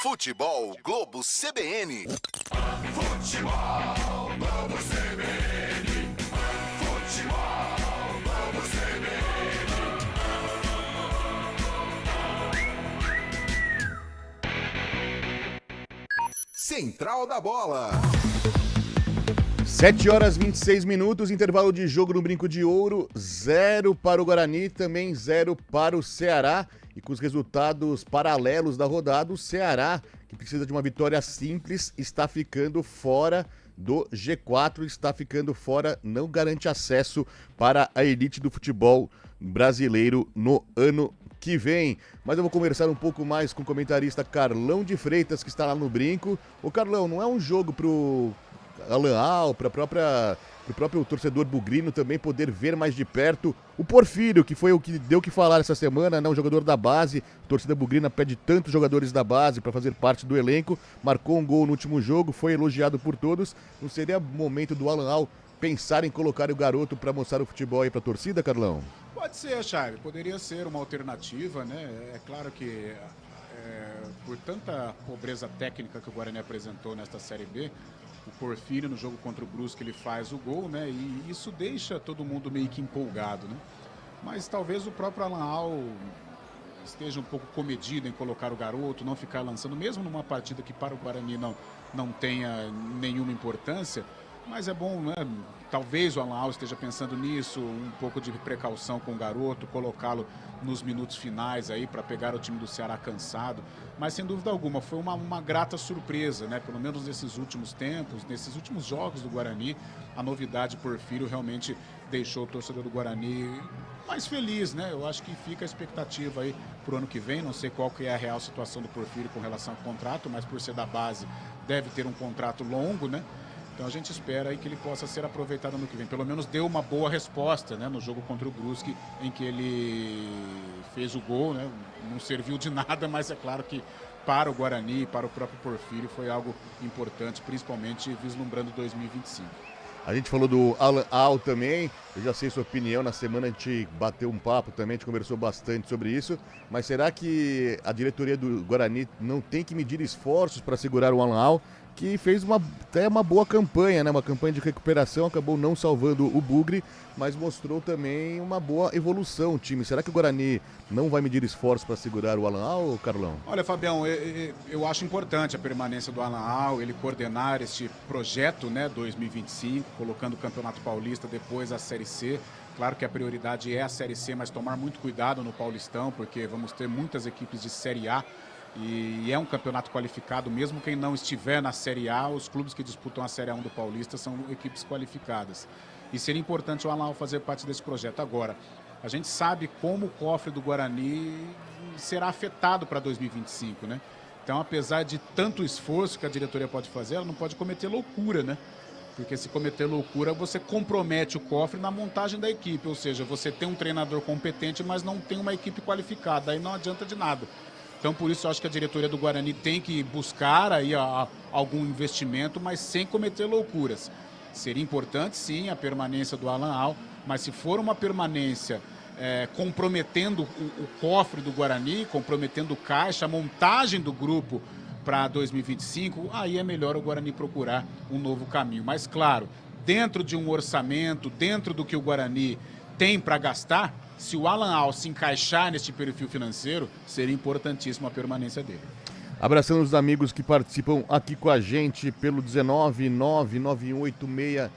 Futebol Globo CBN. Futebol Globo CBN. Futebol Globo CBN. Central da Bola. 7 horas 26 minutos, intervalo de jogo no Brinco de Ouro, 0 para o Guarani, também 0 para o Ceará. E com os resultados paralelos da rodada, o Ceará, que precisa de uma vitória simples, está ficando fora do G4, está ficando fora, não garante acesso para a elite do futebol brasileiro no ano que vem. Mas eu vou conversar um pouco mais com o comentarista Carlão de Freitas, que está lá no Brinco. Ô Carlão, não é um jogo pro Alan Al, para o próprio torcedor bugrino também poder ver mais de perto o Porfírio, que foi o que deu o que falar essa semana, né? Um jogador da base, a torcida bugrina pede tantos jogadores da base para fazer parte do elenco, marcou um gol no último jogo, foi elogiado por todos. Não seria momento do Alan Al pensar em colocar o garoto para mostrar o futebol aí para a torcida, Carlão? Pode ser, Chay, poderia ser uma alternativa, né? É claro que por tanta pobreza técnica que o Guarani apresentou nesta Série B, o Porfírio no jogo contra o Brusque ele faz o gol, né? E isso deixa todo mundo meio que empolgado, né? Mas talvez o próprio Alan Al esteja um pouco comedido em colocar o garoto, não ficar lançando, mesmo numa partida que para o Guarani não tenha nenhuma importância. Mas é bom, né? Talvez o Alan Al esteja pensando nisso, um pouco de precaução com o garoto, colocá-lo nos minutos finais aí para pegar o time do Ceará cansado. Mas sem dúvida alguma, foi uma grata surpresa, né? Pelo menos nesses últimos tempos, nesses últimos jogos do Guarani, a novidade Porfírio realmente deixou o torcedor do Guarani mais feliz, né? Eu acho que fica a expectativa aí pro ano que vem, não sei qual que é a real situação do Porfírio com relação ao contrato, mas por ser da base deve ter um contrato longo, né? Então a gente espera aí que ele possa ser aproveitado no que vem. Pelo menos deu uma boa resposta, né, no jogo contra o Brusque, em que ele fez o gol, né? Não serviu de nada, mas é claro que para o Guarani e para o próprio Porfírio foi algo importante, principalmente vislumbrando 2025. A gente falou do Alan Al também, eu já sei sua opinião, na semana a gente bateu um papo também, a gente conversou bastante sobre isso, mas será que a diretoria do Guarani não tem que medir esforços para segurar o Alan Al, que fez até uma boa campanha, né? Uma campanha de recuperação, acabou não salvando o Bugre, mas mostrou também uma boa evolução o time. Será que o Guarani não vai medir esforços para segurar o Alan Al, Carlão? Olha, Fabião, eu acho importante a permanência do Alan Al, ele coordenar este projeto, né, 2025, colocando o Campeonato Paulista depois a Série C. Claro que a prioridade é a Série C, mas tomar muito cuidado no Paulistão, porque vamos ter muitas equipes de Série A. E é um campeonato qualificado, mesmo quem não estiver na Série A, os clubes que disputam a Série A1 do Paulista são equipes qualificadas. E seria importante o Alan Al fazer parte desse projeto. Agora, a gente sabe como o cofre do Guarani será afetado para 2025, né? Então, apesar de tanto esforço que a diretoria pode fazer, ela não pode cometer loucura, né? Porque se cometer loucura, você compromete o cofre na montagem da equipe. Ou seja, você tem um treinador competente, mas não tem uma equipe qualificada. Aí não adianta de nada. Então, por isso, eu acho que a diretoria do Guarani tem que buscar aí algum investimento, mas sem cometer loucuras. Seria importante, sim, a permanência do Alan Al, mas se for uma permanência comprometendo o cofre do Guarani, comprometendo o caixa, a montagem do grupo para 2025, aí é melhor o Guarani procurar um novo caminho. Mas, claro, dentro de um orçamento, dentro do que o Guarani tem para gastar, se o Alan Al se encaixar neste perfil financeiro, seria importantíssimo a permanência dele. Abraçando os amigos que participam aqui com a gente pelo 19991869070,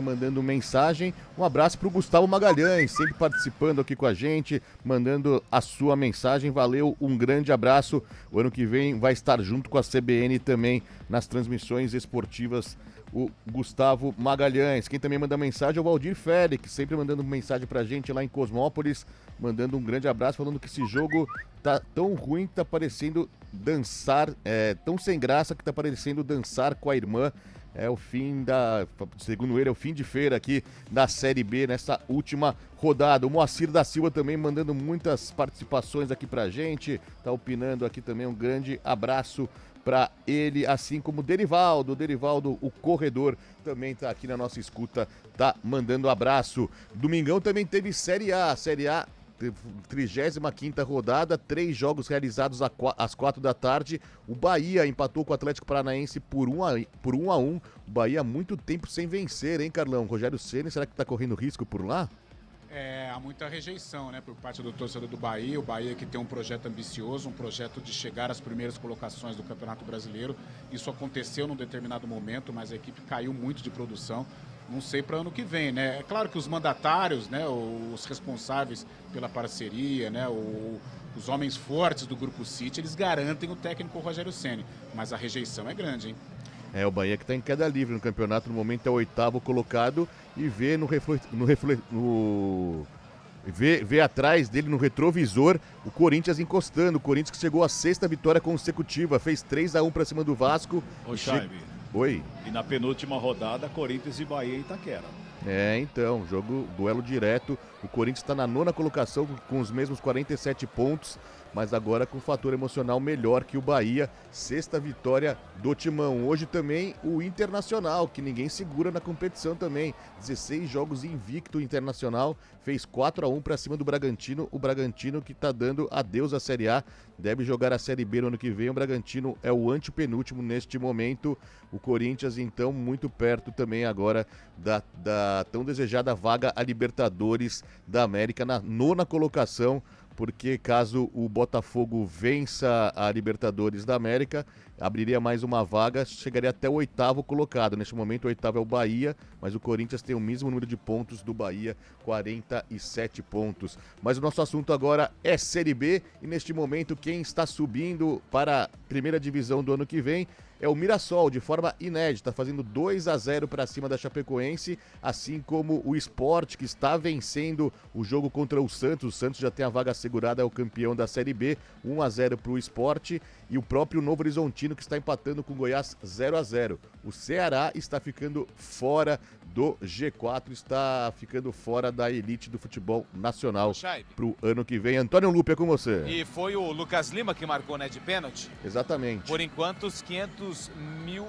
mandando mensagem. Um abraço para o Gustavo Magalhães, sempre participando aqui com a gente, mandando a sua mensagem. Valeu, um grande abraço. O ano que vem vai estar junto com a CBN também nas transmissões esportivas, o Gustavo Magalhães. Quem também manda mensagem é o Valdir Félix, sempre mandando mensagem pra gente lá em Cosmópolis, mandando um grande abraço, falando que esse jogo tá tão ruim que tá parecendo dançar, tão sem graça que tá parecendo dançar com a irmã. É o fim segundo ele, é o fim de feira aqui da Série B nessa última rodada. O Moacir da Silva também mandando muitas participações aqui pra gente, tá opinando aqui também, um grande abraço para ele, assim como o Derivaldo, o corredor, também tá aqui na nossa escuta, tá mandando abraço. Domingão também teve Série A, 35ª rodada, 3 jogos realizados às 4 da tarde. O Bahia empatou com o Atlético Paranaense por 1-1. O Bahia há muito tempo sem vencer, hein, Carlão? Rogério Ceni, será que tá correndo risco por lá? Há muita rejeição, né, por parte do torcedor do Bahia. O Bahia que tem um projeto ambicioso, um projeto de chegar às primeiras colocações do Campeonato Brasileiro. Isso aconteceu num determinado momento, mas a equipe caiu muito de produção. Não sei para ano que vem, né? É claro que os mandatários, né, os responsáveis pela parceria, né, os homens fortes do Grupo City, eles garantem o técnico Rogério Ceni, mas a rejeição é grande, hein? O Bahia que está em queda livre no campeonato, no momento é o 8º colocado e vê vê atrás dele no retrovisor o Corinthians encostando. O Corinthians que chegou à 6ª vitória consecutiva, fez 3-1 para cima do Vasco. Ô, Chaibe. Oi. E na penúltima rodada, Corinthians e Bahia e Itaquera. Então, duelo direto. O Corinthians está na 9ª colocação com os mesmos 47 pontos, mas agora com um fator emocional melhor que o Bahia. 6ª vitória do Timão. Hoje também o Internacional, que ninguém segura na competição também. 16 jogos invicto Internacional, fez 4-1 para cima do Bragantino. O Bragantino que está dando adeus à Série A, deve jogar a Série B no ano que vem. O Bragantino é o antepenúltimo neste momento. O Corinthians, então, muito perto também agora da tão desejada vaga a Libertadores da América, na 9ª colocação, porque caso o Botafogo vença a Libertadores da América, abriria mais uma vaga, chegaria até o 8º colocado. Neste momento, o 8º é o Bahia, mas o Corinthians tem o mesmo número de pontos do Bahia, 47 pontos. Mas o nosso assunto agora é Série B, e neste momento quem está subindo para a primeira divisão do ano que vem é o Mirassol, de forma inédita, fazendo 2-0 para cima da Chapecoense, assim como o Sport, que está vencendo o jogo contra o Santos. O Santos já tem a vaga assegurada, é o campeão da Série B, 1-0 para o Sport, e o próprio Novo Horizontino, que está empatando com o Goiás 0-0. O Ceará está ficando fora do G4, está ficando fora da elite do futebol nacional para o ano que vem. Antônio Lupe, é com você. E foi o Lucas Lima que marcou, né, de pênalti? Exatamente. Por enquanto, os R$500 mil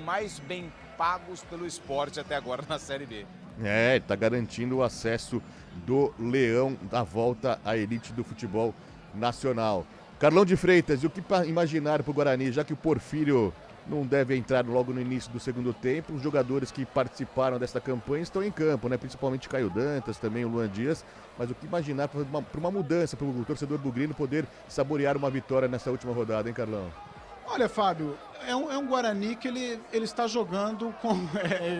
mais bem pagos pelo Sport até agora na Série B. Ele está garantindo o acesso do Leão da volta à elite do futebol nacional. Carlão de Freitas, e o que imaginar para o Guarani, já que o Porfírio não deve entrar logo no início do segundo tempo? Os jogadores que participaram dessa campanha estão em campo, né? Principalmente Caio Dantas, também o Luan Dias. Mas o que imaginar para uma mudança, para o torcedor bugrino poder saborear uma vitória nessa última rodada, hein, Carlão? Olha, Fábio, é um Guarani que ele está jogando com...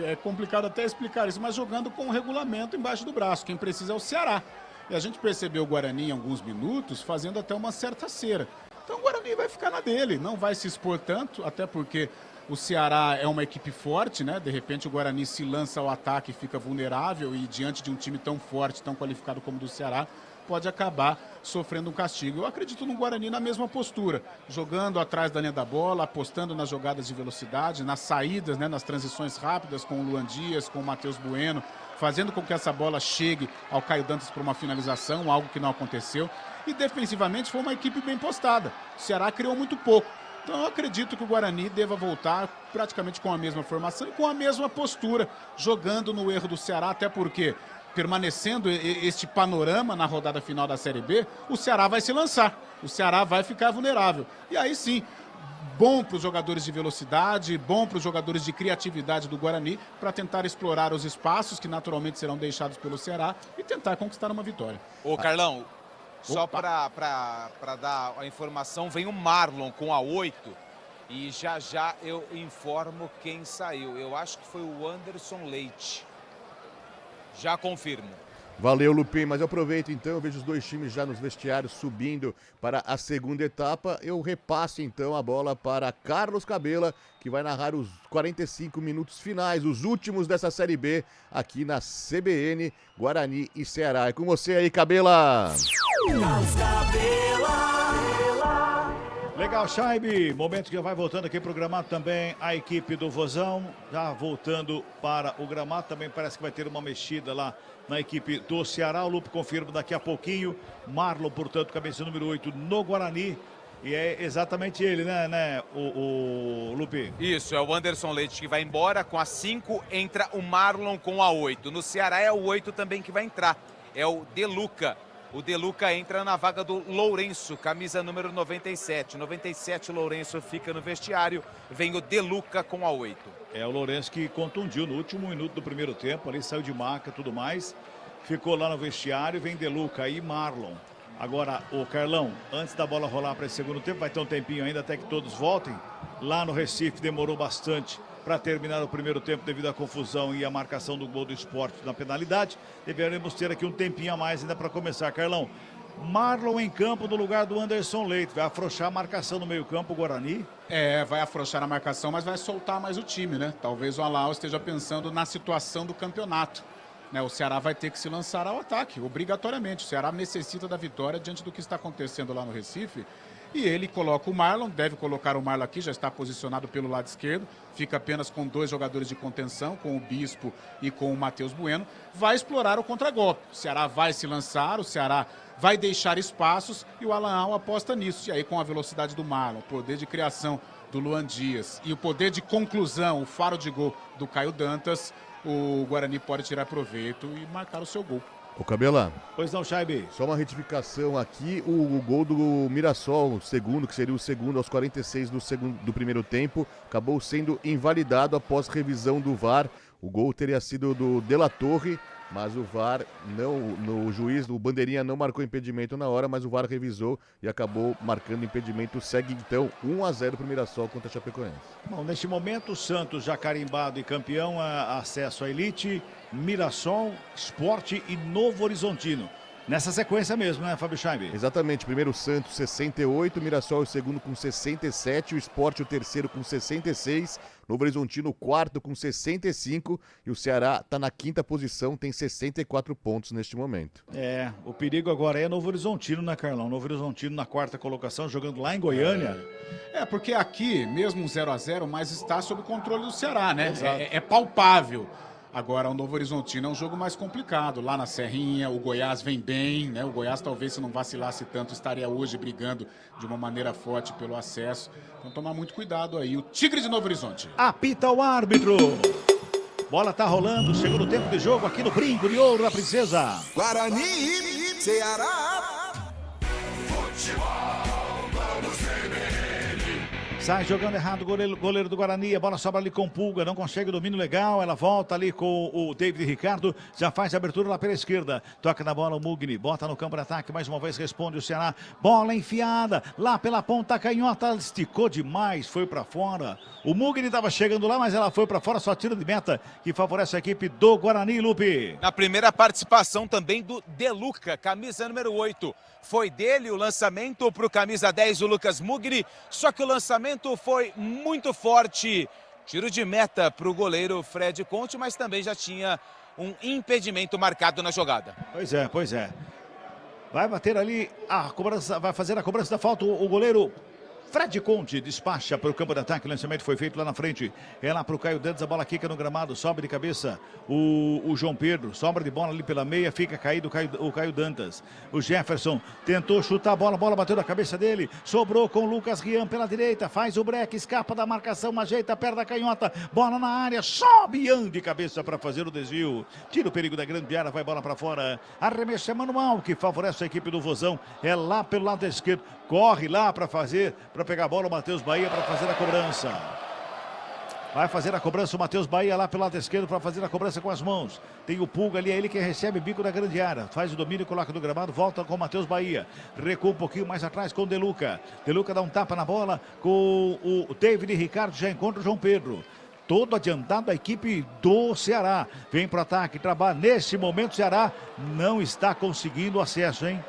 É complicado até explicar isso, mas jogando com o regulamento embaixo do braço. Quem precisa é o Ceará. E a gente percebeu o Guarani em alguns minutos fazendo até uma certa cera. Então o Guarani vai ficar na dele, não vai se expor tanto, até porque o Ceará é uma equipe forte, né? De repente o Guarani se lança ao ataque e fica vulnerável, e diante de um time tão forte, tão qualificado como o do Ceará, pode acabar sofrendo um castigo. Eu acredito no Guarani na mesma postura, jogando atrás da linha da bola, apostando nas jogadas de velocidade, nas saídas, né? Nas transições rápidas com o Luan Dias, com o Matheus Bueno, fazendo com que essa bola chegue ao Caio Dantas para uma finalização, algo que não aconteceu. E defensivamente foi uma equipe bem postada. O Ceará criou muito pouco. Então eu acredito que o Guarani deva voltar praticamente com a mesma formação e com a mesma postura, jogando no erro do Ceará, até porque, permanecendo este panorama na rodada final da Série B, o Ceará vai se lançar, o Ceará vai ficar vulnerável. E aí sim, bom para os jogadores de velocidade, bom para os jogadores de criatividade do Guarani, para tentar explorar os espaços que naturalmente serão deixados pelo Ceará e tentar conquistar uma vitória. Ô Carlão, Só para dar a informação, vem o Marlon com a 8 e já eu informo quem saiu. Eu acho que foi o Anderson Leite. Já confirmo. Valeu, Lupin, mas eu aproveito então, eu vejo os dois times já nos vestiários subindo para a segunda etapa. Eu repasso então a bola para Carlos Cabela, que vai narrar os 45 minutos finais, os últimos dessa Série B, aqui na CBN, Guarani e Ceará. É com você aí, Cabela! Legal, Chaibe. Momento que já vai voltando aqui pro gramado também a equipe do Vozão. Já voltando para o gramado. Também parece que vai ter uma mexida lá na equipe do Ceará. O Lupe confirma daqui a pouquinho. Marlon, portanto, cabeça número 8 no Guarani. E é exatamente ele, né, o Lupe? Isso, é o Anderson Leite que vai embora. Com a 5 entra o Marlon com a 8. No Ceará é o 8 também que vai entrar. É o De Luca. O De Luca entra na vaga do Lourenço, camisa número 97. 97, o Lourenço fica no vestiário. Vem o De Luca com a 8. É o Lourenço que contundiu no último minuto do primeiro tempo. Ali saiu de maca e tudo mais. Ficou lá no vestiário. Vem De Luca e Marlon. Agora, o Carlão, antes da bola rolar para esse segundo tempo, vai ter um tempinho ainda até que todos voltem. Lá no Recife demorou bastante para terminar o primeiro tempo devido à confusão e à marcação do gol do Sport na penalidade. Deveremos ter aqui um tempinho a mais ainda para começar. Carlão, Marlon em campo no lugar do Anderson Leite. Vai afrouxar a marcação no meio-campo, o Guarani? Vai afrouxar a marcação, mas vai soltar mais o time, né? Talvez o Alau esteja pensando na situação do campeonato. O Ceará vai ter que se lançar ao ataque, obrigatoriamente. O Ceará necessita da vitória diante do que está acontecendo lá no Recife. E ele coloca o Marlon, deve colocar o Marlon aqui, já está posicionado pelo lado esquerdo. Fica apenas com 2 jogadores de contenção, com o Bispo e com o Matheus Bueno. Vai explorar o contragolpe. O Ceará vai se lançar, o Ceará vai deixar espaços e o Alan aposta nisso. E aí com a velocidade do Marlon, o poder de criação do Luan Dias e o poder de conclusão, o faro de gol do Caio Dantas, o Guarani pode tirar proveito e marcar o seu gol. Ô, Cabela. Pois não, Chaibe. Só uma retificação aqui, o gol do Mirassol, o segundo, que seria o segundo aos 46 do primeiro tempo, acabou sendo invalidado após revisão do VAR. O gol teria sido do De La Torre, mas o VAR o juiz, o bandeirinha não marcou impedimento na hora, mas o VAR revisou e acabou marcando impedimento. Segue então 1-0 pro Mirassol contra a Chapecoense. Bom, neste momento o Santos já carimbado e campeão, acesso à elite, Mirassol, Sport e Novo Horizontino. Nessa sequência mesmo, né, Fábio Scheibe? Exatamente, primeiro o Santos 68, o Mirassol o segundo com 67, o Sport o terceiro com 66, Novo Horizontino o quarto com 65 e o Ceará está na quinta posição, tem 64 pontos neste momento. O perigo agora é Novo Horizontino, né, Carlão? Novo Horizontino na quarta colocação, jogando lá em Goiânia. Porque aqui, mesmo 0-0, mas está sob controle do Ceará, né? É palpável. Agora, o Novo Horizontino é um jogo mais complicado. Lá na Serrinha, o Goiás vem bem, né? O Goiás, talvez, se não vacilasse tanto, estaria hoje brigando de uma maneira forte pelo acesso. Então, tomar muito cuidado aí. O Tigre de Novo Horizonte. Apita o árbitro. Bola tá rolando, segundo tempo de jogo aqui no Brinco de Ouro da Princesa. Guarani e Ceará. Futebol, vamos CBN. Sai jogando errado o goleiro do Guarani, a bola sobra ali com Pulga, não consegue o domínio legal, ela volta ali com o David Ricardo, já faz a abertura lá pela esquerda, toca na bola o Mugni, bota no campo de ataque, mais uma vez responde o Ceará, bola enfiada, lá pela ponta canhota, esticou demais, foi pra fora, o Mugni estava chegando lá, mas ela foi pra fora, só tiro de meta, que favorece a equipe do Guarani, Lupe. Na primeira participação também do De Luca, camisa número 8, foi dele o lançamento pro camisa 10, o Lucas Mugni, só que o lançamento foi muito forte, tiro de meta para o goleiro Fred Conte, mas também já tinha um impedimento marcado na jogada. Pois é. Vai bater ali a cobrança, vai fazer a cobrança da falta o goleiro Fred Conte, despacha para o campo de ataque, o lançamento foi feito lá na frente, é lá para o Caio Dantas, a bola quica no gramado, sobe de cabeça o João Pedro, sobra de bola ali pela meia, fica caído o Caio Dantas, o Jefferson tentou chutar a bola bateu na cabeça dele, sobrou com o Lucas Rian pela direita, faz o break, escapa da marcação, ajeita a perna da canhota, bola na área, sobe Ian de cabeça para fazer o desvio, tira o perigo da grande área, vai bola para fora, arremesso é manual, que favorece a equipe do Vozão, é lá pelo lado esquerdo, corre lá para pegar a bola o Matheus Bahia para fazer a cobrança. Vai fazer a cobrança o Matheus Bahia lá pelo lado esquerdo para fazer a cobrança com as mãos. Tem o Pulga ali, é ele que recebe bico da grande área. Faz o domínio, coloca no gramado, volta com o Matheus Bahia. Recua um pouquinho mais atrás com o Deluca. Deluca dá um tapa na bola com o David e Ricardo, já encontra o João Pedro. Todo adiantado a equipe do Ceará. Vem para o ataque, trabalha. Nesse momento o Ceará não está conseguindo acesso, hein?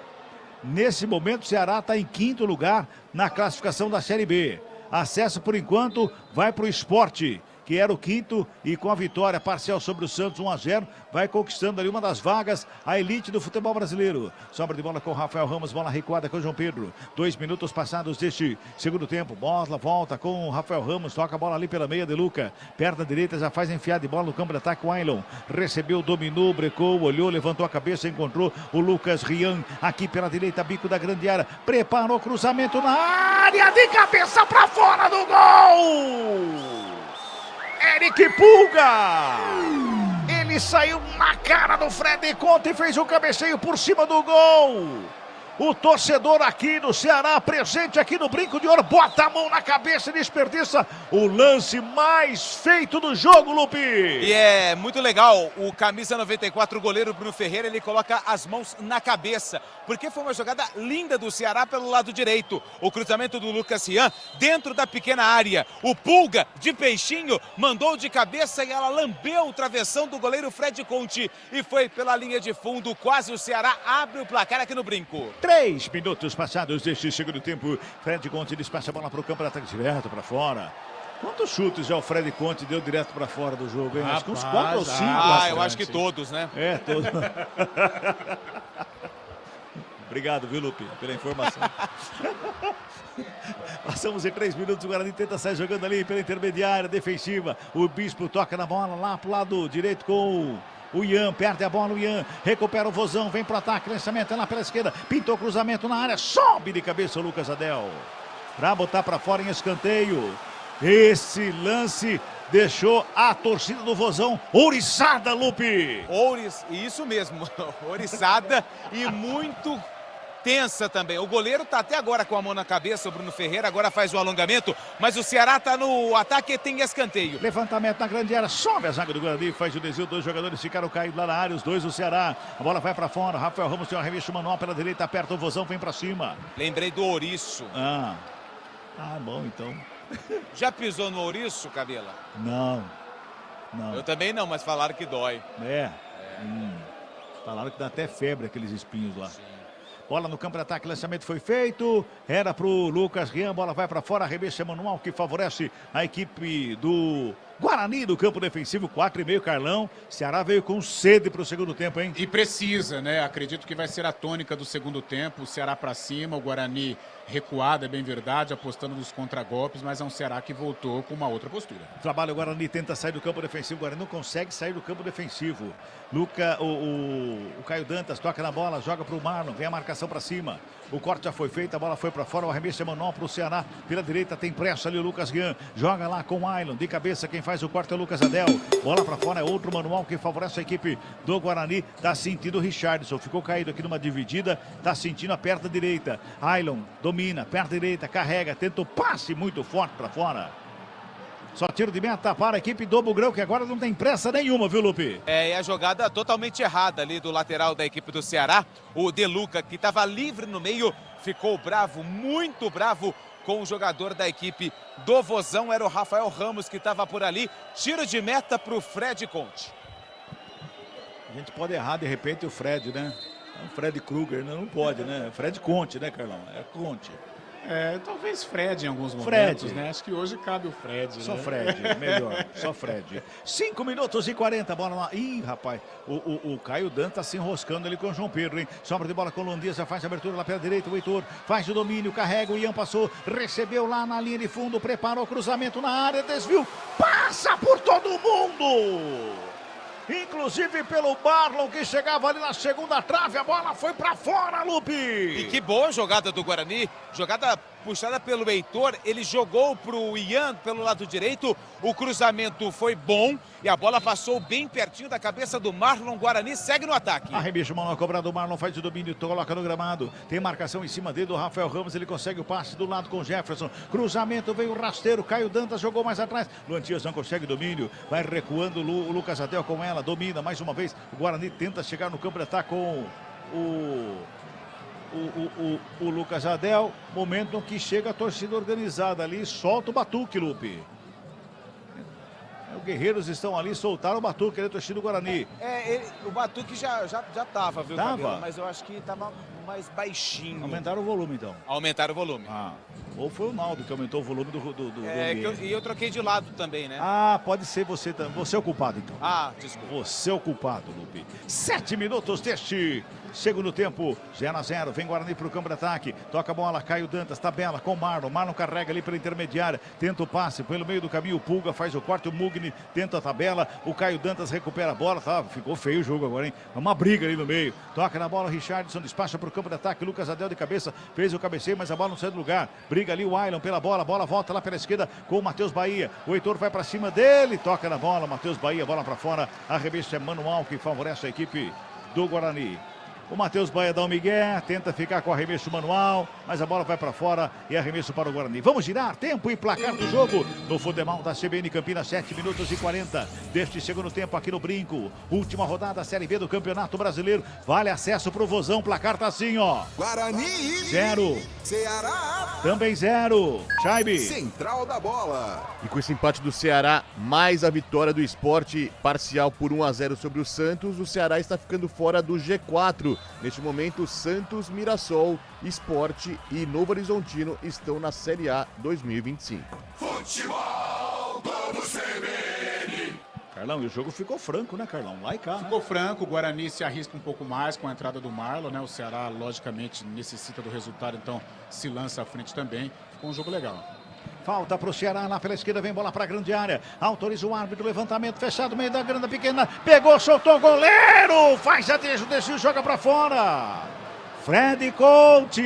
Nesse momento o Ceará está em 5º lugar na classificação da Série B. Acesso, por enquanto, vai para o Sport, que era o 5º, e com a vitória parcial sobre o Santos, 1-0, vai conquistando ali uma das vagas, a elite do futebol brasileiro. Sobra de bola com o Rafael Ramos, bola recuada com o João Pedro. 2 minutos passados deste segundo tempo. Bola volta com o Rafael Ramos, toca a bola ali pela meia de Luca. Perna direita, já faz enfiada de bola no campo de ataque. O Ailon recebeu, dominou, brecou, olhou, levantou a cabeça, encontrou o Lucas Rian aqui pela direita, bico da grande área. Preparou cruzamento na área, de cabeça para fora do gol! Eric Pulga! Ele saiu na cara do Fred Conte e fez o cabeceio por cima do gol. O torcedor aqui do Ceará, presente aqui no Brinco de Ouro, bota a mão na cabeça e desperdiça o lance mais feito do jogo, Lupe. E é muito legal, o camisa 94, o goleiro Bruno Ferreira, ele coloca as mãos na cabeça, porque foi uma jogada linda do Ceará pelo lado direito. O cruzamento do Lucas Rian dentro da pequena área. O Pulga, de peixinho, mandou de cabeça e ela lambeu o travessão do goleiro Fred Conte e foi pela linha de fundo. Quase o Ceará abre o placar aqui no Brinco. 3 minutos passados deste segundo tempo. Fred Conte despacha a bola para o campo, ataque direto para fora. Quantos chutes já o Fred Conte deu direto para fora do jogo, hein? Acho que uns 4 ou 5. Eu acho que todos, né? É, todos. Obrigado, viu, Lupe, pela informação. Passamos em 3 minutos, o Guarani tenta sair jogando ali pela intermediária defensiva. O Bispo toca na bola lá pro lado direito com o Ian, perde a bola, o Ian recupera o Vozão, vem pro ataque, lançamento é lá pela esquerda, pintou cruzamento na área, sobe de cabeça o Lucas Adel para botar para fora em escanteio. Esse lance deixou a torcida do Vozão ouriçada, Lupe. Isso mesmo, ouriçada e muito tensa também. O goleiro tá até agora com a mão na cabeça, o Bruno Ferreira agora faz o alongamento, mas o Ceará tá no ataque e tem escanteio. Levantamento na grande área, sobe a zaga do Guarani, faz o desvio, 2 jogadores ficaram caídos lá na área, os 2 do Ceará. A bola vai pra fora, Rafael Ramos tem um arremesso manual pela direita, aperta o Vozão, vem pra cima. Lembrei do ouriço. Bom, então. Já pisou no ouriço, Cabela? Não. Eu também não, mas falaram que dói. Falaram que dá até febre aqueles espinhos lá. Sim. Bola no campo de ataque, lançamento foi feito, era pro Lucas Rian, bola vai para fora, arremesso manual que favorece a equipe do Guarani do campo defensivo, 4,5, Carlão. Ceará veio com sede pro segundo tempo, hein? E precisa, né? Acredito que vai ser a tônica do segundo tempo, o Ceará para cima, o Guarani recuado, é bem verdade, apostando nos contragolpes, mas é um Ceará que voltou com uma outra postura. Trabalha o Guarani, tenta sair do campo defensivo, o Guarani não consegue sair do campo defensivo. O Caio Dantas toca na bola, joga pro Marlon, vem a marcação para cima. O corte já foi feito, a bola foi para fora, o arremesso é manual pro Ceará. Pela direita tem pressa ali o Lucas Rian, joga lá com o Ailon, de cabeça quem faz o corte é o Lucas Adel. Bola para fora, é outro manual que favorece a equipe do Guarani. Tá sentindo o Richardson, ficou caído aqui numa dividida, tá sentindo a perna direita. Ailon domina, perna direita, carrega, tenta o passe muito forte para fora. Só tiro de meta para a equipe do Bugrão, que agora não tem pressa nenhuma, viu, Lupe? E a jogada totalmente errada ali do lateral da equipe do Ceará. O Deluca, que estava livre no meio, ficou bravo, muito bravo com o jogador da equipe do Vozão. Era o Rafael Ramos que estava por ali. Tiro de meta para o Fred Conte. A gente pode errar, de repente, o Fred, né? O Fred Kruger, né? Não pode, né? Fred Conte, né, Carlão? É Conte. Talvez Fred em alguns momentos, né? Acho que hoje cabe o Fred. Só né? Fred, melhor, só Fred. 5 minutos e 40, bola lá. Ih, rapaz, o Caio Dan tá se enroscando ali com o João Pedro, hein? Sobra de bola com o Holandesa, faz a abertura lá pela direita, o Heitor faz o domínio, carrega, o Ian passou, recebeu lá na linha de fundo, preparou o cruzamento na área, desvio, passa por todo mundo! Inclusive pelo Marlon, que chegava ali na segunda trave, a bola foi pra fora, Lupe! E que boa jogada do Guarani, jogada puxada pelo Heitor, ele jogou pro Ian pelo lado direito, o cruzamento foi bom e a bola passou bem pertinho da cabeça do Marlon. Guarani segue no ataque. Arremesso, mano, cobrado, o Marlon faz o domínio, coloca no gramado, tem marcação em cima dele do Rafael Ramos, ele consegue o passe do lado com o Jefferson, cruzamento, veio o rasteiro, Caio Dantas jogou mais atrás, Luan Dias não consegue domínio, vai recuando o Lucas Adel com ela, domina mais uma vez, o Guarani tenta chegar no campo de ataque com o Lucas Adel, momento que chega a torcida organizada ali, solta o batuque, Lupe. Os guerreiros estão ali, soltaram o batuque, ele é torcida do Guarani. O batuque já tava, viu, Tava? Cabelo? Mas eu acho que tava mais baixinho. Aumentaram o volume, então. Aumentaram o volume. Ou foi o Naldo que aumentou o volume do ambiente. E eu troquei de lado também, né? Pode ser você também. Você é o culpado, então. Desculpa. Você é o culpado, Lupe. 7 minutos deste segundo tempo. 0-0. Vem Guarani para o campo de ataque. Toca a bola. Caio Dantas. Tabela com o Marlon. Marlon carrega ali pela intermediária. Tenta o passe pelo meio do caminho. O Pulga faz o corte. O Mugni tenta a tabela. O Caio Dantas recupera a bola. Ficou feio o jogo agora, hein? Uma briga ali no meio. Toca na bola. Richardson despacha para o campo de ataque. Lucas Adel de cabeça. Fez o cabeceio, mas a bola não sai do lugar. Briga ali o Ailon pela bola. A bola volta lá pela esquerda com o Matheus Bahia. O Heitor vai para cima dele. Toca na bola. Matheus Bahia. Bola para fora. Arremesso é manual que favorece a equipe do Guarani. O Matheus Bahia dá um migué, tenta ficar com arremesso manual, mas a bola vai para fora e arremesso para o Guarani. Vamos girar, tempo e placar do jogo no Futebol da CBN Campinas, 7 minutos e 40 deste segundo tempo aqui no Brinco. Última rodada, Série B do Campeonato Brasileiro. Vale acesso pro Vozão, placar tá assim, ó. Guarani 0. Ceará Também 0. Chaibe. Central da bola. E com esse empate do Ceará, mais a vitória do Sport parcial por 1-0 sobre o Santos, o Ceará está ficando fora do G4. Neste momento, Santos, Mirassol, Sport e Novo Horizontino estão na Série A 2025. Futebol Globo CBN. Carlão, e o jogo ficou franco, né, Carlão? Lá e cá, Ficou franco, o Guarani se arrisca um pouco mais com a entrada do Marlon, né? O Ceará, logicamente, necessita do resultado, então se lança à frente também. Ficou um jogo legal. Falta para o Ceará, lá pela esquerda, vem bola para a grande área. Autoriza o árbitro, levantamento fechado, meio da grande pequena. Pegou, soltou, goleiro! Faz a desvio, joga para fora. Fred Couto.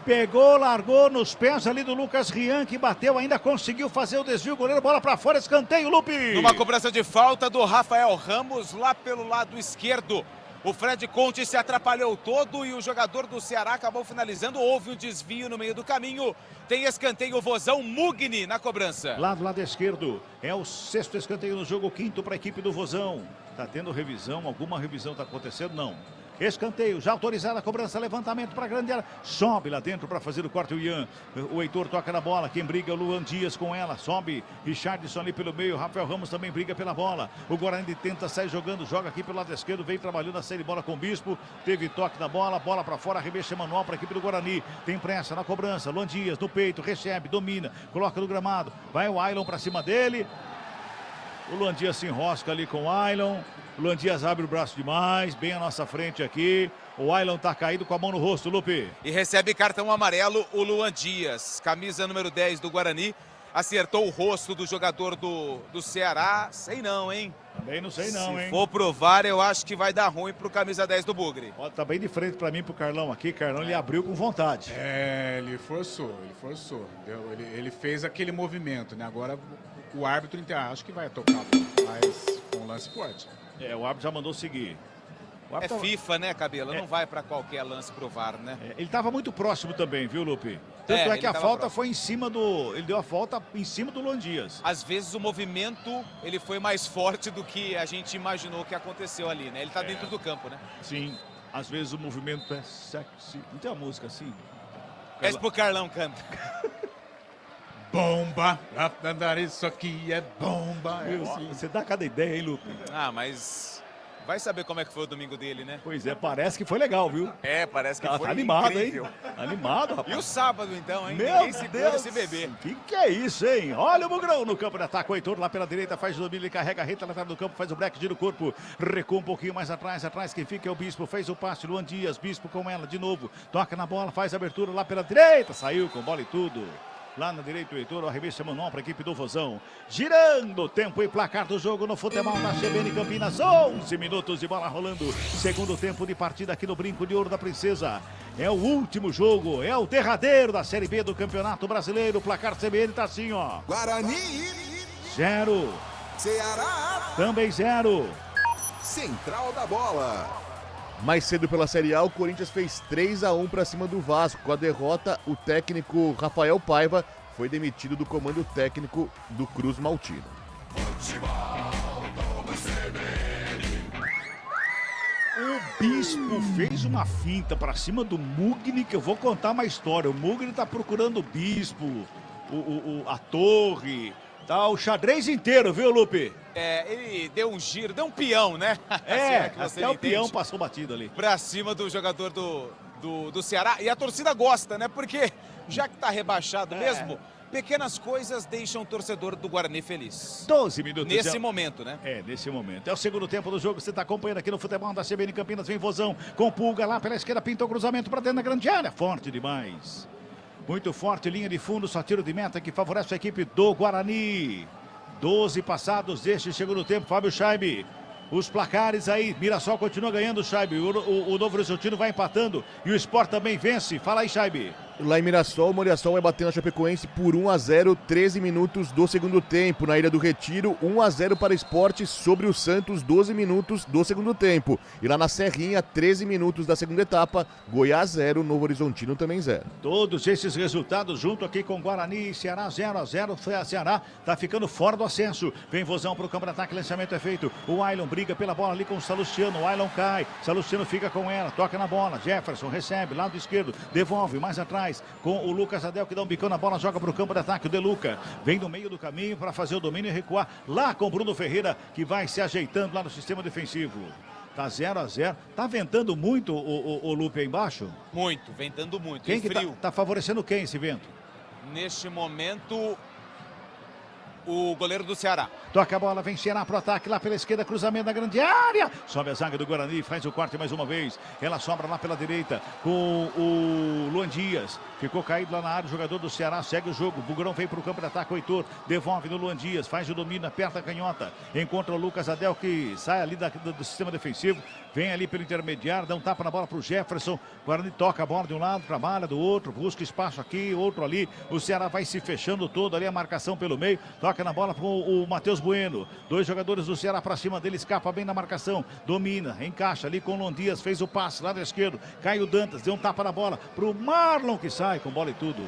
Pegou, largou nos pés ali do Lucas Rian, que bateu, ainda conseguiu fazer o desvio. Goleiro, bola para fora, escanteio, Lupe. Numa cobrança de falta do Rafael Ramos, lá pelo lado esquerdo. O Fred Couto se atrapalhou todo e o jogador do Ceará acabou finalizando. Houve um desvio no meio do caminho. Tem escanteio, Vozão, Mugni na cobrança. Lado esquerdo. É o 6º escanteio no jogo, 5º para a equipe do Vozão. Tá tendo revisão? Alguma revisão tá acontecendo? Não. Escanteio, já autorizada a cobrança, levantamento para a grande área, sobe lá dentro para fazer o corte o Ian, o Heitor toca na bola, quem briga é o Luan Dias com ela, sobe, Richardson ali pelo meio, Rafael Ramos também briga pela bola, o Guarani tenta sair jogando, joga aqui pelo lado esquerdo, vem trabalhando a série bola com o Bispo, teve toque na bola, bola para fora, arremesso manual para a equipe do Guarani, tem pressa na cobrança, Luan Dias no peito, recebe, domina, coloca no gramado, vai o Ailon para cima dele, o Luan Dias se enrosca ali com o Ailon. O Luan Dias abre o braço demais, bem à nossa frente aqui. O Ailon tá caído com a mão no rosto, Lupe. E recebe cartão amarelo o Luan Dias, camisa número 10 do Guarani. Acertou o rosto do jogador do Ceará. Sei não, hein? Também não sei não, hein? Se for provar, eu acho que vai dar ruim pro camisa 10 do Bugre. Ó, tá bem de frente pra mim, pro Carlão aqui. Carlão, ele abriu com vontade. Ele forçou. Ele fez aquele movimento, né? Agora o árbitro, acho que vai tocar, mas com um lance forte. O árbitro já mandou seguir. É FIFA, né, Cabelo? Não vai para qualquer lance pro VAR, né? Ele estava muito próximo também, viu, Lupe? Tanto é que a falta foi em cima do... Ele deu a falta em cima do Luan Dias. Às vezes o movimento, ele foi mais forte do que a gente imaginou que aconteceu ali, né? Ele tá dentro do campo, né? Sim. Às vezes o movimento é sexy. Não tem uma música assim? Pede pro Carlão canta. Bomba, isso aqui é bomba. Você dá cada ideia, hein, Lupe? Mas vai saber como é que foi o domingo dele, né? Pois é, parece que foi legal, viu? Parece que foi animado, incrível. Hein? Animado, rapaz. E o sábado, então, hein? Meu Ninguém segura Deus, esse bebê. Que é isso, hein? Olha o Mugrão no campo de ataque. O Heitor lá pela direita faz o domínio, ele carrega a reta lateral do campo, faz o break, gira o corpo, recua um pouquinho mais atrás. Quem fica é o Bispo, fez o passe, Luan Dias, Bispo com ela de novo. Toca na bola, faz a abertura lá pela direita, saiu com bola e tudo. Lá na direita o Heitor, o arremesso manual para a equipe do Vozão. Girando o tempo e placar do jogo no futebol da CBN Campinas. 11 minutos de bola rolando. Segundo tempo de partida aqui no Brinco de Ouro da Princesa. É o último jogo, é o derradeiro da Série B do Campeonato Brasileiro. O placar CBN tá assim, ó. Guarani 0. Ceará Também 0. Central da Bola. Mais cedo pela Série A, o Corinthians fez 3-1 para cima do Vasco. Com a derrota, o técnico Rafael Paiva foi demitido do comando técnico do Cruz Maltino. O Bispo fez uma finta para cima do Mugni, que eu vou contar uma história. O Mugni tá procurando o Bispo, a torre, tá o xadrez inteiro, viu, Lupe? Ele deu um giro, deu um peão, né? Até o peão passou batido ali. Pra cima do jogador do Ceará. E a torcida gosta, né? Porque já que tá rebaixado mesmo, pequenas coisas deixam o torcedor do Guarani feliz. 12 minutos. Nesse momento, né? Nesse momento. É o segundo tempo do jogo. Você está acompanhando aqui no futebol da CBN Campinas. Vem Vozão com Pulga lá pela esquerda. Pinta o cruzamento para dentro da grande área. Forte demais. Muito forte. Linha de fundo. Só tiro de meta que favorece a equipe do Guarani. 12 passados deste segundo tempo. Fábio Scheibe. Os placares aí. Mirassol continua ganhando, Scheibe. O Novo Horizontino vai empatando. E o Sport também vence. Fala aí, Scheibe. Lá em Mirassol, o Mirassol vai batendo a Chapecoense por 1-0, 13 minutos do segundo tempo. Na Ilha do Retiro, 1-0 para o Sport sobre o Santos, 12 minutos do segundo tempo. E lá na Serrinha, 13 minutos da segunda etapa, Goiás 0, Novo Horizontino também 0. Todos esses resultados junto aqui com Guarani e Ceará, 0-0. A Ceará tá ficando fora do acesso. Vem Vozão para o campo de ataque, lançamento é feito. O Ailon briga pela bola ali com o Salustiano. O Ailon cai, Salustiano fica com ela, toca na bola. Jefferson recebe, lado esquerdo, devolve mais atrás. Com o Lucas Adel que dá um bicão na bola, joga para o campo de ataque. O Deluca vem no meio do caminho para fazer o domínio e recuar lá com o Bruno Ferreira, que vai se ajeitando lá no sistema defensivo. Tá 0-0. Tá ventando muito o Lupe aí embaixo? Muito, ventando muito. Quem e que frio. tá favorecendo quem esse vento? Neste momento, o goleiro do Ceará. Toca a bola, vem Ceará pro ataque lá pela esquerda, cruzamento da grande área. Sobe a zaga do Guarani, faz o corte mais uma vez. Ela sobra lá pela direita com o Luan Dias. Ficou caído lá na área, o jogador do Ceará segue o jogo. Bugrão vem pro campo de ataque, o Heitor devolve no Luan Dias, faz o domínio, aperta a canhota. Encontra o Lucas Adel que sai ali do sistema defensivo. Vem ali pelo intermediário, dá um tapa na bola pro Jefferson. Guarani toca a bola de um lado, trabalha do outro, busca espaço aqui, outro ali. O Ceará vai se fechando todo ali, a marcação pelo meio. Toca na bola pro o Matheus Bueno. Dois jogadores do Ceará pra cima dele, escapa bem na marcação. Domina, encaixa ali com o Luan Dias, fez o passe, lado esquerdo. Cai o Dantas, deu um tapa na bola pro Marlon que sai com bola e tudo.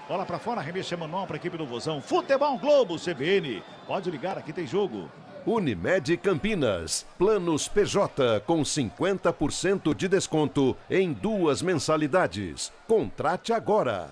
Bola pra fora, arremesso manual pra equipe do Vozão. Futebol Globo CBN. Pode ligar, aqui tem jogo. Unimed Campinas, planos PJ com 50% de desconto em 2 mensalidades. Contrate agora.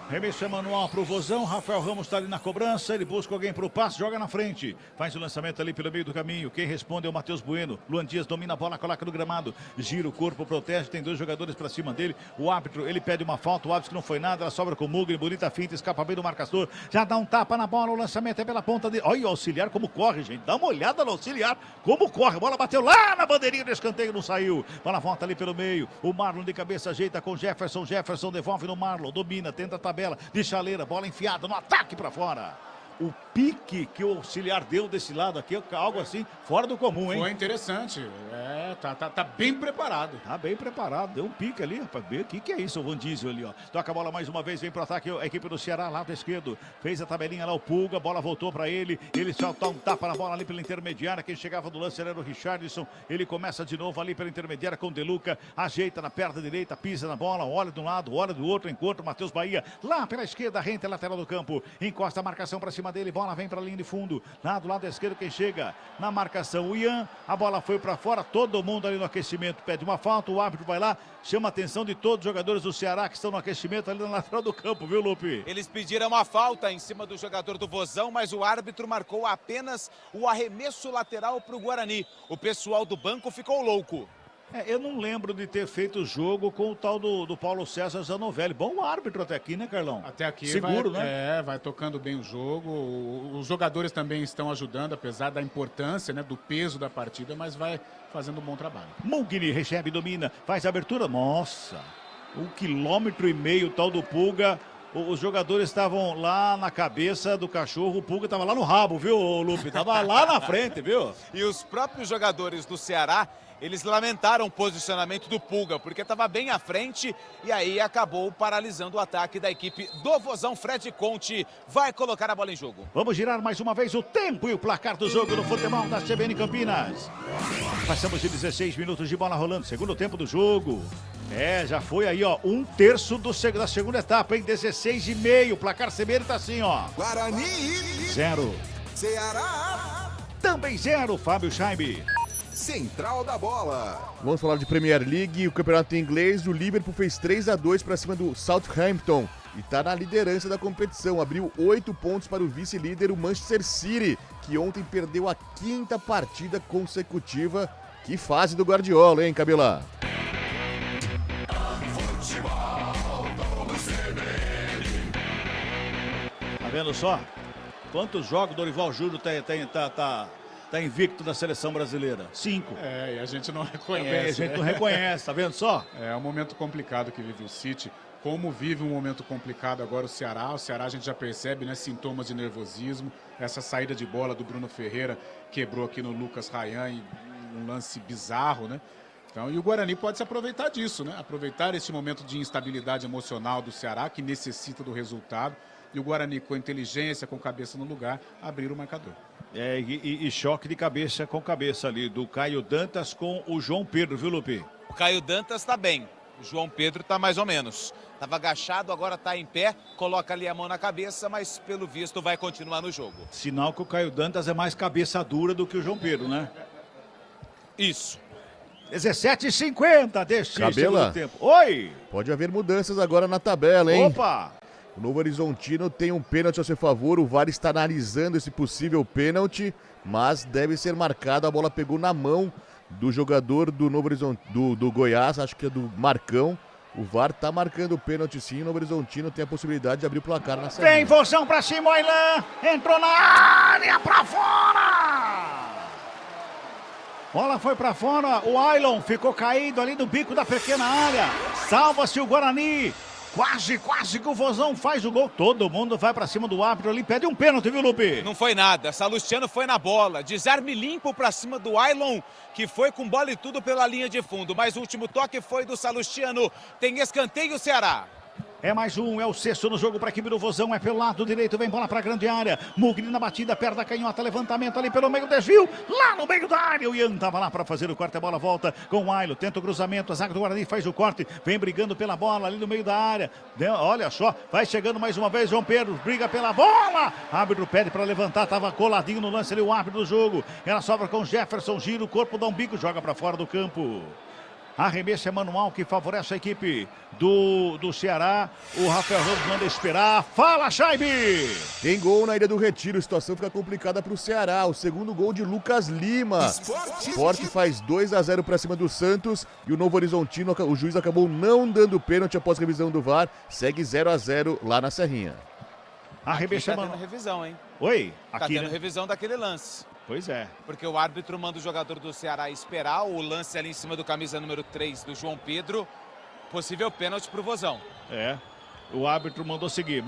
Remessa manual pro Vozão, Rafael Ramos está ali na cobrança, ele busca alguém pro passe, joga na frente, faz o lançamento ali pelo meio do caminho, quem responde é o Matheus Bueno. Luan Dias domina a bola, coloca no gramado, gira o corpo, protege, tem dois jogadores para cima dele, o árbitro, ele pede uma falta, o árbitro que não foi nada, ela sobra com o Mugni, bonita finta, escapa bem do marcador, já dá um tapa na bola, o lançamento é pela ponta dele, olha o auxiliar como corre, gente, dá uma olhada no auxiliar, como corre, a bola bateu lá na bandeirinha do escanteio, não saiu, bola volta ali pelo meio, o Marlon de cabeça ajeita com Jefferson, Jefferson devolve no Marlon, domina, tenta a tabela, de chaleira, bola enfiada no ataque para fora. O pique que o auxiliar deu desse lado aqui é algo assim fora do comum, hein? Foi interessante. Tá bem preparado. Tá bem preparado. Deu um pique ali, rapaz. O que é isso, o Van Diesel ali, ó. Toca a bola mais uma vez, vem pro ataque a equipe do Ceará, lado esquerdo. Fez a tabelinha lá, o Pulga, a bola voltou para ele. Ele só dá um tapa na bola ali pela intermediária. Quem chegava do lance era o Richardson. Ele começa de novo ali pela intermediária com o Deluca. Ajeita na perna direita, pisa na bola, olha de um lado, olha do outro. Encontra o Matheus Bahia lá pela esquerda, rente lateral do campo. Encosta a marcação para cima dele, bola vem para a linha de fundo, lá do lado esquerdo quem chega na marcação, o Ian, a bola foi para fora, todo mundo ali no aquecimento pede uma falta, o árbitro vai lá, chama a atenção de todos os jogadores do Ceará que estão no aquecimento ali na lateral do campo, viu, Lupe? Eles pediram uma falta em cima do jogador do Vozão, mas o árbitro marcou apenas o arremesso lateral para o Guarani. O pessoal do banco ficou louco. Eu não lembro de ter feito jogo com o tal do Paulo César Zanovelli. Bom árbitro até aqui, né, Carlão? Até aqui seguro, vai, né? Vai tocando bem o jogo. Os jogadores também estão ajudando, apesar da importância, né, do peso da partida, mas vai fazendo um bom trabalho. Mugni recebe, domina, faz a abertura. Nossa, 1,5 km o tal do Pulga. os jogadores estavam lá na cabeça do cachorro, o Pulga estava lá no rabo, viu, Lupe? Tava lá na frente, viu? E os próprios jogadores do Ceará, eles lamentaram o posicionamento do Pulga, porque estava bem à frente e aí acabou paralisando o ataque da equipe do Vozão. Fred Conte vai colocar a bola em jogo. Vamos girar mais uma vez o tempo e o placar do jogo no futebol da CBN Campinas. Passamos de 16 minutos de bola rolando, segundo tempo do jogo. Já foi aí, ó, 1/3 da segunda etapa, hein? 16,5. O placar CBN tá assim, ó. Guarani 0. Ceará Também 0, Fábio Scheibe. Central da Bola. Vamos falar de Premier League, o campeonato inglês. O Liverpool fez 3-2 para cima do Southampton e está na liderança da competição. Abriu 8 pontos para o vice-líder, o Manchester City, que ontem perdeu a 5ª partida consecutiva. Que fase do Guardiola, hein, Cabelá? Tá vendo só? Quantos jogos Dorival Júnior tá invicto da seleção brasileira? 5. E a gente não reconhece. Também a gente não reconhece, tá vendo só? É um momento complicado que vive o City. Como vive um momento complicado agora o Ceará. O Ceará a gente já percebe, né, sintomas de nervosismo. Essa saída de bola do Bruno Ferreira quebrou aqui no Lucas Rayan, um lance bizarro, né? Então, e o Guarani pode se aproveitar disso, né? Aproveitar esse momento de instabilidade emocional do Ceará, que necessita do resultado. E o Guarani, com inteligência, com cabeça no lugar, abrir o marcador. E choque de cabeça com cabeça ali, do Caio Dantas com o João Pedro, viu, Lupe? O Caio Dantas tá bem, o João Pedro tá mais ou menos. Tava agachado, agora tá em pé, coloca ali a mão na cabeça, mas pelo visto vai continuar no jogo. Sinal que o Caio Dantas é mais cabeça dura do que o João Pedro, né? Isso. 17h50 deste Cabela, segundo tempo. Oi! Pode haver mudanças agora na tabela, hein? Opa! O Novo Horizontino tem um pênalti a seu favor, o VAR está analisando esse possível pênalti, mas deve ser marcado. A bola pegou na mão do jogador do Novo Horizontino, do Goiás, acho que é do Marcão. O VAR tá marcando o pênalti sim, o Novo Horizontino tem a possibilidade de abrir o placar na série. Vem Vozão pra cima, Oilan, entrou na área pra fora! Bola foi pra fora, o Ailon ficou caído ali no bico da pequena área. Salva-se o Guarani. Quase que o Vozão faz o gol. Todo mundo vai pra cima do árbitro ali, pede um pênalti, viu, Lupe? Não foi nada, Salustiano foi na bola, desarme limpo pra cima do Ailon, que foi com bola e tudo pela linha de fundo, mas o último toque foi do Salustiano. Tem escanteio, Ceará. É mais um, é o 6º no jogo para a equipe do Vozão, é pelo lado direito, vem bola para a grande área, Mugni na batida, perda canhota, levantamento ali pelo meio, desvio, lá no meio da área, o Ian tava lá para fazer o corte, a bola volta com o Ailo, tenta o cruzamento, a zaga do Guarani faz o corte, vem brigando pela bola ali no meio da área, olha só, vai chegando mais uma vez, João Pedro, briga pela bola, árbitro pede para levantar, tava coladinho no lance ali o árbitro do jogo, ela sobra com Jefferson, gira o corpo, dá um bico, joga para fora do campo. Arremesso é manual que favorece a equipe do Ceará. O Rafael Ramos manda esperar. Fala, Scheibe! Tem gol na Ilha do Retiro. A situação fica complicada para o Ceará. O segundo gol de Lucas Lima. Sport faz 2-0 para cima do Santos. E o Novo Horizontino, o juiz acabou não dando pênalti após revisão do VAR. Segue 0-0 lá na Serrinha. Arremesso é manual. Tá tendo revisão, hein? Oi? Tá tendo revisão daquele lance. Pois é. Porque o árbitro manda o jogador do Ceará esperar o lance ali em cima do camisa número 3 do João Pedro. Possível pênalti pro Vozão. O árbitro mandou seguir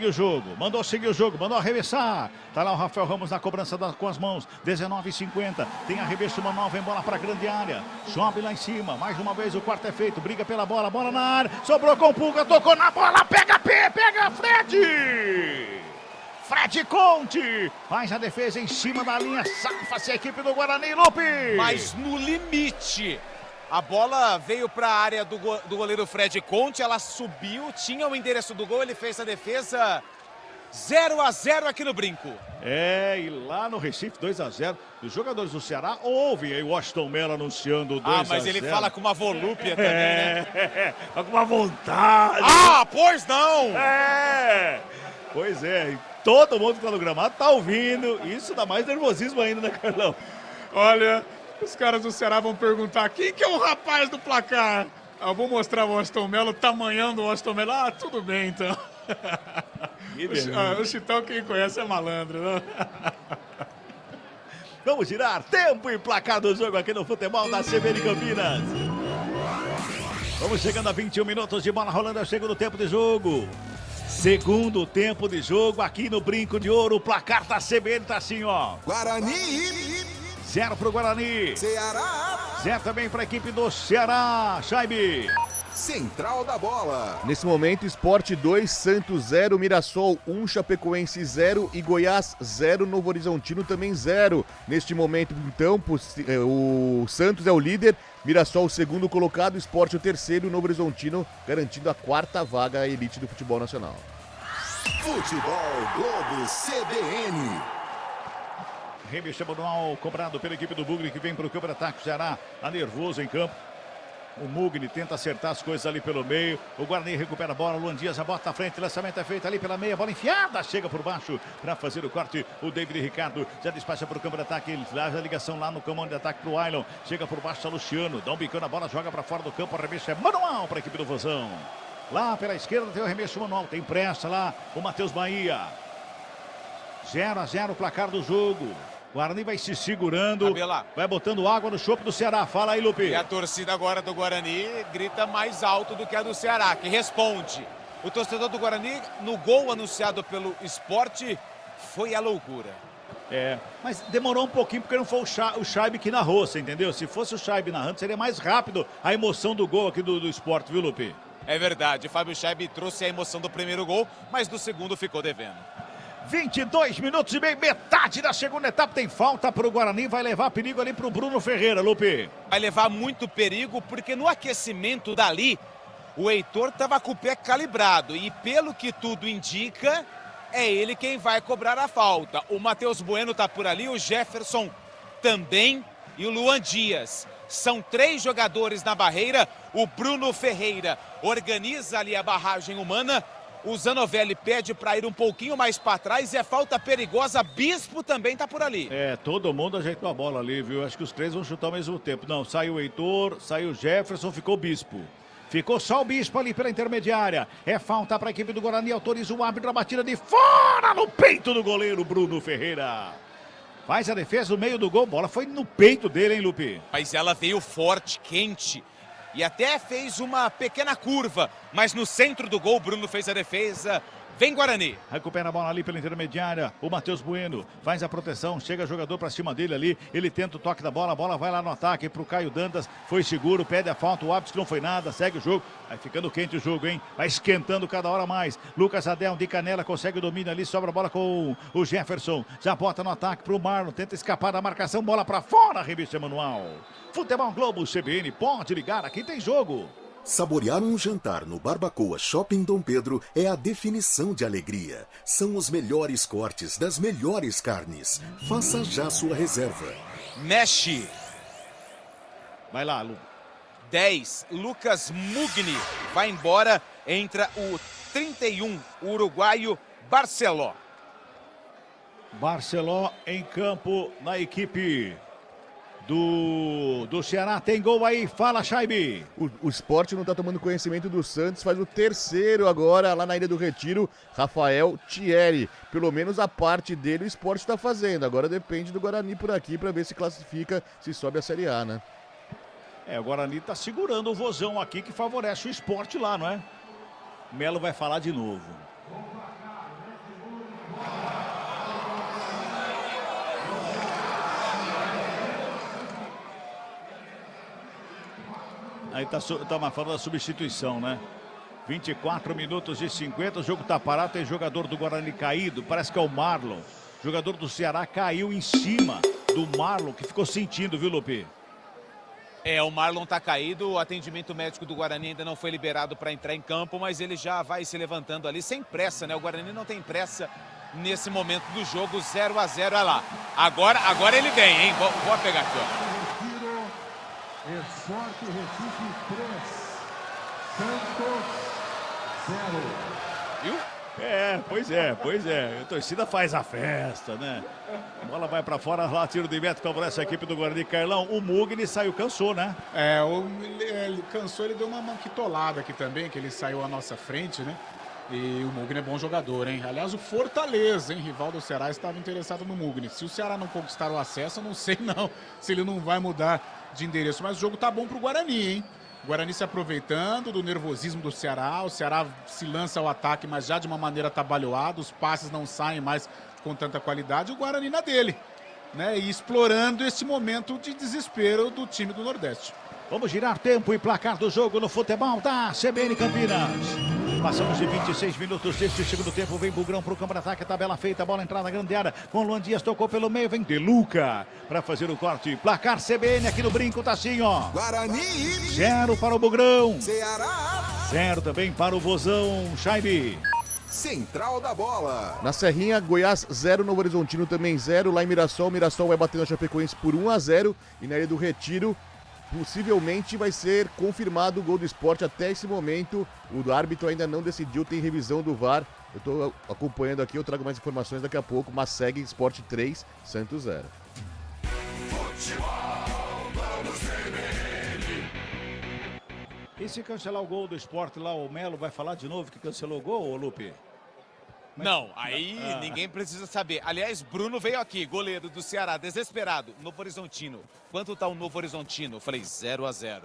o jogo, mandou arremessar. Tá lá o Rafael Ramos na cobrança com as mãos, 19h50. Tem arremesso manual, vem bola pra grande área. Sobe lá em cima, mais uma vez o quarto é feito, briga pela bola, bola na área. Sobrou com o Pulga, tocou na bola, pega Fred! Fred Conte faz a defesa em cima da linha, safa-se a equipe do Guarani, Lupe. Mas no limite, a bola veio para a área do goleiro Fred Conte, ela subiu, tinha o endereço do gol, ele fez a defesa. 0-0 aqui no Brinco. E lá no Recife, 2-0. Os jogadores do Ceará ouvem aí o Washington Mello anunciando o 2-0. Mas ele fala com uma volúpia também, né? Com uma vontade. Pois não! Pois é, todo mundo que tá no gramado tá ouvindo. Isso dá mais nervosismo ainda, né, Carlão? Olha, os caras do Ceará vão perguntar quem que é o rapaz do placar. Eu vou mostrar o Washington Mello, o tamanhão do Washington Mello. Tudo bem, então. O Chitão, quem conhece, é malandro, não? Vamos girar tempo e placar do jogo aqui no futebol da CBN Campinas. Vamos chegando a 21 minutos de bola rolando, é o segundo tempo de jogo. Segundo tempo de jogo aqui no Brinco de Ouro. O placar da CBN tá assim, ó. Guarani. 0 pro Guarani. Ceará. 0 também pra equipe do Ceará. Chaibe. Central da Bola. Nesse momento, Sport 2, Santos 0, Mirassol 1, Chapecoense 0 e Goiás 0, Novo Horizontino também 0. Neste momento, então, o Santos é o líder, Mirassol o segundo colocado, Sport o terceiro e o Novo Horizontino garantindo a 4ª vaga à elite do futebol nacional. Futebol Globo CBN. Remexa manual cobrado pela equipe do Bugre que vem para o campo de ataque. O Ceará tá nervoso em campo. O Mugni tenta acertar as coisas ali pelo meio. O Guarani recupera a bola. Luan Dias a bota à frente. Lançamento é feito ali pela meia. Bola enfiada. Chega por baixo para fazer o corte. O David Ricardo já despacha para o campo de ataque. Ele faz a ligação lá no comando de ataque para o Ailon. Chega por baixo. Tá Luciano. Dá um bicão na bola. Joga para fora do campo. Arremesso é manual para a equipe do Vozão. Lá pela esquerda tem o arremesso manual. Tem pressa lá. O Matheus Bahia. 0-0 o placar do jogo. Guarani vai se segurando, vai botando água no chope do Ceará. Fala aí, Lupe. E a torcida agora do Guarani grita mais alto do que a do Ceará, que responde. O torcedor do Guarani, no gol anunciado pelo Sport, foi a loucura. Mas demorou um pouquinho porque não foi o Chaibe que narrou, você entendeu? Se fosse o Chaibe narrando, seria mais rápido a emoção do gol aqui do Sport, viu, Lupe? É verdade, Fábio Chaibe trouxe a emoção do primeiro gol, mas do segundo ficou devendo. 22 minutos e meio, metade da segunda etapa, tem falta para o Guarani, vai levar perigo ali para o Bruno Ferreira, Lupe. Vai levar muito perigo, porque no aquecimento dali, o Heitor estava com o pé calibrado, e pelo que tudo indica, é ele quem vai cobrar a falta. O Matheus Bueno está por ali, o Jefferson também, e o Luan Dias. São 3 jogadores na barreira, o Bruno Ferreira organiza ali a barragem humana. O Zanovelli pede para ir um pouquinho mais para trás e é falta perigosa. Bispo também tá por ali. Todo mundo ajeitou a bola ali, viu? Acho que os 3 vão chutar ao mesmo tempo. Não, saiu o Heitor, saiu o Jefferson, ficou o Bispo. Ficou só o Bispo ali pela intermediária. É falta para a equipe do Guarani, autoriza o árbitro a batida de fora no peito do goleiro Bruno Ferreira. Faz a defesa no meio do gol, bola foi no peito dele, hein, Lupe? Mas ela veio forte, quente. E até fez uma pequena curva, mas no centro do gol, Bruno fez a defesa. Vem Guarani. Recupera a bola ali pela intermediária. O Matheus Bueno faz a proteção. Chega jogador pra cima dele ali. Ele tenta o toque da bola. A bola vai lá no ataque pro Caio Dantas. Foi seguro, pede a falta. O árbitro que não foi nada. Segue o jogo. Vai ficando quente o jogo, hein? Vai esquentando cada hora mais. Lucas Adel de Canela consegue o domínio ali. Sobra a bola com o Jefferson. Já bota no ataque pro Marlon. Tenta escapar da marcação. Bola pra fora. Revista manual. Futebol Globo CBN. Pode ligar. Aqui tem jogo. Saborear um jantar no Barbacoa Shopping Dom Pedro é a definição de alegria. São os melhores cortes das melhores carnes. Faça já sua reserva. Mexe. Vai lá, Lu. 10. Lucas Mugni vai embora. Entra o 31, o uruguaio Barceló. Barceló em campo na equipe do Ceará. Tem gol aí, fala, Chaibe. O Sport não tá tomando conhecimento do Santos, faz o terceiro agora lá na Ilha do Retiro, Rafael Thierry. Pelo menos a parte dele o Sport tá fazendo, agora depende do Guarani por aqui para ver se classifica, se sobe a Série A, né? O Guarani tá segurando o Vozão aqui que favorece o Sport lá, não é? Melo vai falar de novo. Aí tá falando da substituição, né? 24 minutos e 50, o jogo tá parado, tem jogador do Guarani caído, parece que é o Marlon. O jogador do Ceará caiu em cima do Marlon, que ficou sentindo, viu, Lupe? O Marlon tá caído, o atendimento médico do Guarani ainda não foi liberado para entrar em campo, mas ele já vai se levantando ali, sem pressa, né? O Guarani não tem pressa nesse momento do jogo, 0-0, olha lá. Agora ele vem, hein? Vou pegar aqui, ó. Esporte Recife 3, Santos 0. Viu? Pois é. A torcida faz a festa, né? A bola vai pra fora, lá tiro de meta, favorece a equipe do Guarani. Carlão, o Mugni cansou, né? Ele cansou, ele deu uma manquitolada aqui também, que ele saiu à nossa frente, né? E o Mugni é bom jogador, hein? Aliás, o Fortaleza, hein? Rival do Ceará, estava interessado no Mugni. Se o Ceará não conquistar o acesso, eu não sei não se ele não vai mudar de endereço. Mas o jogo tá bom pro Guarani, hein? O Guarani se aproveitando do nervosismo do Ceará. O Ceará se lança ao ataque, mas já de uma maneira atabalhoada. Os passes não saem mais com tanta qualidade. O Guarani na dele, né? E explorando esse momento de desespero do time do Nordeste. Vamos girar tempo e placar do jogo no futebol da CBN Campinas. Passamos de 26 minutos deste segundo tempo. Vem Bugrão pro campo de ataque. Tabela feita. Bola entrada na grande área. Com Luan Dias tocou pelo meio. Vem De Luca para fazer o corte. Placar CBN aqui no Brinco. Tá assim, ó. Guarani. 0 para o Bugrão. Ceará. 0 também para o Vozão. Chaibe. Central da bola. Na Serrinha, Goiás 0, Novo Horizontino também 0. Lá em Mirassol, Mirassol vai bater na Chapecoense por 1-0. E na Ilha do Retiro, possivelmente vai ser confirmado o gol do Sport. Até esse momento, o árbitro ainda não decidiu, tem revisão do VAR. Eu estou acompanhando aqui, eu trago mais informações daqui a pouco, mas segue Sport 3, Santos 0. E se cancelar o gol do Sport lá, o Melo vai falar de novo que cancelou o gol, ô Lupe? Não, aí ninguém precisa saber. Aliás, Bruno veio aqui, goleiro do Ceará, desesperado. Novo Horizontino. Quanto tá o Novo Horizontino? Eu falei 0-0.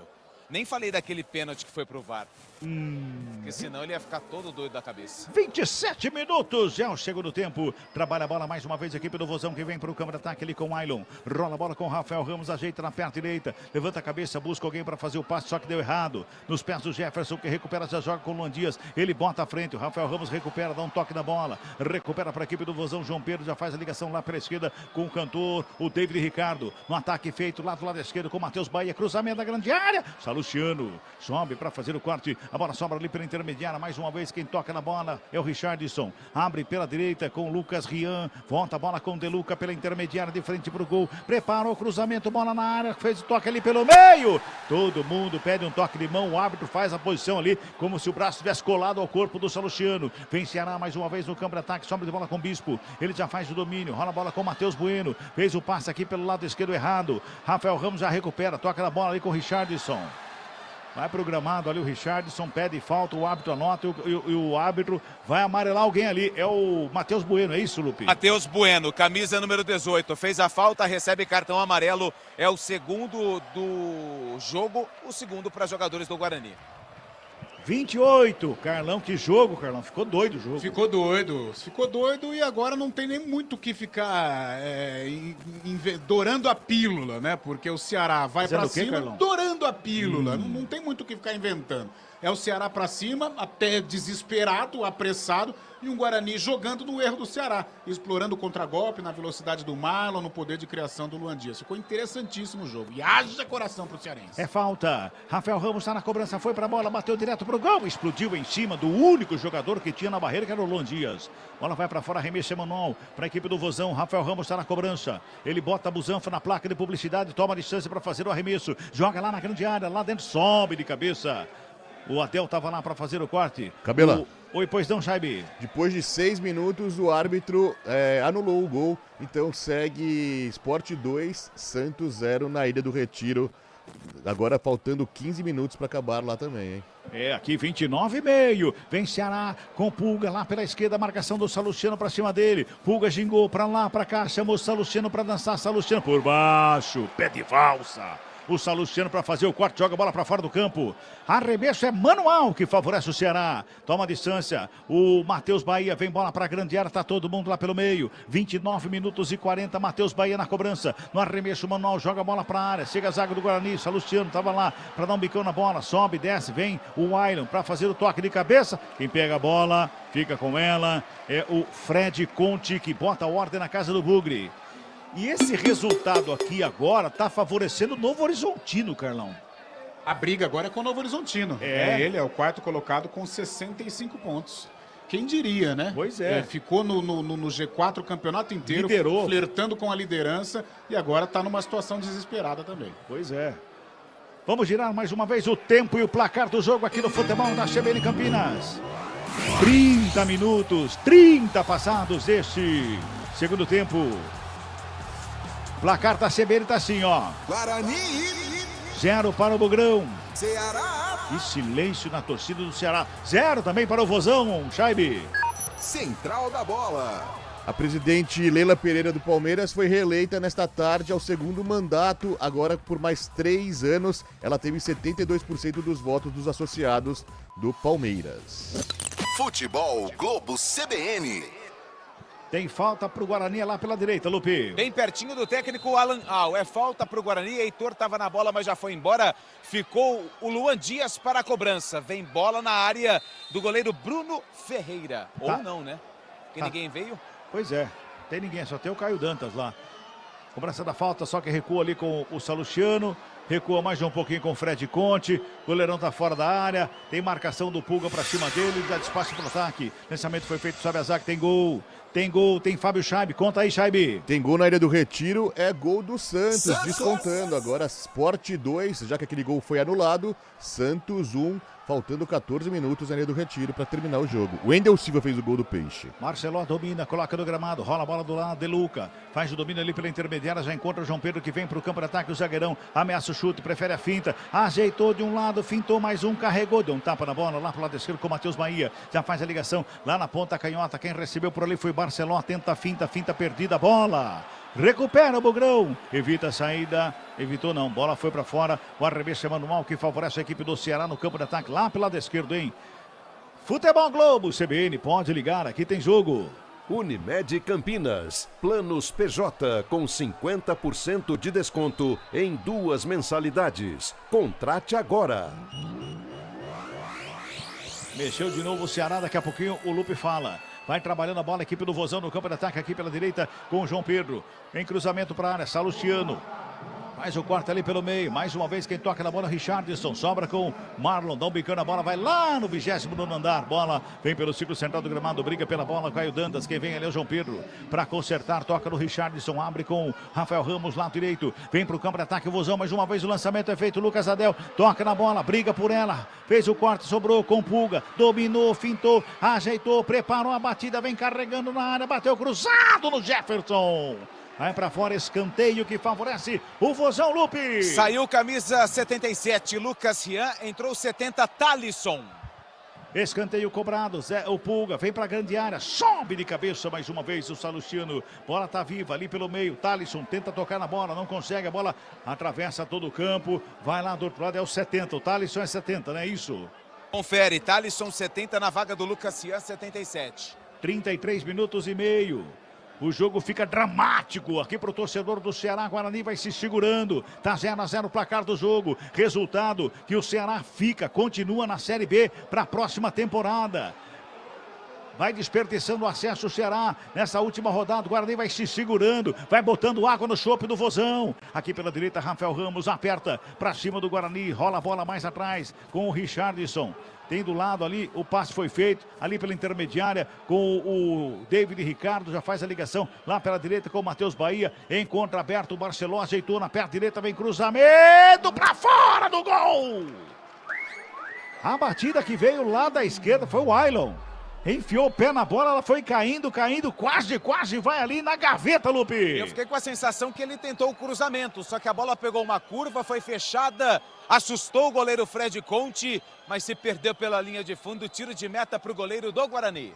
Nem falei daquele pênalti que foi pro VAR. Porque senão ele ia ficar todo doido da cabeça. 27 minutos, já o segundo tempo. Trabalha a bola mais uma vez a equipe do Vozão que vem para o campo de ataque ali com o Ailon. Rola a bola com o Rafael Ramos, ajeita na perna direita. Levanta a cabeça, busca alguém para fazer o passe, só que deu errado. Nos pés do Jefferson que recupera, já joga com o Luan Dias. Ele bota à frente, o Rafael Ramos recupera, dá um toque na bola. Recupera para a equipe do Vozão. João Pedro já faz a ligação lá pela esquerda com o cantor, o David Ricardo. No ataque feito lá do lado esquerdo com o Matheus Bahia. Cruzamento da grande área. Salustiano sobe para fazer o corte. A bola sobra ali pela intermediária. Mais uma vez quem toca na bola é o Richardson. Abre pela direita com o Lucas Rian. Volta a bola com o De Luca pela intermediária de frente para o gol. Preparou o cruzamento, bola na área. Fez o toque ali pelo meio. Todo mundo pede um toque de mão. O árbitro faz a posição ali como se o braço estivesse colado ao corpo do Salustiano. Vem Ceará mais uma vez no campo de ataque. Sobra de bola com o Bispo. Ele já faz o domínio. Rola a bola com o Matheus Bueno. Fez o passe aqui pelo lado esquerdo errado. Rafael Ramos já recupera. Toca na bola ali com o Richardson. Vai pro gramado ali o Richardson, pede falta, o árbitro anota e o árbitro vai amarelar alguém ali. É o Matheus Bueno, é isso, Lupe? Matheus Bueno, camisa número 18. Fez a falta, recebe cartão amarelo. É o segundo do jogo, o segundo para jogadores do Guarani. 28, Carlão, que jogo, Carlão, ficou doido o jogo. Ficou doido e agora não tem nem muito o que ficar dourando a pílula, né? Porque o Ceará vai pra cima, Carlão? Dourando a pílula, não tem muito o que ficar inventando. É o Ceará pra cima, até desesperado, apressado, e um Guarani jogando no erro do Ceará, explorando o contragolpe na velocidade do Marlon, no poder de criação do Luan Dias. Ficou interessantíssimo o jogo. E haja coração pro cearense. É falta. Rafael Ramos está na cobrança, foi pra bola, bateu direto pro gol, explodiu em cima do único jogador que tinha na barreira, que era o Luan Dias. Bola vai pra fora, arremesso Emanuel para a equipe do Vozão. Rafael Ramos está na cobrança. Ele bota a busanfa na placa de publicidade, toma a distância para fazer o arremesso. Joga lá na grande área, lá dentro, sobe de cabeça. O Adel estava lá para fazer o corte. Cabela. Oi, pois não, Chaibe. Depois de 6 minutos, o árbitro anulou o gol. Então segue Sport 2, Santos 0 na Ilha do Retiro. Agora faltando 15 minutos para acabar lá também, hein? É, aqui 29,5. Vem Ceará com Pulga lá pela esquerda. Marcação do Salustiano para cima dele. Pulga gingou para lá, para cá. Chamou o Salustiano para dançar. Salustiano por baixo. Pé de valsa. O Salustiano para fazer o corte, joga a bola para fora do campo. Arremesso é manual que favorece o Ceará. Toma a distância. O Matheus Bahia vem bola para a grande área. Tá todo mundo lá pelo meio. 29 minutos e 40. Matheus Bahia na cobrança. No arremesso manual, joga a bola para a área. Chega a zaga do Guarani. Salustiano tava lá para dar um bicão na bola. Sobe, desce, vem o Ailon para fazer o toque de cabeça. Quem pega a bola, fica com ela. É o Fred Conte que bota a ordem na casa do Bugre. E esse resultado aqui agora está favorecendo o Novo Horizontino, Carlão. A briga agora é com o Novo Horizontino. Ele é o quarto colocado com 65 pontos. Quem diria, né? Pois é. Ficou no G4 o campeonato inteiro, liderou, flertando com a liderança e agora está numa situação desesperada também. Pois é. Vamos girar mais uma vez o tempo e o placar do jogo aqui no futebol da CBN Campinas. 30 minutos, 30 passados deste segundo tempo. Placar da CBN tá assim, ó. Guarani. 0 para o Bugrão. Ceará. E silêncio na torcida do Ceará. 0 também para o Vozão, Chaibe. Central da bola. A presidente Leila Pereira do Palmeiras foi reeleita nesta tarde ao segundo mandato, agora por mais 3 anos. Ela teve 72% dos votos dos associados do Palmeiras. Futebol Globo CBN. Tem falta pro Guarani lá pela direita, Lupe. Bem pertinho do técnico Alan Al. É falta pro Guarani. Heitor estava na bola, mas já foi embora. Ficou o Luan Dias para a cobrança. Vem bola na área do goleiro Bruno Ferreira. Tá. Ou não, né? Porque ninguém veio. Pois é, tem ninguém, só tem o Caio Dantas lá. Cobrança da falta, só que recua ali com o Salustiano. Recua mais um pouquinho com o Fred Conte. Goleirão tá fora da área. Tem marcação do Pulga pra cima dele. Dá espaço pro ataque. Lançamento foi feito sobre a zaga. Tem gol. Tem gol. Tem Fábio Scheibe. Conta aí, Scheibe. Tem gol na área do Retiro. É gol do Santos. Descontando. Agora Sport 2. Já que aquele gol foi anulado. Santos 1. Faltando 14 minutos na área do Retiro para terminar o jogo. O Wendel Silva fez o gol do Peixe. Marceló domina, coloca no gramado, rola a bola do lado, De Luca. Faz o domínio ali pela intermediária, já encontra o João Pedro que vem para o campo de ataque, o zagueirão ameaça o chute, prefere a finta, ajeitou de um lado, fintou mais um, carregou, deu um tapa na bola lá pro lado esquerdo com o Matheus Bahia. Já faz a ligação lá na ponta canhota, quem recebeu por ali foi Marceló, tenta a finta perdida, bola. Recupera o Bugrão, evita a saída, evitou não, bola foi para fora, o arremesso é manual que favorece a equipe do Ceará no campo de ataque, lá pelo lado esquerdo, hein? Futebol Globo, CBN, pode ligar, aqui tem jogo. Unimed Campinas, planos PJ com 50% de desconto em 2 mensalidades. Contrate agora. Mexeu de novo o Ceará, daqui a pouquinho o Lupe fala. Vai trabalhando a bola, a equipe do Vozão no campo de ataque aqui pela direita com o João Pedro. Em cruzamento para a área, Salustiano. Mais o corte ali pelo meio. Mais uma vez quem toca na bola, Richardson. Sobra com Marlon. Dá um bicão na bola. Vai lá no 29º andar. Bola vem pelo círculo central do gramado. Briga pela bola. Caio Dantas. Quem vem ali é o João Pedro. Para consertar. Toca no Richardson. Abre com Rafael Ramos. Lado direito. Vem para o campo de ataque. O Vozão. Mais uma vez o lançamento é feito. Lucas Adel. Toca na bola. Briga por ela. Fez o corte. Sobrou com Pulga. Dominou. Fintou. Ajeitou. Preparou a batida. Vem carregando na área. Bateu cruzado no Jefferson. Vai pra fora, escanteio que favorece o Vozão, Lupe. Saiu camisa 77, Lucas Rian, entrou 70, Thalisson. Escanteio cobrado, o Pulga vem pra grande área, sobe de cabeça mais uma vez o Salustiano. Bola tá viva ali pelo meio, Thalisson tenta tocar na bola, não consegue, a bola atravessa todo o campo. Vai lá do outro lado, é o 70, o Thalisson é 70, não é isso? Confere, Thalisson 70 na vaga do Lucas Rian, 77. 33 minutos e meio. O jogo fica dramático aqui para o torcedor do Ceará. Guarani vai se segurando. Tá 0-0 o placar do jogo. Resultado que o Ceará continua na Série B para a próxima temporada. Vai desperdiçando o acesso o Ceará nessa última rodada. O Guarani vai se segurando, vai botando água no chope do Vozão. Aqui pela direita, Rafael Ramos aperta para cima do Guarani. Rola a bola mais atrás com o Richardson. Tem do lado ali, o passe foi feito, ali pela intermediária com o David Ricardo, já faz a ligação lá pela direita com o Matheus Bahia, encontra aberto o Barceló, ajeitou na perna direita, vem cruzamento para fora do gol! A batida que veio lá da esquerda foi o Ailon. Enfiou o pé na bola, ela foi caindo, quase vai ali na gaveta, Lupe. Eu fiquei com a sensação que ele tentou o cruzamento, só que a bola pegou uma curva, foi fechada, assustou o goleiro Fred Conte, mas se perdeu pela linha de fundo, tiro de meta para o goleiro do Guarani.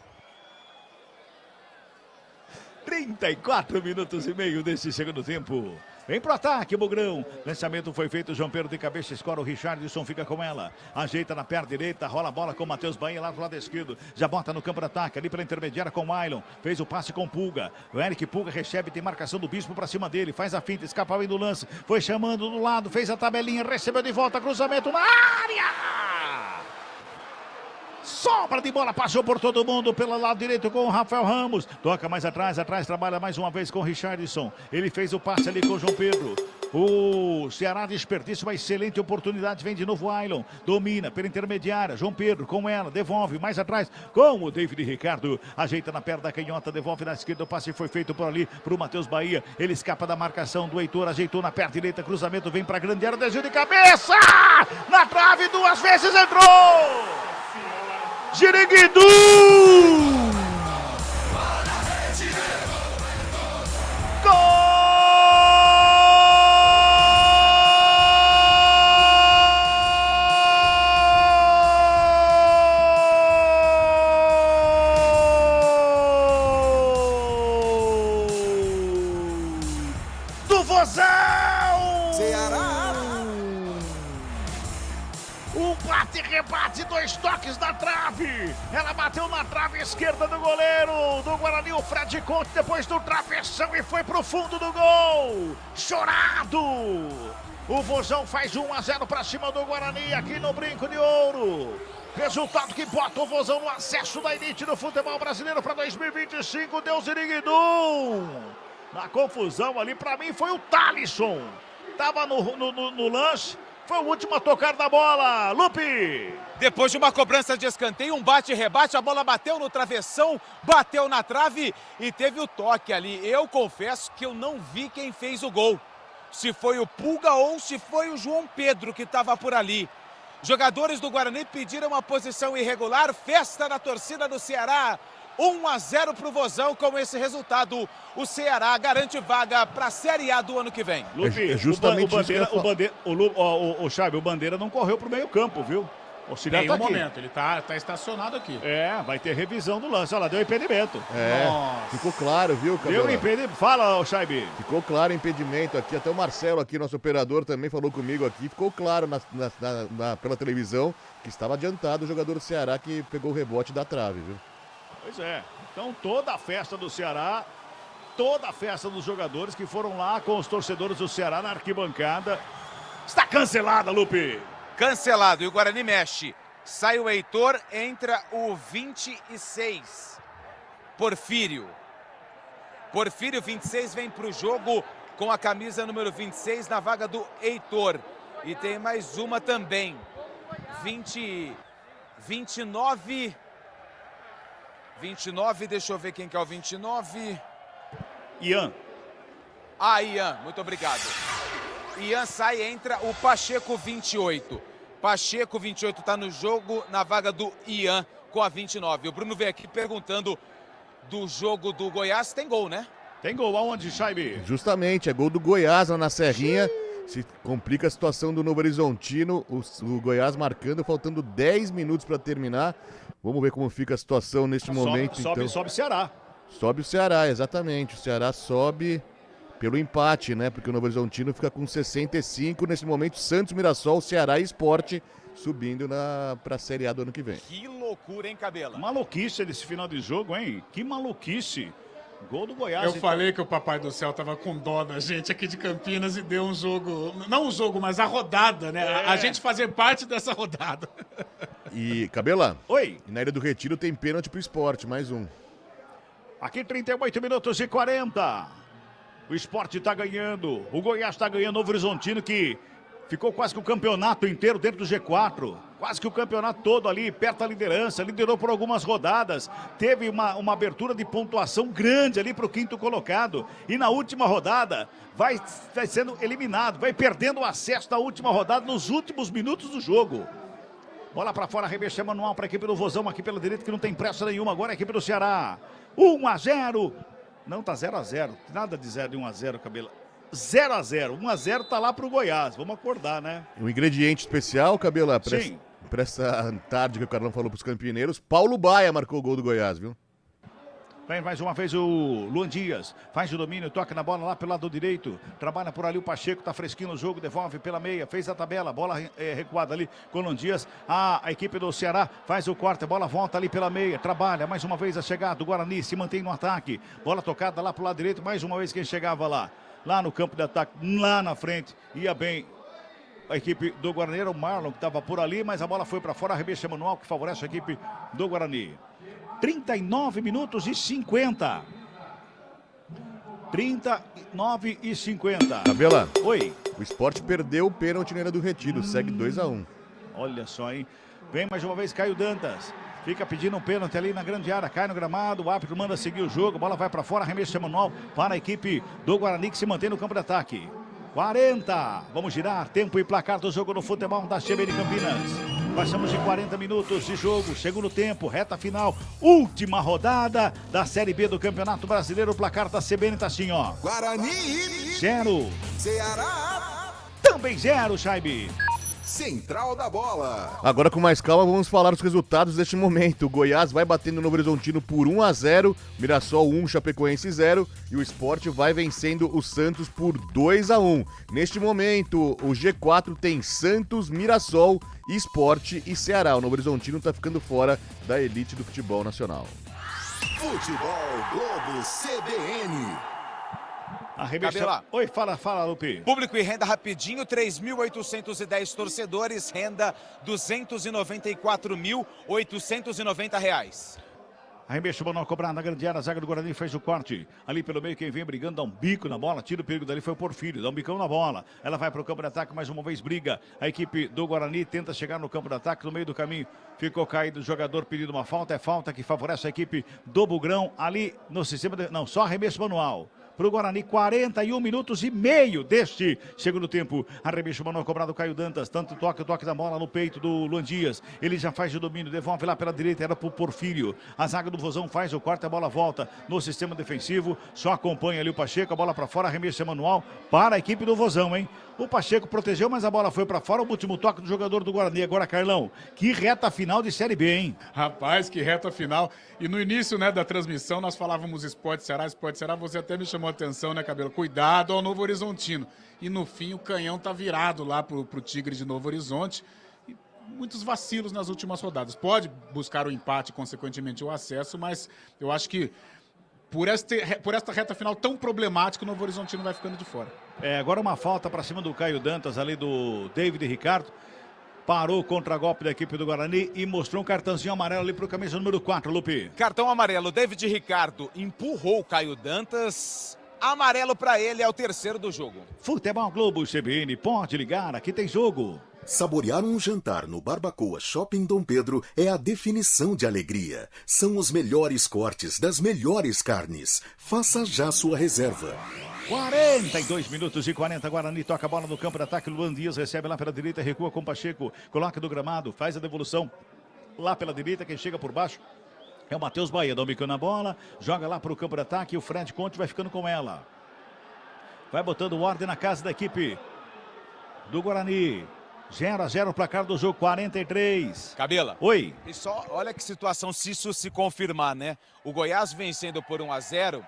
34 minutos e meio desse segundo tempo. Vem pro ataque, Bugrão. Lançamento foi feito, João Pedro de cabeça, escora o Richardson, fica com ela. Ajeita na perna direita, rola a bola com o Matheus Bahia lá do lado esquerdo. Já bota no campo de ataque, ali pela intermediária com o Ailon. Fez o passe com o Pulga. O Eric Pulga recebe, tem marcação do Bispo pra cima dele. Faz a finta, escapa bem do lance. Foi chamando do lado, fez a tabelinha, recebeu de volta, cruzamento na área! Sobra de bola, passou por todo mundo pelo lado direito com o Rafael Ramos. Toca mais atrás, trabalha mais uma vez com o Richardson. Ele fez o passe ali com o João Pedro. O Ceará desperdiça uma excelente oportunidade. Vem de novo o Ailon. Domina pela intermediária. João Pedro com ela. Devolve mais atrás com o David Ricardo. Ajeita na perna da canhota. Devolve na esquerda. O passe foi feito por ali para o Matheus Bahia. Ele escapa da marcação do Heitor. Ajeitou na perna direita. Cruzamento vem para a grande área. Desvio de cabeça. Na trave 2 vezes entrou. Jiriguidu! Gol! rebate, 2 toques na trave. Ela bateu na trave esquerda do goleiro do Guarani, o Fred Conte, depois do travessão e foi pro fundo do gol. Chorado. O Vozão faz 1-0 para cima do Guarani aqui no Brinco de Ouro. Resultado que bota o Vozão no acesso da elite do futebol brasileiro para 2025. Deus iriguidum. Na confusão ali, para mim, foi o Thalisson. Tava no lance. Foi o último a tocar da bola. Lupe. Depois de uma cobrança de escanteio, um bate e rebate, a bola bateu no travessão, bateu na trave e teve o toque ali. Eu confesso que eu não vi quem fez o gol. Se foi o Pulga ou se foi o João Pedro que estava por ali. Jogadores do Guarani pediram uma posição irregular, festa na torcida do Ceará. 1-0 para o Vozão. Com esse resultado, o Ceará garante vaga para a Série A do ano que vem. Lupe, justamente o Xabi, o Bandeira não correu para o meio campo, viu? O auxiliar tá aqui. Momento, ele tá estacionado aqui. Vai ter revisão do lance. Olha lá, deu impedimento. Ficou claro, viu, Cabelo? Deu impedimento. Fala, Xabi. Ficou claro o impedimento aqui. Até o Marcelo aqui, nosso operador, também falou comigo aqui. Ficou claro pela televisão que estava adiantado o jogador do Ceará que pegou o rebote da trave, viu? Pois é. Então toda a festa do Ceará, toda a festa dos jogadores que foram lá com os torcedores do Ceará na arquibancada, está cancelada, Lupe. Cancelado, e o Guarani mexe. Sai o Heitor, entra o 26. Porfírio. Porfírio, 26, vem para o jogo com a camisa número 26 na vaga do Heitor. E tem mais uma também. 29, deixa eu ver quem que é o 29. Ian. Ian, muito obrigado. Ian sai, entra o Pacheco, 28. Pacheco, 28, está no jogo, na vaga do Ian, com a 29. O Bruno veio aqui perguntando do jogo do Goiás. Tem gol, né? Tem gol, aonde, Xabi? Justamente, é gol do Goiás lá na Serrinha. Se complica a situação do Novo Horizontino. O Goiás marcando, faltando 10 minutos para terminar. Vamos ver como fica a situação neste momento. Sobe o Ceará. Sobe o Ceará, exatamente. O Ceará sobe pelo empate, né? Porque o Novo Horizontino fica com 65. Nesse momento, Santos, Mirassol, Ceará e Sport subindo para a Série A do ano que vem. Que loucura, hein, Cabela? Maluquice nesse final de jogo, hein? Que maluquice. Gol do Goiás. Eu falei que o Papai do Céu tava com dó da gente aqui de Campinas e deu um jogo, não um jogo, mas a rodada, né? A gente fazer parte dessa rodada. E, Cabela? Oi. E na Ilha do Retiro tem pênalti pro Sport, mais um. Aqui 38 minutos e 40. O Sport tá ganhando. O Goiás tá ganhando. O Novo Horizontino que ficou quase que o campeonato inteiro dentro do G4. Quase que o campeonato todo ali, perto da liderança. Liderou por algumas rodadas. Teve uma abertura de pontuação grande ali para o 5º colocado. E na última rodada vai sendo eliminado. Vai perdendo o acesso da última rodada nos últimos minutos do jogo. Bola para fora, arremesso manual para a equipe do Vozão. Aqui pela direita que não tem pressa nenhuma. Agora a equipe do Ceará. 1-0. Não, tá 0-0. Nada de 0 e 1-0, Cabela. 0-0. 1-0 tá lá pro Goiás. Vamos acordar, né? Um ingrediente especial, Cabela, Sim. Pra essa tarde que o Carlão falou pros campineiros. Paulo Baia marcou o gol do Goiás, viu? Vem mais uma vez o Luan Dias. Faz o domínio, toca na bola lá pelo lado direito. Trabalha por ali o Pacheco, tá fresquinho no jogo. Devolve pela meia, fez a tabela. Bola recuada ali com o Luan Dias. A equipe do Ceará faz o corte. A bola volta ali pela meia. Trabalha mais uma vez a chegada do Guarani. Se mantém no ataque. Bola tocada lá pro lado direito. Mais uma vez quem chegava lá. Lá no campo de ataque, lá na frente. Ia bem a equipe do Guarani. Era o Marlon que estava por ali, mas a bola foi para fora. Arremesso manual que favorece a equipe do Guarani. 39 minutos e 50. 39 e 50. Cabela. Oi. O Sport perdeu o pênalti na Ilha do Retiro. Segue 2-1. Olha só, hein? Vem mais uma vez Caio Dantas. Fica pedindo um pênalti ali na grande área. Cai no gramado. O árbitro manda seguir o jogo. A bola vai para fora. Arremesso manual para a equipe do Guarani que se mantém no campo de ataque. 40. Vamos girar. Tempo e placar do jogo no futebol da CBN Campinas. Passamos de 40 minutos de jogo, segundo tempo, reta final, última rodada da Série B do Campeonato Brasileiro. O placar da CBN tá assim, ó. Guarani 0. Ceará também 0, Xaibi. Central da Bola. Agora com mais calma vamos falar os resultados deste momento. O Goiás vai batendo no Novo Horizontino por 1-0, Mirassol 1, Chapecoense 0 e o Sport vai vencendo o Santos por 2-1. Neste momento o G4 tem Santos, Mirassol Sport e Ceará. O Novo Horizontino está ficando fora da elite do futebol nacional. Futebol Globo CBN. Cabela. Oi, fala, Lupe. Público e renda rapidinho, 3.810 torcedores, renda R$ 294.890. Arremesso, Manuel cobrado na grande área, a zaga do Guarani fez o corte. Ali pelo meio, quem vem brigando, dá um bico na bola, tira o perigo dali, foi o Porfírio, dá um bicão na bola. Ela vai para o campo de ataque, mais uma vez briga. A equipe do Guarani tenta chegar no campo de ataque, no meio do caminho ficou caído o jogador pedindo uma falta. É falta que favorece a equipe do Bugrão ali no sistema, não, só arremesso manual. Para o Guarani, 41 minutos e meio deste segundo tempo. Arremesso manual cobrado, Caio Dantas. Tanto toque da bola no peito do Luan Dias. Ele já faz o domínio, devolve lá pela direita, era para o Porfírio. A zaga do Vozão faz o corte, a bola volta no sistema defensivo. Só acompanha ali o Pacheco, a bola para fora, arremesso manual para a equipe do Vozão, hein? O Pacheco protegeu, mas a bola foi para fora. O último toque do jogador do Guarani. Agora, Carlão, que reta final de Série B, hein? Rapaz, que reta final. E no início, né, da transmissão, nós falávamos Sport Ceará. Você até me chamou a atenção, né, Cabelo? Cuidado ao Novo Horizontino. E no fim, o canhão tá virado lá pro Tigre de Novo Horizonte. E muitos vacilos nas últimas rodadas. Pode buscar o empate, consequentemente o acesso, mas eu acho que por esta reta final tão problemática, o Novo Horizontino vai ficando de fora. Agora uma falta para cima do Caio Dantas, ali do David Ricardo. Parou o contra-golpe da equipe do Guarani e mostrou um cartãozinho amarelo ali para o camisa número 4, Lupe. Cartão amarelo, David Ricardo empurrou o Caio Dantas. Amarelo para ele, é o terceiro do jogo. Futebol Globo CBN, pode ligar, aqui tem jogo. Saborear um jantar no Barbacoa Shopping Dom Pedro é a definição de alegria. São os melhores cortes das melhores carnes. Faça já sua reserva. 42 minutos e 40, Guarani toca a bola no campo de ataque, Luan Dias recebe lá pela direita, recua com o Pacheco, coloca do gramado, faz a devolução lá pela direita, quem chega por baixo é o Matheus Bahia, dá um bico na bola, joga lá para o campo de ataque e o Fred Conte vai ficando com ela. Vai botando ordem na casa da equipe do Guarani. 0-0 o placar do jogo, 43. Cabela. Oi. E só, olha que situação, se isso se confirmar, né? O Goiás vencendo por 1-0.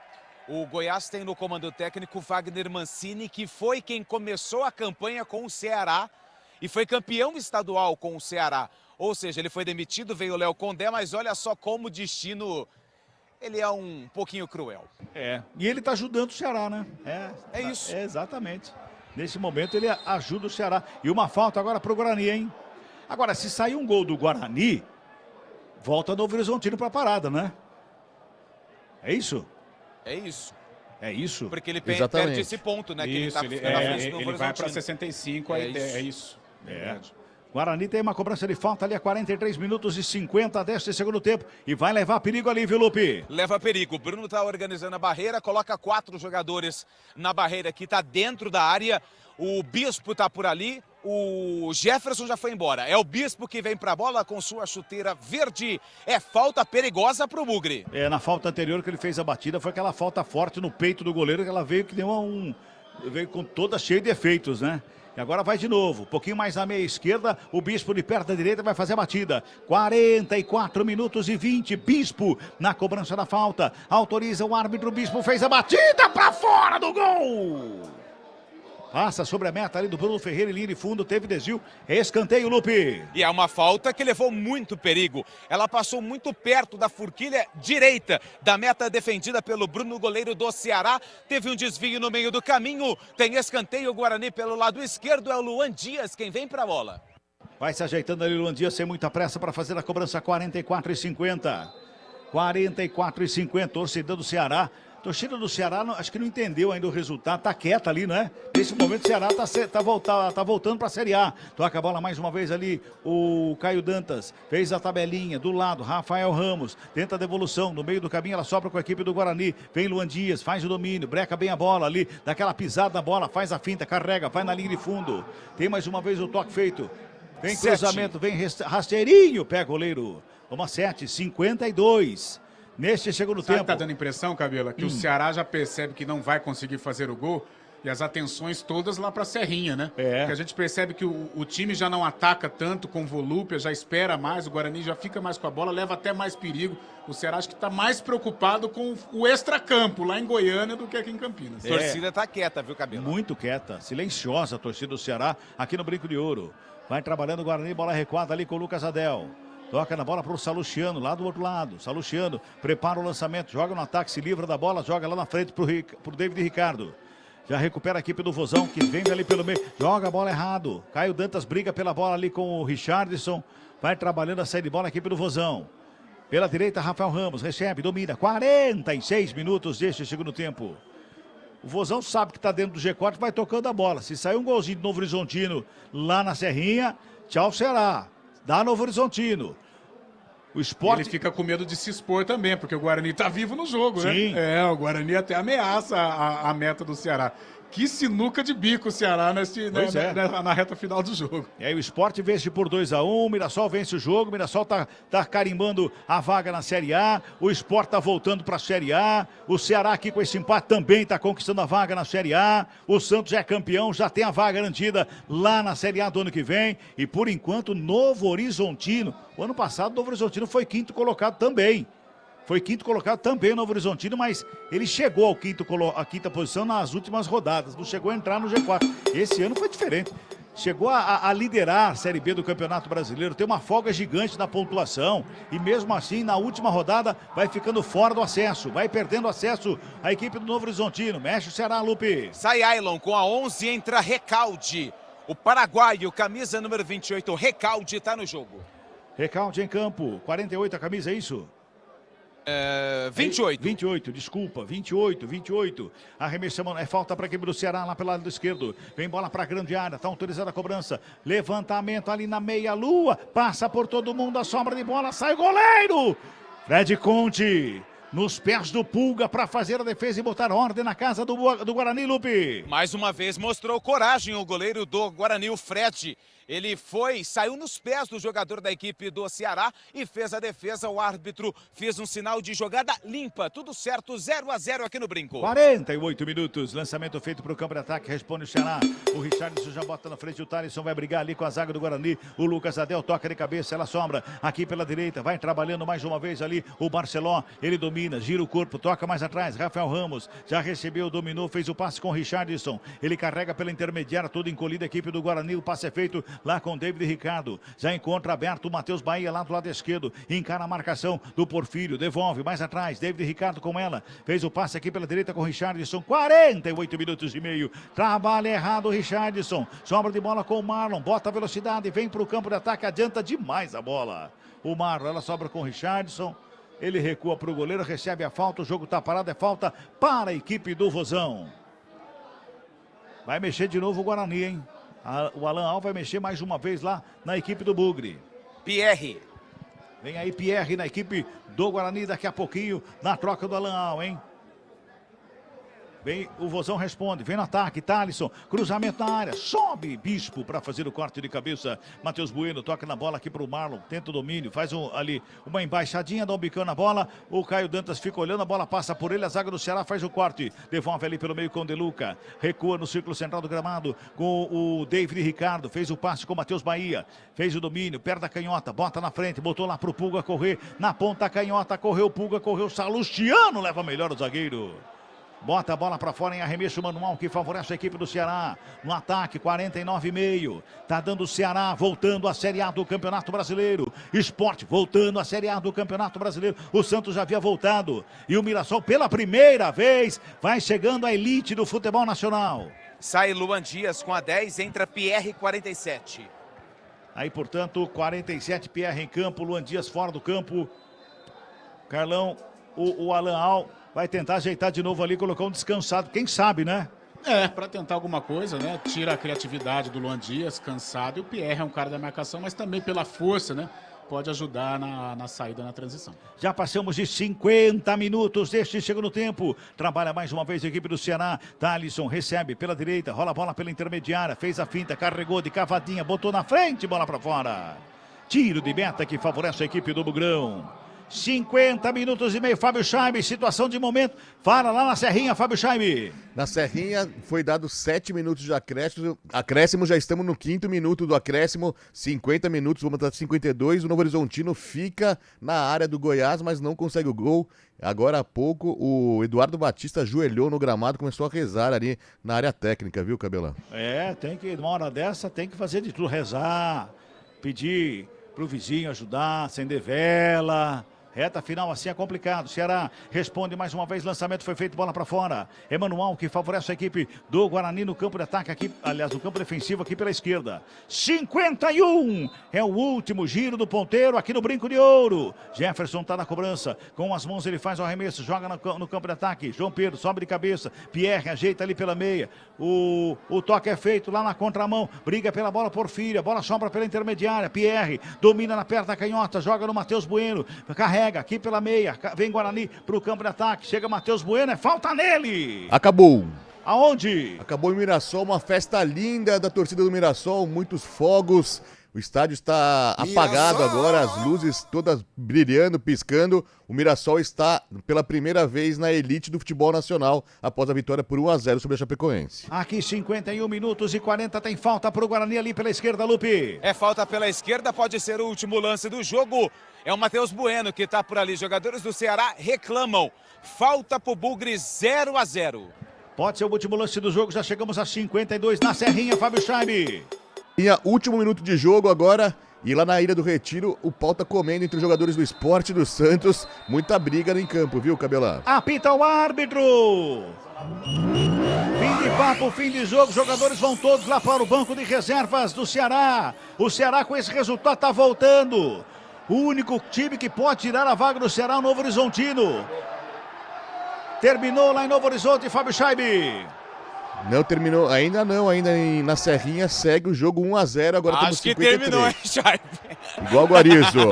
O Goiás tem no comando técnico Wagner Mancini, que foi quem começou a campanha com o Ceará e foi campeão estadual com o Ceará. Ou seja, ele foi demitido, veio o Léo Condé, mas olha só como o destino, ele é um pouquinho cruel. E ele tá ajudando o Ceará, né? É isso. Exatamente. Nesse momento ele ajuda o Ceará. E uma falta agora pro Guarani, hein? Agora, se sair um gol do Guarani, volta Novo Horizontino pra parada, né? É isso? É isso. É isso? Porque ele perde esse ponto, né? Isso, que ele tá na frente do Novo ele vai Horizontino. para 65, é isso. Guarani tem uma cobrança de falta ali a 43 minutos e 50 deste segundo tempo. E vai levar perigo ali, viu, Lupe? Leva perigo. O Bruno tá organizando a barreira, coloca 4 jogadores na barreira aqui, tá dentro da área. O Bispo tá por ali, o Jefferson já foi embora. É o Bispo que vem pra bola com sua chuteira verde. É falta perigosa pro Bugre. Na falta anterior que ele fez a batida, foi aquela falta forte no peito do goleiro, que ela veio que deu veio com toda cheia de efeitos, né? E agora vai de novo, um pouquinho mais na meia esquerda, o Bispo de perto da direita vai fazer a batida. 44 minutos e 20, Bispo na cobrança da falta. Autoriza o árbitro, o Bispo fez a batida pra fora do gol. Passa sobre a meta ali do Bruno Ferreira em linha de fundo, teve desvio, escanteio, Lupe. E é uma falta que levou muito perigo. Ela passou muito perto da forquilha direita da meta defendida pelo Bruno, goleiro do Ceará. Teve um desvio no meio do caminho, tem escanteio, o Guarani pelo lado esquerdo, é o Luan Dias quem vem pra bola. Vai se ajeitando ali o Luan Dias sem muita pressa para fazer a cobrança, 44 e 50. 44 e 50, torcedor do Ceará. Torcida do Ceará, acho que não entendeu ainda o resultado, tá quieta ali, não é? Nesse momento o Ceará tá voltando para a Série A. Toca a bola mais uma vez ali, o Caio Dantas, fez a tabelinha, do lado, Rafael Ramos, tenta a devolução, no meio do caminho ela sobra com a equipe do Guarani, vem Luan Dias, faz o domínio, breca bem a bola ali, dá aquela pisada na bola, faz a finta, carrega, vai na linha de fundo. Tem mais uma vez o toque feito, vem cruzamento, vem rasteirinho, pega o goleiro. Vamos a 7, 52. Neste segundo tempo. Tá dando impressão, Cabela, que o Ceará já percebe que não vai conseguir fazer o gol e as atenções todas lá pra Serrinha, né? Porque a gente percebe que o time já não ataca tanto com volúpia, já espera mais, o Guarani já fica mais com a bola, leva até mais perigo. O Ceará acho que tá mais preocupado com o extracampo lá em Goiânia do que aqui em Campinas. A torcida tá quieta, viu, Cabela? Muito quieta, silenciosa a torcida do Ceará aqui no Brinco de Ouro. Vai trabalhando o Guarani, bola recuada ali com o Lucas Adel. Toca na bola para o Salustiano, lá do outro lado. Salustiano prepara o lançamento, joga no ataque, se livra da bola, joga lá na frente para o David Ricardo. Já recupera a equipe do Vozão, que vem ali pelo meio. Joga a bola errado. Caio Dantas briga pela bola ali com o Richardson. Vai trabalhando a saída de bola a equipe do Vozão. Pela direita, Rafael Ramos recebe, domina. 46 minutos deste segundo tempo. O Vozão sabe que está dentro do G4, vai tocando a bola. Se sair um golzinho do Novo Horizontino lá na Serrinha, tchau Ceará. Dá Novo Horizontino. O Sport... Ele fica com medo de se expor também, porque o Guarani tá vivo no jogo, Sim. né? O Guarani até ameaça a meta do Ceará. Que sinuca de bico o Ceará na reta final do jogo. E aí o Sport vence por 2-1, o Mirassol vence o jogo, o Mirassol tá carimbando a vaga na Série A, o Sport tá voltando para a Série A, o Ceará aqui com esse empate também tá conquistando a vaga na Série A, o Santos já é campeão, já tem a vaga garantida lá na Série A do ano que vem, e por enquanto Novo Horizontino, o ano passado Novo Horizontino foi quinto colocado também. Foi quinto colocado também o Novo Horizontino, mas ele chegou ao à quinta posição nas últimas rodadas, não chegou a entrar no G4. Esse ano foi diferente. Chegou a liderar a Série B do Campeonato Brasileiro, tem uma folga gigante na pontuação e mesmo assim na última rodada vai ficando fora do acesso, vai perdendo acesso a equipe do Novo Horizontino. Mexe o Ceará, Lupe. Sai Ailon com a 11, entra Recalde. O paraguaio, camisa número 28, Recalde tá no jogo. Recalde em campo, 48 a camisa, é isso? 28. 28, desculpa, 28. Arremessamos, é falta para a equipe do Ceará lá pelo lado esquerdo. Vem bola para a grande área, tá autorizada a cobrança. Levantamento ali na meia-lua, passa por todo mundo, a sobra de bola, sai o goleiro! Fred Conte, nos pés do Pulga para fazer a defesa e botar ordem na casa do Guarani, Lupe. Mais uma vez mostrou coragem o goleiro do Guarani, o Fred. Ele saiu nos pés do jogador da equipe do Ceará e fez a defesa. O árbitro fez um sinal de jogada limpa. Tudo certo, 0-0 aqui no Brinco. 48 minutos, lançamento feito para o campo de ataque, responde o Ceará. O Richardson já bota na frente, o Thalisson vai brigar ali com a zaga do Guarani. O Lucas Adel toca de cabeça, ela sombra aqui pela direita, vai trabalhando mais uma vez ali o Barceló. Ele domina, gira o corpo, toca mais atrás. Rafael Ramos já recebeu, dominou, fez o passe com o Richardson. Ele carrega pela intermediária, toda encolhida a equipe do Guarani. O passe é feito lá com o David Ricardo, já encontra aberto o Matheus Bahia lá do lado esquerdo, encara a marcação do Porfírio, devolve mais atrás, David Ricardo com ela, fez o passe aqui pela direita com o Richardson, 48 minutos e meio, trabalha errado o Richardson, sobra de bola com o Marlon, bota a velocidade, vem para o campo de ataque, adianta demais a bola, o Marlon, ela sobra com o Richardson, ele recua para o goleiro, recebe a falta, o jogo está parado, é falta para a equipe do Vozão. Vai mexer de novo o Guarani, hein? O Alan Al vai mexer mais uma vez lá na equipe do Bugre. Pierre. Vem aí Pierre na equipe do Guarani daqui a pouquinho na troca do Alan Al, hein? Vem, o Vozão responde, vem no ataque, Thalisson, cruzamento na área, sobe Bispo para fazer o corte de cabeça, Matheus Bueno toca na bola aqui para o Marlon, tenta o domínio, faz ali uma embaixadinha, dá um bicão na bola, o Caio Dantas fica olhando, a bola passa por ele, a zaga do Ceará faz o corte, devolve ali pelo meio com o De Luca, recua no círculo central do gramado com o David Ricardo, fez o passe com o Matheus Bahia, fez o domínio, perde a canhota, bota na frente, botou lá pro Pulga correr, na ponta a canhota, correu o Pulga, correu o Salustiano, leva melhor o zagueiro. Bota a bola para fora em arremesso manual que favorece a equipe do Ceará. No ataque, 49,5. Tá dando o Ceará voltando à Série A do Campeonato Brasileiro. Sport voltando à Série A do Campeonato Brasileiro. O Santos já havia voltado. E o Mirassol, pela primeira vez, vai chegando à elite do futebol nacional. Sai Luan Dias com a 10, entra Pierre, 47. Aí, portanto, 47, Pierre em campo, Luan Dias fora do campo. Carlão, o Alan Al vai tentar ajeitar de novo ali, colocar um descansado, quem sabe, né? Para tentar alguma coisa, né? Tira a criatividade do Luan Dias, cansado, e o Pierre é um cara da marcação, mas também pela força, né? Pode ajudar na saída, na transição. Já passamos de 50 minutos deste segundo tempo. Trabalha mais uma vez a equipe do Ceará. Thalisson recebe pela direita, rola a bola pela intermediária, fez a finta, carregou de cavadinha, botou na frente, bola para fora. Tiro de meta que favorece a equipe do Bugrão. 50 minutos e meio. Fábio Chaib, situação de momento. Fala lá na Serrinha, Fábio Chaib. Na Serrinha foi dado 7 minutos de acréscimo, já estamos no 5º minuto do acréscimo, 50 minutos, vamos estar 52, o Novo Horizontino fica na área do Goiás, mas não consegue o gol. Agora há pouco o Eduardo Batista ajoelhou no gramado, começou a rezar ali na área técnica, viu, Cabelão? Tem que, numa hora dessa, tem que fazer de tudo, rezar, pedir pro vizinho ajudar, acender vela. Reta final assim é complicado. Ceará responde mais uma vez. Lançamento foi feito, bola para fora. Emanuel que favorece a equipe do Guarani no campo de ataque aqui, aliás, no campo defensivo aqui pela esquerda. 51 é o último giro do ponteiro aqui no Brinco de Ouro. Jefferson tá na cobrança. Com as mãos ele faz o arremesso, joga no campo de ataque. João Pedro sobe de cabeça. Pierre ajeita ali pela meia. O toque é feito lá na contramão. Briga pela bola Porfírio. A bola sobra pela intermediária. Pierre domina na perna da canhota. Joga no Matheus Bueno. Carrega aqui pela meia, vem Guarani pro campo de ataque, chega Matheus Bueno, é falta nele! Acabou! Aonde? Acabou em Mirassol, uma festa linda da torcida do Mirassol, muitos fogos, o estádio está apagado agora, as luzes todas brilhando, piscando, o Mirassol está pela primeira vez na elite do futebol nacional, após a vitória por 1-0 sobre a Chapecoense. Aqui 51 minutos e 40, tem falta pro Guarani ali pela esquerda, Lupe. É falta pela esquerda, pode ser o último lance do jogo. É o Matheus Bueno que tá por ali. Jogadores do Ceará reclamam. Falta pro Bugre, 0-0. Pode ser o último lance do jogo. Já chegamos a 52 na Serrinha, Fábio Chaib. Último minuto de jogo agora. E lá na Ilha do Retiro, o pau tá comendo entre os jogadores do Sport e do Santos. Muita briga em campo, viu, Cabelão? Apita o árbitro. Fim de papo, fim de jogo. Jogadores vão todos lá para o banco de reservas do Ceará. O Ceará com esse resultado tá voltando. O único time que pode tirar a vaga do Ceará é o Novo Horizontino. Terminou lá em Novo Horizonte, Fábio Chaib. Não terminou, ainda não, na Serrinha segue o jogo 1-0, agora estamos 53. Acho que terminou, hein, Chaib? Igual Guarizo.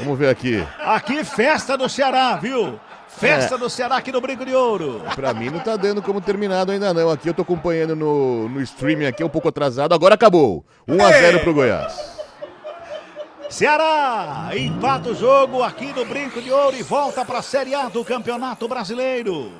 Vamos ver aqui. Aqui festa do Ceará, viu? Festa do Ceará aqui no Brinco de Ouro. Pra mim não tá dando como terminado ainda não. Aqui eu tô acompanhando no streaming aqui, um pouco atrasado. Agora acabou. 1-0 pro Goiás. Ceará empata o jogo aqui no Brinco de Ouro e volta para a Série A do Campeonato Brasileiro.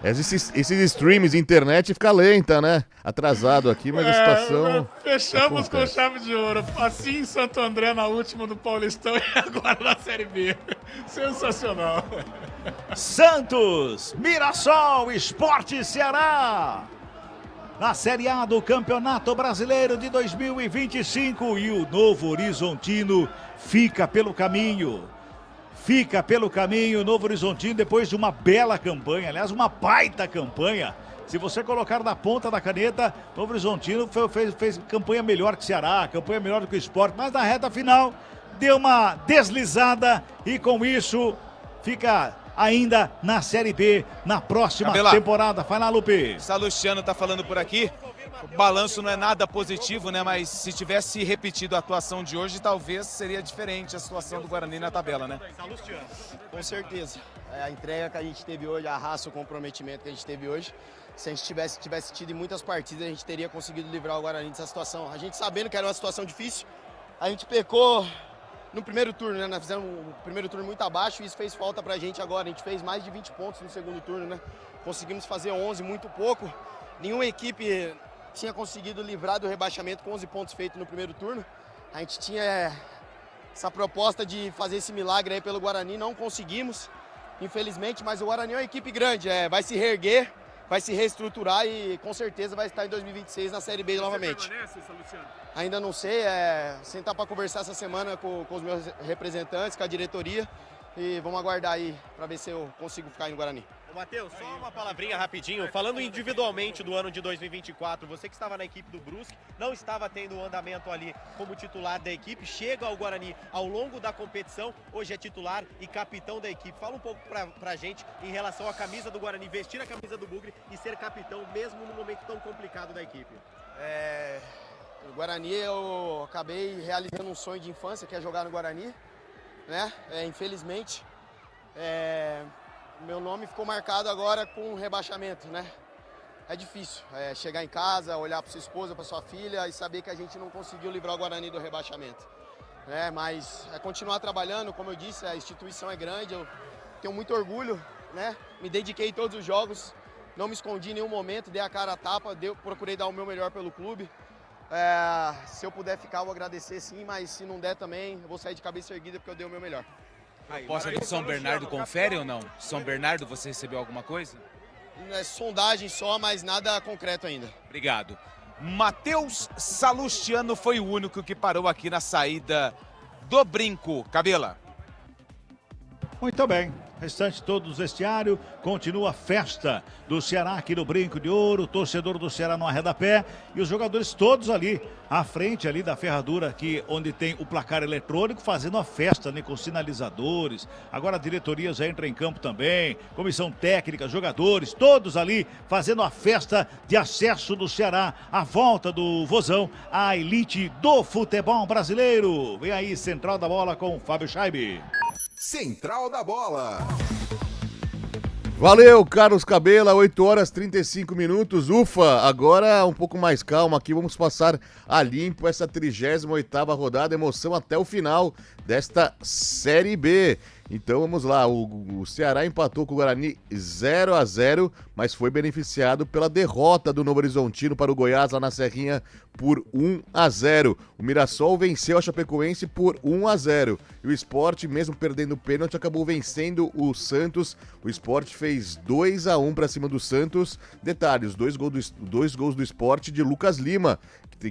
Esses streams, internet fica lenta, né? Atrasado aqui, mas a situação... Fechamos acontece. com chave de ouro. Assim em Santo André na última do Paulistão e agora na Série B. Sensacional. Santos, Mirassol, Sport Ceará. Na Série A do Campeonato Brasileiro de 2025 e o Novo Horizontino fica pelo caminho. Fica pelo caminho o Novo Horizontino depois de uma bela campanha, aliás, uma baita campanha. Se você colocar na ponta da caneta, Novo Horizontino fez campanha melhor que o Ceará, campanha melhor do que o Sport, mas na reta final deu uma deslizada e com isso fica ainda na Série B, na próxima temporada. Vai lá, Lupe. Salustiano tá falando por aqui. O balanço não é nada positivo, né? Mas se tivesse repetido a atuação de hoje, talvez seria diferente a situação do Guarani na tabela, né? Com certeza. A entrega que a gente teve hoje, a raça, o comprometimento que a gente teve hoje, se a gente tivesse tido em muitas partidas, a gente teria conseguido livrar o Guarani dessa situação. A gente sabendo que era uma situação difícil, a gente pecou no primeiro turno, né? Nós fizemos um primeiro turno muito abaixo e isso fez falta pra gente agora. A gente fez mais de 20 pontos no segundo turno, né? Conseguimos fazer 11, muito pouco. Nenhuma equipe tinha conseguido livrar do rebaixamento com 11 pontos feitos no primeiro turno. A gente tinha essa proposta de fazer esse milagre aí pelo Guarani, não conseguimos, infelizmente, mas o Guarani é uma equipe grande, vai se reerguer, vai se reestruturar e com certeza vai estar em 2026 na Série B novamente. Você permanece, Salustiano? Ainda não sei, sentar para conversar essa semana com os meus representantes, com a diretoria e vamos aguardar aí para ver se eu consigo ficar aí no Guarani. Ô, Matheus, só uma palavrinha rapidinho, falando individualmente do ano de 2024, você que estava na equipe do Brusque, não estava tendo o andamento ali como titular da equipe, chega ao Guarani ao longo da competição, hoje é titular e capitão da equipe. Fala um pouco pra gente em relação à camisa do Guarani, vestir a camisa do Bugre e ser capitão mesmo no momento tão complicado da equipe. O Guarani, eu acabei realizando um sonho de infância, que é jogar no Guarani, né? Infelizmente, meu nome ficou marcado agora com rebaixamento, né? É difícil chegar em casa, olhar para sua esposa, para sua filha e saber que a gente não conseguiu livrar o Guarani do rebaixamento. né? Mas é continuar trabalhando, como eu disse, a instituição é grande, eu tenho muito orgulho, né? Me dediquei todos os jogos, não me escondi em nenhum momento, dei a cara a tapa, procurei dar o meu melhor pelo clube. Se eu puder ficar, eu vou agradecer sim, mas se não der também, eu vou sair de cabeça erguida porque eu dei o meu melhor. A proposta do São Bernardo confere ou não? São Bernardo, você recebeu alguma coisa? É sondagem só, mas nada concreto ainda. Obrigado. Matheus Salustiano foi o único que parou aqui na saída do Brinco. Cabela. Muito bem. Restante todo o vestiário, continua a festa do Ceará aqui no Brinco de Ouro, o torcedor do Ceará no arreda-pé e os jogadores todos ali, à frente ali da ferradura aqui, onde tem o placar eletrônico, fazendo a festa, né, com sinalizadores. Agora a diretoria já entra em campo também, comissão técnica, jogadores, todos ali fazendo a festa de acesso do Ceará, a volta do Vozão, à elite do futebol brasileiro. Vem aí, Central da Bola com o Fábio Scheibe. Central da Bola. Valeu, Carlos Cabela, 8 horas 35 minutos. Ufa, agora um pouco mais calma aqui, vamos passar a limpo essa 38ª rodada, emoção até o final desta Série B. Então vamos lá, o Ceará empatou com o Guarani 0-0, mas foi beneficiado pela derrota do Novo Horizontino para o Goiás lá na Serrinha por 1-0. O Mirassol venceu a Chapecoense por 1-0. E o Sport, mesmo perdendo o pênalti, acabou vencendo o Santos. O Sport fez 2-1 para cima do Santos. Detalhe, os dois gols do Sport de Lucas Lima,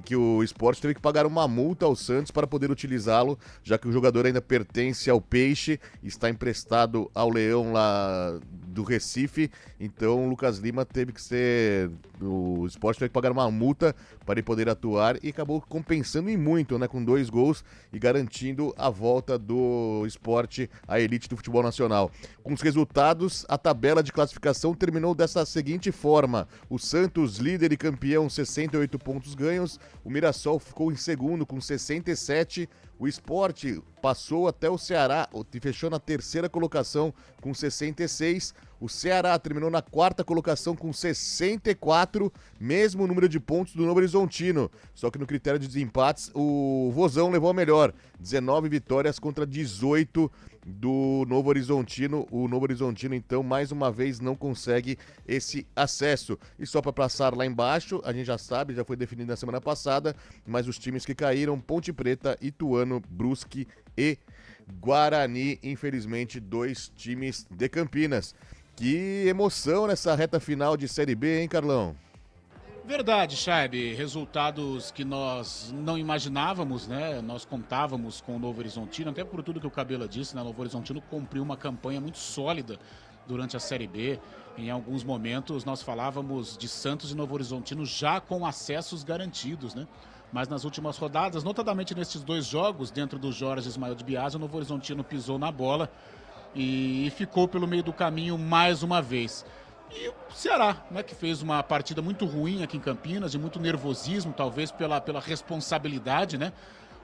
que o Sport teve que pagar uma multa ao Santos para poder utilizá-lo, já que o jogador ainda pertence ao Peixe, está emprestado ao Leão lá do Recife, então o Lucas Lima teve que ser... O Sport teve que pagar uma multa para ele poder atuar e acabou compensando em muito, né, com 2 gols e garantindo a volta do Sport à elite do futebol nacional. Com os resultados, a tabela de classificação terminou dessa seguinte forma: o Santos, líder e campeão, 68 pontos ganhos, o Mirassol ficou em segundo com 67, o Sport passou até o Ceará, fechou na 3ª colocação com 66, o Ceará terminou na 4ª colocação com 64, mesmo número de pontos do Novo Horizontino, só que no critério de desempates o Vozão levou a melhor, 19 vitórias contra 18 do Novo Horizontino. O Novo Horizontino, então, mais uma vez não consegue esse acesso. E só para passar lá embaixo, a gente já sabe, já foi definido na semana passada, mas os times que caíram, Ponte Preta, Ituano, Brusque e Guarani, infelizmente 2 times de Campinas. Que emoção nessa reta final de Série B, hein, Carlão? Verdade, Scheibe. Resultados que nós não imaginávamos, né? Nós contávamos com o Novo Horizontino, até por tudo que o Cabela disse, né? O Novo Horizontino cumpriu uma campanha muito sólida durante a Série B. Em alguns momentos nós falávamos de Santos e Novo Horizontino já com acessos garantidos, né? Mas nas últimas rodadas, notadamente nesses 2 jogos, dentro do Jorge Ismael de Biasi, o Novo Horizontino pisou na bola e ficou pelo meio do caminho mais uma vez. E o Ceará, né, que fez uma partida muito ruim aqui em Campinas, de muito nervosismo, talvez pela responsabilidade, né?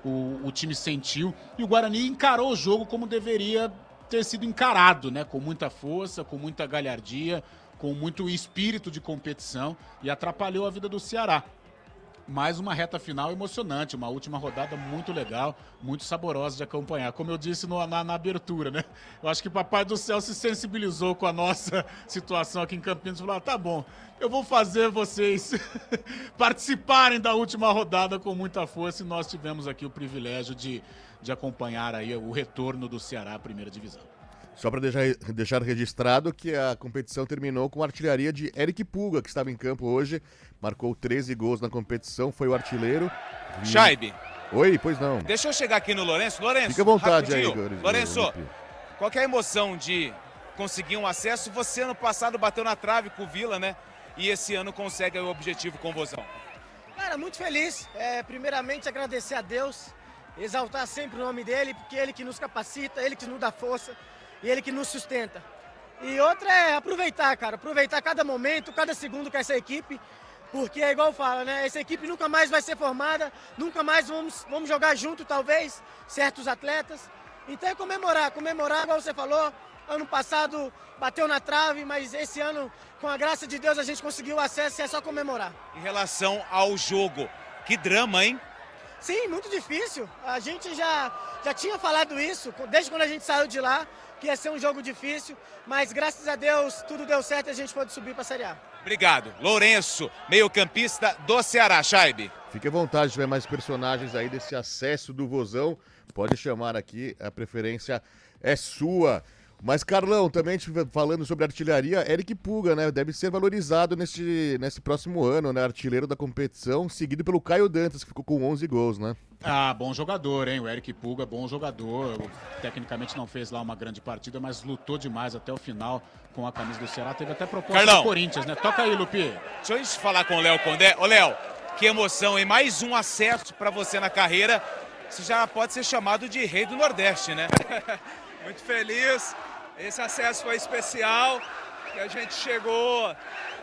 O time sentiu. E o Guarani encarou o jogo como deveria ter sido encarado, né? Com muita força, com muita galhardia, com muito espírito de competição, e atrapalhou a vida do Ceará. Mais uma reta final emocionante, uma última rodada muito legal, muito saborosa de acompanhar. Como eu disse na abertura, né? Eu acho que o Papai do Céu se sensibilizou com a nossa situação aqui em Campinas e falou: tá bom, eu vou fazer vocês participarem da última rodada com muita força, e nós tivemos aqui o privilégio de acompanhar aí o retorno do Ceará à 1ª divisão. Só para deixar registrado que a competição terminou com a artilharia de Eric Pulga, que estava em campo hoje, marcou 13 gols na competição, foi o artilheiro. Scheibe. Oi, pois não. Deixa eu chegar aqui no Lourenço. Lourenço, fica à vontade rapidinho. aí, Igor. Lourenço, qual que é a emoção de conseguir um acesso? Você ano passado bateu na trave com o Vila, né? E esse ano consegue o objetivo com o Vozão. Cara, muito feliz. Primeiramente agradecer a Deus, exaltar sempre o nome dele, porque ele que nos capacita, ele que nos dá força e ele que nos sustenta. E outra é aproveitar, cara, aproveitar cada momento, cada segundo com essa equipe, porque é igual fala, né? Essa equipe nunca mais vai ser formada, nunca mais vamos jogar junto, talvez, certos atletas. Então é comemorar, igual você falou, ano passado bateu na trave, mas esse ano, com a graça de Deus, a gente conseguiu o acesso e é só comemorar. Em relação ao jogo, que drama, hein? Sim, muito difícil. A gente já Já tinha falado isso desde quando a gente saiu de lá, que ia ser um jogo difícil, mas graças a Deus tudo deu certo e a gente pôde subir para a Série A. Obrigado. Lourenço, meio-campista do Ceará. Chaibe. Fique à vontade, se tiver mais personagens aí desse acesso do Vozão, pode chamar aqui, a preferência é sua. Mas, Carlão, também falando sobre artilharia, Eric Puga, né? Deve ser valorizado nesse próximo ano, né? Artilheiro da competição, seguido pelo Caio Dantas, que ficou com 11 gols, né? Ah, bom jogador, hein? O Eric Puga, bom jogador. Tecnicamente não fez lá uma grande partida, mas lutou demais até o final com a camisa do Ceará. Teve até proposta do Corinthians, né? Toca aí, Lupi. Deixa eu falar com o Léo Condé. Ô, Léo, que emoção, hein? Mais um acesso pra você na carreira. Você já pode ser chamado de rei do Nordeste, né? Muito feliz. Esse acesso foi especial, que a gente chegou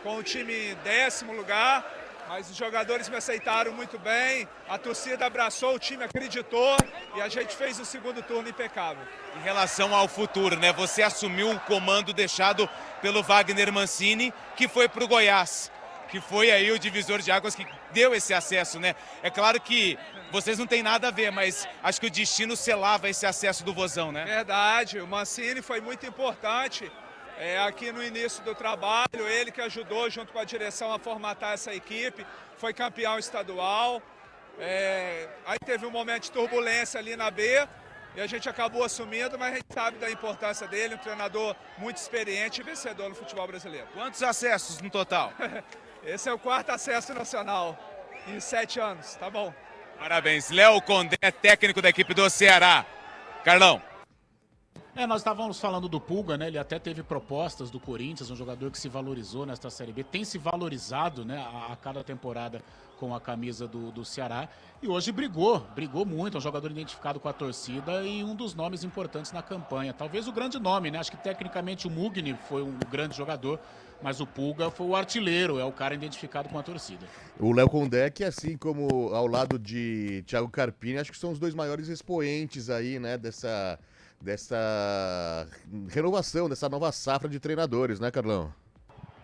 com o time em 10º lugar, mas os jogadores me aceitaram muito bem, a torcida abraçou, o time acreditou e a gente fez o segundo turno impecável. Em relação ao futuro, né? Você assumiu um comando deixado pelo Wagner Mancini, que foi pro Goiás, que foi aí o divisor de águas que deu esse acesso, né? É claro que vocês não têm nada a ver, mas acho que o destino selava esse acesso do Vozão, né? Verdade, o Mancini foi muito importante aqui no início do trabalho, ele que ajudou junto com a direção a formatar essa equipe, foi campeão estadual, aí teve um momento de turbulência ali na B, e a gente acabou assumindo, mas a gente sabe da importância dele, um treinador muito experiente e vencedor no futebol brasileiro. Quantos acessos no total? Esse é o 4º acesso nacional em 7 anos, tá bom. Parabéns. Léo Condé, técnico da equipe do Ceará. Carlão. Nós estávamos falando do Puga, né? Ele até teve propostas do Corinthians, um jogador que se valorizou nesta Série B, tem se valorizado, né, a cada temporada com a camisa do Ceará. E hoje brigou muito, é um jogador identificado com a torcida e um dos nomes importantes na campanha. Talvez o grande nome, né? Acho que tecnicamente o Mugni foi um grande jogador, mas o Puga foi o artilheiro, é o cara identificado com a torcida. O Léo Condé, que assim como ao lado de Thiago Carpini, acho que são os dois maiores expoentes aí, né, dessa renovação, dessa nova safra de treinadores, né, Carlão?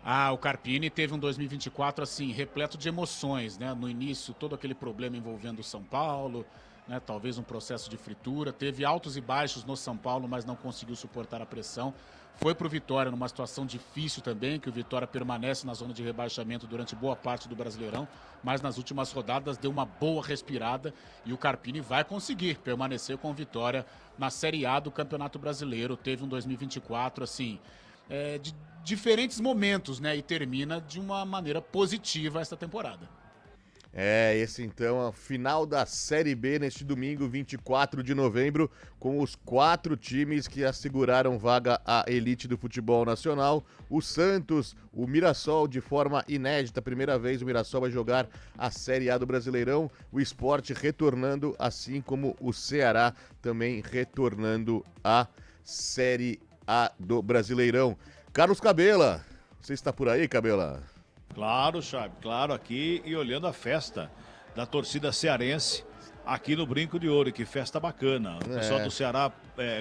Ah, o Carpini teve um 2024, assim, repleto de emoções, né? No início, todo aquele problema envolvendo o São Paulo, né? Talvez um processo de fritura. Teve altos e baixos no São Paulo, mas não conseguiu suportar a pressão. Foi pro Vitória numa situação difícil também, que o Vitória permanece na zona de rebaixamento durante boa parte do Brasileirão, mas nas últimas rodadas deu uma boa respirada e o Carpini vai conseguir permanecer com o Vitória na Série A do Campeonato Brasileiro. Teve um 2024, assim, de diferentes momentos, né? E termina de uma maneira positiva esta temporada. Esse então é o final da Série B neste domingo, 24 de novembro, com os 4 times que asseguraram vaga à elite do futebol nacional. O Santos, o Mirassol de forma inédita, primeira vez o Mirassol vai jogar a Série A do Brasileirão. O Sport retornando, assim como o Ceará também retornando à Série A do Brasileirão. Carlos Cabela, você está por aí, Cabela? Claro, Chave, claro, aqui e olhando a festa da torcida cearense aqui no Brinco de Ouro, que festa bacana. O pessoal do Ceará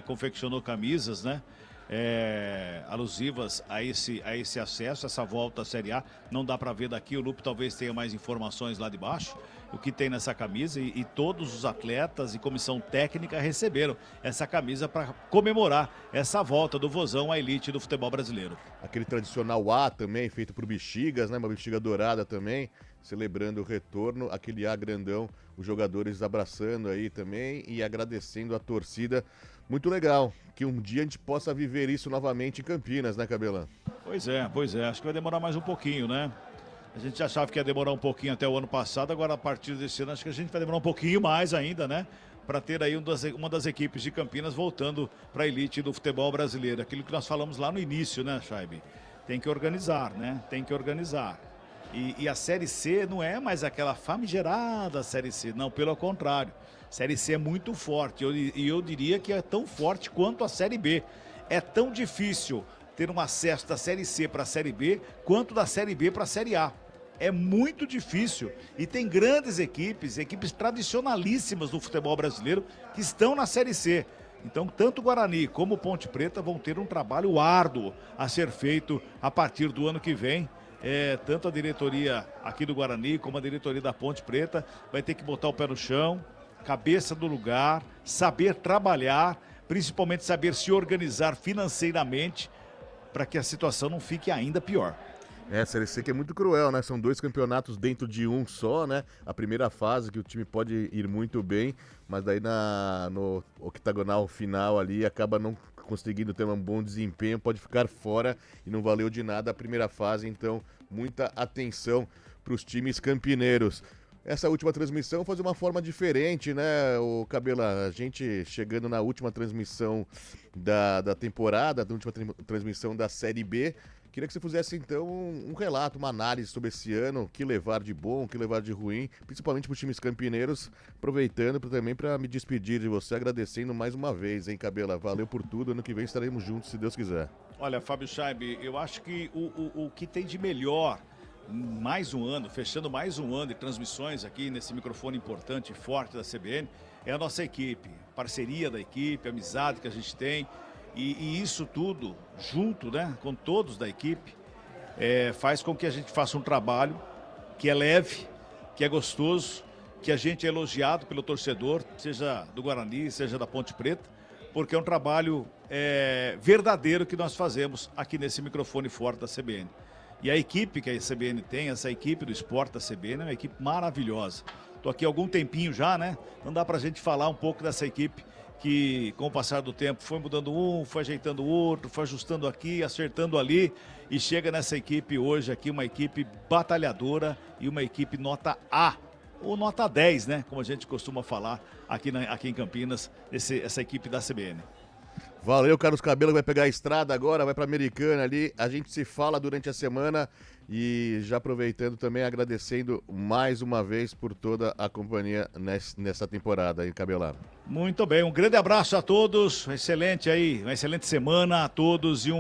confeccionou camisas, né? Alusivas a esse acesso, essa volta à Série A. Não dá para ver daqui, o Lupe talvez tenha mais informações lá de baixo, o que tem nessa camisa, e todos os atletas e comissão técnica receberam essa camisa para comemorar essa volta do Vozão à elite do futebol brasileiro. Aquele tradicional A também, feito por bexigas, né? Uma bexiga dourada também, celebrando o retorno, aquele A grandão, os jogadores abraçando aí também e agradecendo a torcida. Muito legal, que um dia a gente possa viver isso novamente em Campinas, né, Cabelão? Pois é, acho que vai demorar mais um pouquinho, né? A gente achava que ia demorar um pouquinho até o ano passado, agora a partir desse ano acho que a gente vai demorar um pouquinho mais ainda, né? Para ter aí uma das equipes de Campinas voltando para a elite do futebol brasileiro. Aquilo que nós falamos lá no início, né, Chaibe? Tem que organizar, né? Tem que organizar. E a Série C não é mais aquela famigerada Série C, não, pelo contrário. Série C é muito forte e eu diria que é tão forte quanto a Série B. É tão difícil ter um acesso da Série C para a Série B quanto da Série B para a Série A. É muito difícil e tem grandes equipes tradicionalíssimas do futebol brasileiro que estão na Série C. Então, tanto o Guarani como o Ponte Preta vão ter um trabalho árduo a ser feito a partir do ano que vem. Tanto a diretoria aqui do Guarani como a diretoria da Ponte Preta vai ter que botar o pé no chão, cabeça no lugar, saber trabalhar, principalmente saber se organizar financeiramente para que a situação não fique ainda pior. A Série C que é muito cruel, né? São 2 campeonatos dentro de um só, né? A primeira fase que o time pode ir muito bem, mas daí no octagonal final ali acaba não conseguindo ter um bom desempenho, pode ficar fora e não valeu de nada a primeira fase, então muita atenção para os times campineiros. Essa última transmissão foi de uma forma diferente, né, o Cabela? A gente chegando na última transmissão da temporada, da última transmissão da Série B, queria que você fizesse então um relato, uma análise sobre esse ano, o que levar de bom, o que levar de ruim, principalmente para os times campineiros, aproveitando também para me despedir de você, agradecendo mais uma vez, hein, Cabela? Valeu por tudo, ano que vem estaremos juntos, se Deus quiser. Olha, Fábio Chaib, eu acho que o que tem de melhor, mais um ano, fechando mais um ano de transmissões aqui nesse microfone importante e forte da CBN, é a nossa equipe, parceria da equipe, amizade que a gente tem, e isso tudo junto, né, com todos da equipe, faz com que a gente faça um trabalho que é leve, que é gostoso, que a gente é elogiado pelo torcedor, seja do Guarani, seja da Ponte Preta, porque é um trabalho verdadeiro que nós fazemos aqui nesse microfone forte da CBN. E a equipe que a CBN tem, essa equipe do esporte da CBN, é uma equipe maravilhosa. Estou aqui há algum tempinho já, né? Não dá pra gente falar um pouco dessa equipe que, com o passar do tempo, foi mudando um, foi ajeitando o outro, foi ajustando aqui, acertando ali, e chega nessa equipe hoje aqui, uma equipe batalhadora e uma equipe nota A, ou nota 10, né? Como a gente costuma falar aqui em Campinas, essa equipe da CBN. Valeu, Carlos Cabelo, vai pegar a estrada agora, vai para Americana ali. A gente se fala durante a semana e já aproveitando também, agradecendo mais uma vez por toda a companhia nessa temporada aí, Cabelado. Muito bem, um grande abraço a todos, uma excelente semana a todos e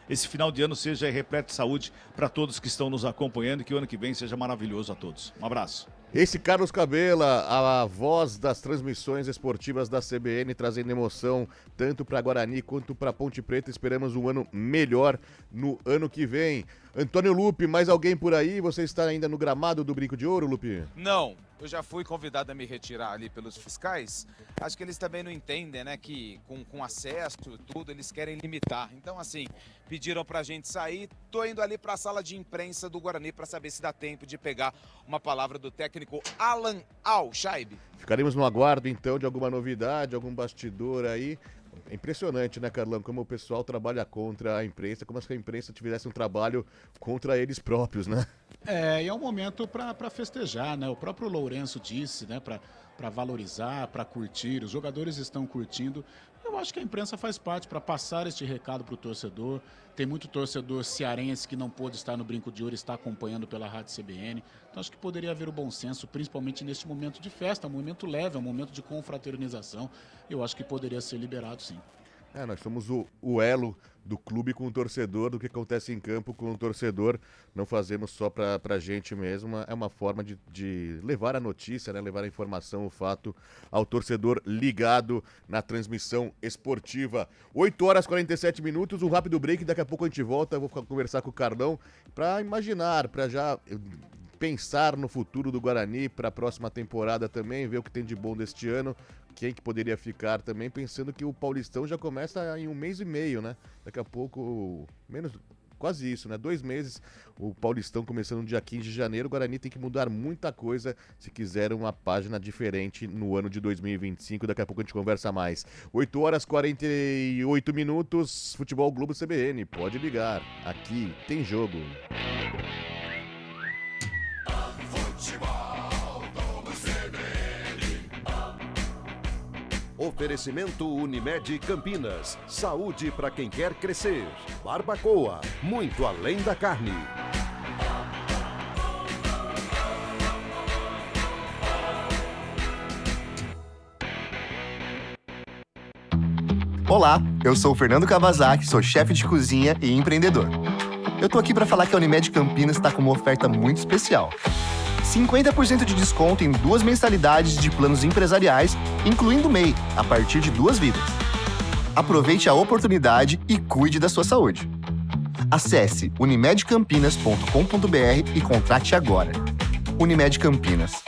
esse final de ano seja repleto de saúde para todos que estão nos acompanhando e que o ano que vem seja maravilhoso a todos. Um abraço. Esse Carlos Cabela, a voz das transmissões esportivas da CBN, trazendo emoção tanto para Guarani quanto para Ponte Preta. Esperamos um ano melhor no ano que vem. Antônio Lupe, mais alguém por aí? Você está ainda no gramado do Brinco de Ouro, Lupe? Não, eu já fui convidado a me retirar ali pelos fiscais. Acho que eles também não entendem, né, que com acesso e tudo, eles querem limitar. Então, assim, pediram pra gente sair. Tô indo ali pra sala de imprensa do Guarani para saber se dá tempo de pegar uma palavra do técnico Alan Al-Shaib. Ficaremos no aguardo, então, de alguma novidade, algum bastidor aí. É impressionante, né, Carlão, como o pessoal trabalha contra a imprensa, como se a imprensa tivesse um trabalho contra eles próprios, né? E é um momento para festejar, né? O próprio Lourenço disse, né, para valorizar, para curtir, os jogadores estão curtindo. Eu acho que a imprensa faz parte para passar este recado para o torcedor. Tem muito torcedor cearense que não pôde estar no Brinco de Ouro e está acompanhando pela Rádio CBN. Então acho que poderia haver o bom senso, principalmente neste momento de festa, um momento leve, um momento de confraternização. Eu acho que poderia ser liberado, sim. Nós somos o elo do clube com o torcedor, do que acontece em campo com o torcedor. Não fazemos só pra gente mesmo, é uma forma de levar a notícia, né? Levar a informação, o fato ao torcedor ligado na transmissão esportiva. 8h47, um rápido break, daqui a pouco a gente volta, eu vou conversar com o Carlão para imaginar, para já pensar no futuro do Guarani para a próxima temporada também, ver o que tem de bom deste ano, quem que poderia ficar também, pensando que o Paulistão já começa em 1 mês e meio, né? Daqui a pouco, quase isso, né? 2 meses, o Paulistão começando no dia 15 de janeiro, o Guarani tem que mudar muita coisa se quiser uma página diferente no ano de 2025, daqui a pouco a gente conversa mais. 8h48, Futebol Globo CBN, pode ligar, aqui tem jogo. Oferecimento Unimed Campinas. Saúde para quem quer crescer. Barbacoa, muito além da carne. Olá, eu sou o Fernando Kawasaki, sou chefe de cozinha e empreendedor. Eu tô aqui para falar que a Unimed Campinas está com uma oferta muito especial. 50% de desconto em 2 mensalidades de planos empresariais, incluindo MEI, a partir de 2 vidas. Aproveite a oportunidade e cuide da sua saúde. Acesse unimedcampinas.com.br e contrate agora. Unimed Campinas.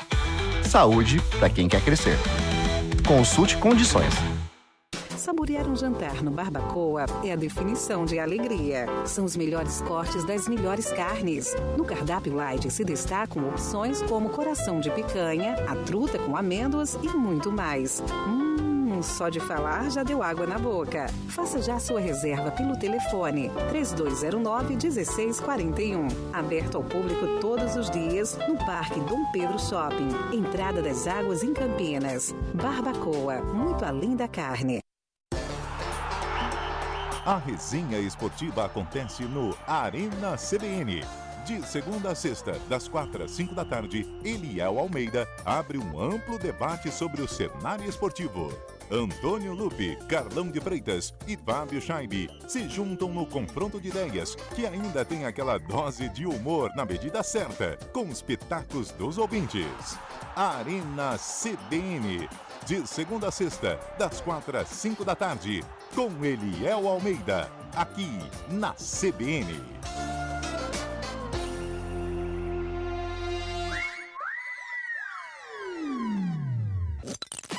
Saúde para quem quer crescer. Consulte condições. Saborear um jantar no Barbacoa é a definição de alegria. São os melhores cortes das melhores carnes. No cardápio light se destacam opções como coração de picanha, a truta com amêndoas e muito mais. Só de falar já deu água na boca. Faça já sua reserva pelo telefone 3209-1641. Aberto ao público todos os dias no Parque Dom Pedro Shopping. Entrada das Águas em Campinas. Barbacoa, muito além da carne. A resenha esportiva acontece no Arena CBN. De segunda a sexta, das 4 às 5 da tarde, Eliel Almeida abre um amplo debate sobre o cenário esportivo. Antônio Lupe, Carlão de Freitas e Fábio Scheibe se juntam no confronto de ideias, que ainda tem aquela dose de humor na medida certa, com os pitacos dos ouvintes. Arena CBN, de segunda a sexta, das 4 às 5 da tarde, com Eliel Almeida, aqui na CBN.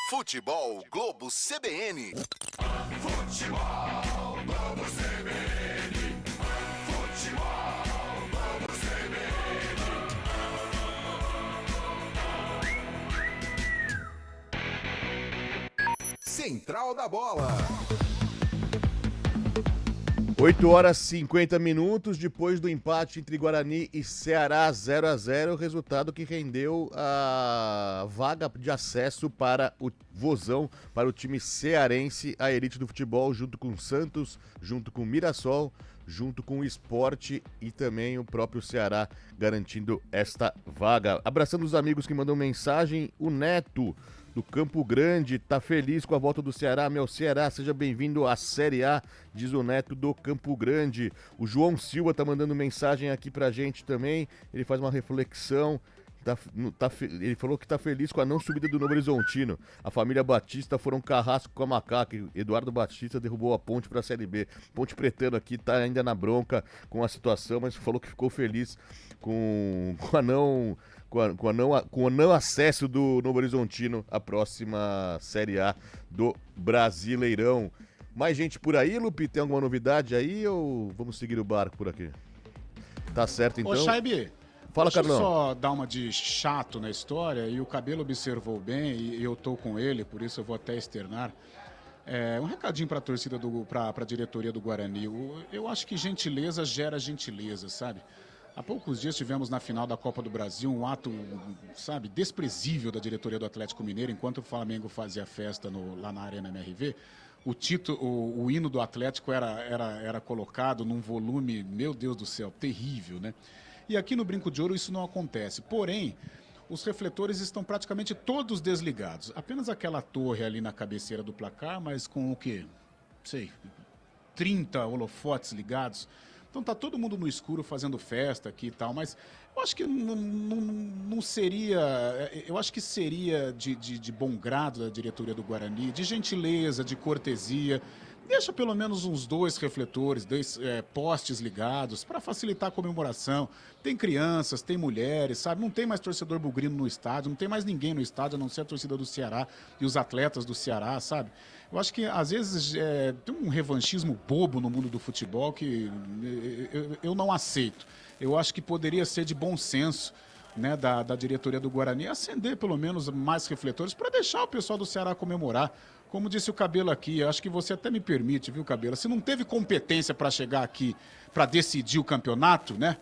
Futebol Globo CBN. Futebol Globo CBN. Futebol Globo CBN. Central da Bola. 8 horas e 50 minutos depois do empate entre Guarani e Ceará 0-0, resultado que rendeu a vaga de acesso para o Vozão, para o time cearense, a elite do futebol, junto com o Santos, junto com o Mirassol, junto com o Sport e também o próprio Ceará garantindo esta vaga. Abraçando os amigos que mandam mensagem, o Neto do Campo Grande tá feliz com a volta do Ceará. Meu Ceará, seja bem-vindo à Série A, diz o Neto do Campo Grande. O João Silva tá mandando mensagem aqui pra gente também, ele faz uma reflexão. Ele falou que tá feliz com a não subida do Novo Horizontino. A família Batista foram carrasco com a macaca. Eduardo Batista derrubou a ponte para a Série B. Ponte Pretano aqui tá ainda na bronca com a situação, mas falou que ficou feliz com o não acesso do Novo Horizontino à próxima Série A do Brasileirão. Mais gente por aí, Lupi? Tem alguma novidade aí ou vamos seguir o barco por aqui? Tá certo, então. Ô, Scheibe, fala, deixa Carlão. eu só dar uma de chato na história, e o Cabelo observou bem, e eu tô com ele, por isso eu vou até externar. Um recadinho para a torcida, para a diretoria do Guarani. Eu acho que gentileza gera gentileza, sabe? Há poucos dias tivemos na final da Copa do Brasil um ato, sabe, desprezível da diretoria do Atlético Mineiro, enquanto o Flamengo fazia festa lá na Arena MRV. O hino do Atlético era colocado num volume, meu Deus do céu, terrível, né? E aqui no Brinco de Ouro isso não acontece. Porém, os refletores estão praticamente todos desligados. Apenas aquela torre ali na cabeceira do placar, mas com o quê? Sei, 30 holofotes ligados. Então tá todo mundo no escuro fazendo festa aqui e tal, mas eu acho que não seria... Eu acho que seria de bom grado da diretoria do Guarani, de gentileza, de cortesia. Deixa pelo menos uns 2 refletores, 2 postes ligados para facilitar a comemoração. Tem crianças, tem mulheres, sabe? Não tem mais torcedor bugrino no estádio, não tem mais ninguém no estádio, a não ser a torcida do Ceará e os atletas do Ceará, sabe? Eu acho que às vezes tem um revanchismo bobo no mundo do futebol que eu não aceito. Eu acho que poderia ser de bom senso, né, da diretoria do Guarani acender pelo menos mais refletores para deixar o pessoal do Ceará comemorar. Como disse o Cabelo aqui, acho que você até me permite, viu, Cabelo? Se não teve competência para chegar aqui para decidir o campeonato, né?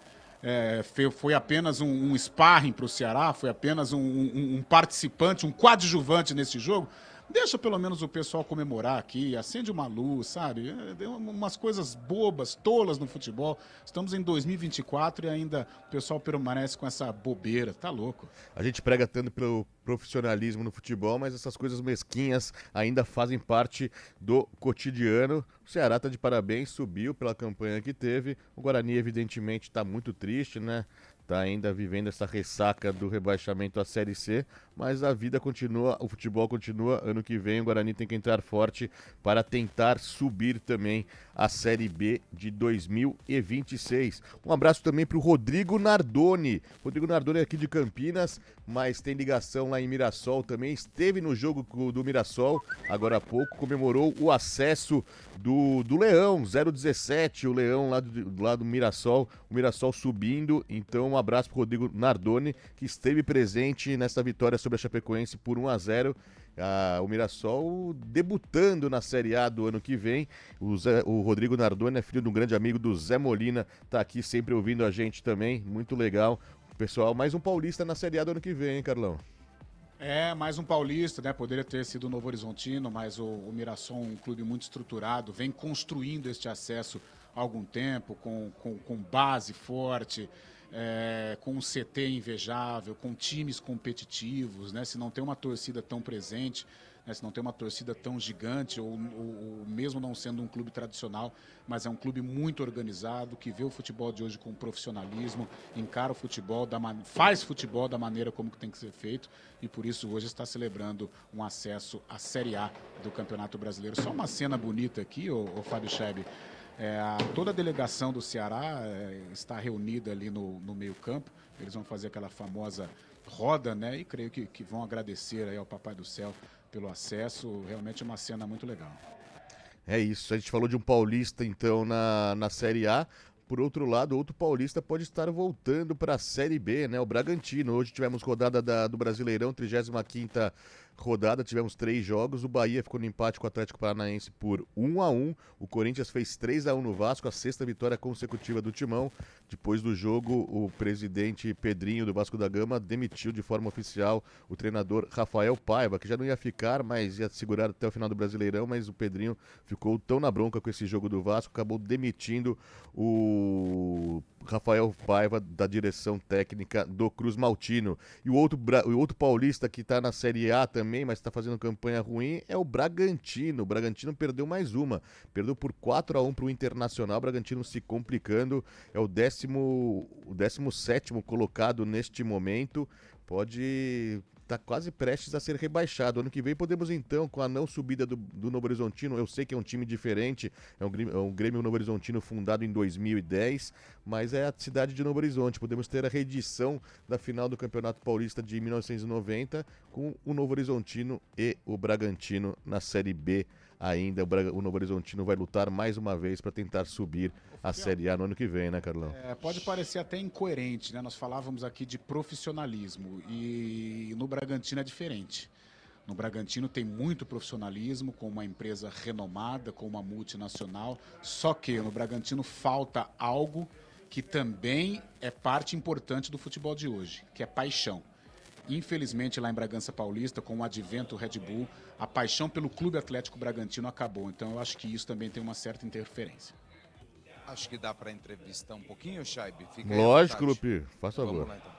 Foi apenas um sparring para o Ceará, foi apenas um participante, um coadjuvante nesse jogo. Deixa pelo menos o pessoal comemorar aqui, acende uma luz, sabe? Umas coisas bobas, tolas no futebol. Estamos em 2024 e ainda o pessoal permanece com essa bobeira, tá louco. A gente prega tanto pelo profissionalismo no futebol, mas essas coisas mesquinhas ainda fazem parte do cotidiano. O Ceará tá de parabéns, subiu pela campanha que teve. O Guarani, evidentemente, tá muito triste, né? Está ainda vivendo essa ressaca do rebaixamento à Série C, mas a vida continua, o futebol continua. Ano que vem o Guarani tem que entrar forte para tentar subir também a Série B de 2026. Um abraço também para o Rodrigo Nardoni. Rodrigo Nardoni é aqui de Campinas, mas tem ligação lá em Mirassol também. Esteve no jogo do Mirassol, agora há pouco, comemorou o acesso do Leão, 017, o Leão lá do Mirassol, o Mirassol subindo. Então um abraço para o Rodrigo Nardoni, que esteve presente nessa vitória sobre a Chapecoense por 1-0. O Mirassol debutando na Série A do ano que vem. O Rodrigo Nardoni é filho de um grande amigo do Zé Molina, tá aqui sempre ouvindo a gente também, muito legal. Pessoal, mais um paulista na Série A do ano que vem, hein, Carlão? Mais um paulista, né? Poderia ter sido o Novo Horizontino, mas o Mirassol, um clube muito estruturado, vem construindo este acesso há algum tempo, com base forte, com um CT invejável, com times competitivos, né? Se não tem uma torcida tão presente, né? Se não tem uma torcida tão gigante, ou mesmo não sendo um clube tradicional, mas é um clube muito organizado, que vê o futebol de hoje com profissionalismo, encara o futebol, faz futebol da maneira como que tem que ser feito, e por isso hoje está celebrando um acesso à Série A do Campeonato Brasileiro. Só uma cena bonita aqui, o Fábio Scheib. Toda a delegação do Ceará está reunida ali no meio-campo. Eles vão fazer aquela famosa roda, né? E creio que vão agradecer aí ao Papai do Céu pelo acesso. Realmente é uma cena muito legal. É isso, a gente falou de um paulista então na Série A. Por outro lado, outro paulista pode estar voltando para a Série B, né? O Bragantino. Hoje tivemos rodada do Brasileirão, 35ª rodada, tivemos 3 jogos. O Bahia ficou no empate com o Atlético Paranaense por 1-1. O Corinthians fez 3-1 no Vasco, a 6ª vitória consecutiva do Timão. Depois do jogo, o presidente Pedrinho do Vasco da Gama demitiu de forma oficial o treinador Rafael Paiva, que já não ia ficar, mas ia segurar até o final do Brasileirão, mas o Pedrinho ficou tão na bronca com esse jogo do Vasco, acabou demitindo o Rafael Paiva da direção técnica do Cruz Maltino. E o outro paulista que está na Série A também, mas está fazendo campanha ruim, é o Bragantino. O Bragantino perdeu mais uma. Perdeu por 4-1 para o Internacional. O Bragantino se complicando. É o 17º colocado neste momento. Está quase prestes a ser rebaixado. Ano que vem podemos então, com a não subida do Novo Horizontino, eu sei que é um time diferente, é um Grêmio Novo Horizontino fundado em 2010, mas é a cidade de Novo Horizonte. Podemos ter a reedição da final do Campeonato Paulista de 1990 com o Novo Horizontino e o Bragantino na Série B ainda. O Novo Horizontino vai lutar mais uma vez para tentar subir a Série A no ano que vem, né, Carlão? Pode parecer até incoerente, né? Nós falávamos aqui de profissionalismo e no Bragantino é diferente. No Bragantino tem muito profissionalismo, com uma empresa renomada, com uma multinacional, só que no Bragantino falta algo que também é parte importante do futebol de hoje, que é paixão. Infelizmente, lá em Bragança Paulista, com o advento Red Bull, a paixão pelo Clube Atlético Bragantino acabou. Então, eu acho que isso também tem uma certa interferência. Acho que dá para entrevistar um pouquinho, Scheib. Lógico, Lupi. Faça favor. Vamos lá, então.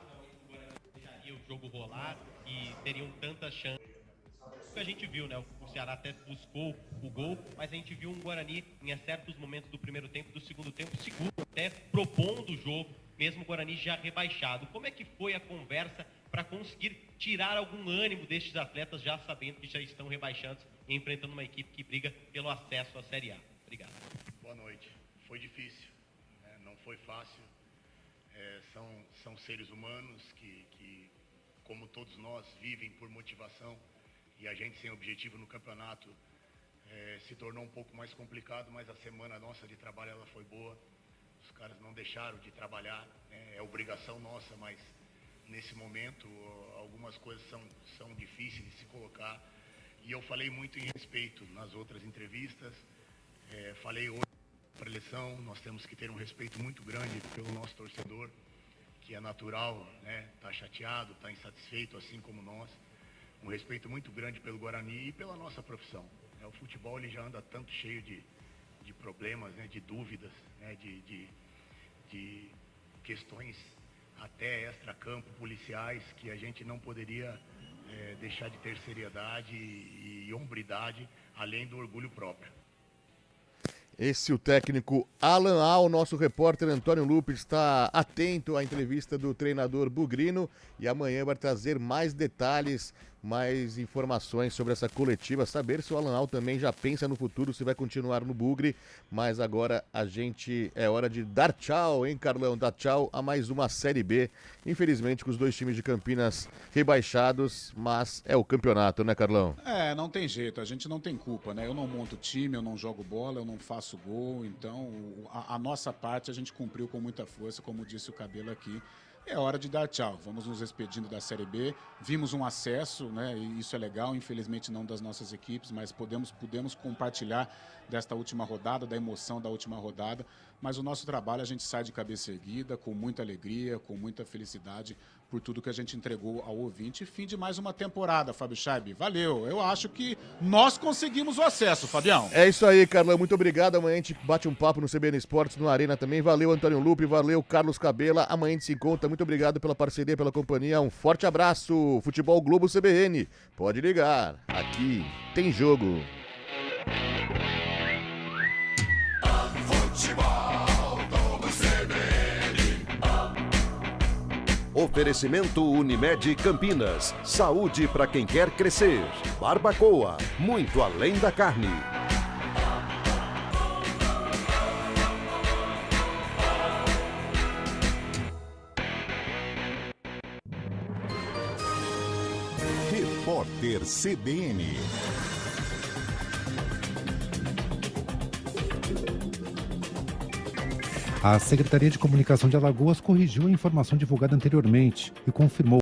E o jogo rolar e teriam tantas chances. O que a gente viu, né? O Ceará até buscou o gol, mas a gente viu um Guarani em certos momentos do primeiro tempo, do segundo tempo, seguro, até propondo o jogo, mesmo o Guarani já rebaixado. Como é que foi a conversa para conseguir tirar algum ânimo destes atletas, já sabendo que já estão rebaixados e enfrentando uma equipe que briga pelo acesso à Série A? Obrigado. Boa noite. Foi difícil, né? Não foi fácil. São seres humanos que, como todos nós, vivem por motivação, e a gente sem objetivo no campeonato se tornou um pouco mais complicado, mas a semana nossa de trabalho ela foi boa. Os caras não deixaram de trabalhar, é obrigação nossa, mas nesse momento algumas coisas são difíceis de se colocar, e eu falei muito em respeito nas outras entrevistas, falei hoje para a eleição, nós temos que ter um respeito muito grande pelo nosso torcedor, que é natural, né? Tá chateado, tá insatisfeito, assim como nós. Um respeito muito grande pelo Guarani e pela nossa profissão. O futebol ele já anda tanto cheio de problemas, né? De dúvidas, né? De questões até extracampo, policiais, que a gente não poderia deixar de ter seriedade e hombridade, além do orgulho próprio. Esse o técnico Alan Al, nosso repórter Antônio Lupe está atento à entrevista do treinador Bugrino e amanhã vai trazer mais detalhes, mais informações sobre essa coletiva, saber se o Alan Al também já pensa no futuro, se vai continuar no Bugre, mas agora é hora de dar tchau, hein, Carlão? Dar tchau a mais uma Série B, infelizmente com os dois times de Campinas rebaixados, mas é o campeonato, né, Carlão? Não tem jeito, a gente não tem culpa, né? Eu não monto time, eu não jogo bola, eu não faço gol, então a nossa parte a gente cumpriu com muita força, como disse o Cabelo aqui. É hora de dar tchau. Vamos nos despedindo da Série B. Vimos um acesso, né? E isso é legal, infelizmente não das nossas equipes, mas pudemos compartilhar desta última rodada, da emoção da última rodada. Mas o nosso trabalho, a gente sai de cabeça erguida, com muita alegria, com muita felicidade por tudo que a gente entregou ao ouvinte. Fim de mais uma temporada, Fábio Scheib. Valeu. Eu acho que nós conseguimos o acesso, Fabião. É isso aí, Carlão. Muito obrigado. Amanhã a gente bate um papo no CBN Esportes, no Arena também. Valeu, Antônio Lupe. Valeu, Carlos Cabela. Amanhã a gente se encontra. Muito obrigado pela parceria, pela companhia. Um forte abraço. Futebol Globo CBN. Pode ligar. Aqui tem jogo. Oferecimento Unimed Campinas. Saúde para quem quer crescer. Barbacoa, muito além da carne. Repórter CBN. A Secretaria de Comunicação de Alagoas corrigiu a informação divulgada anteriormente e confirmou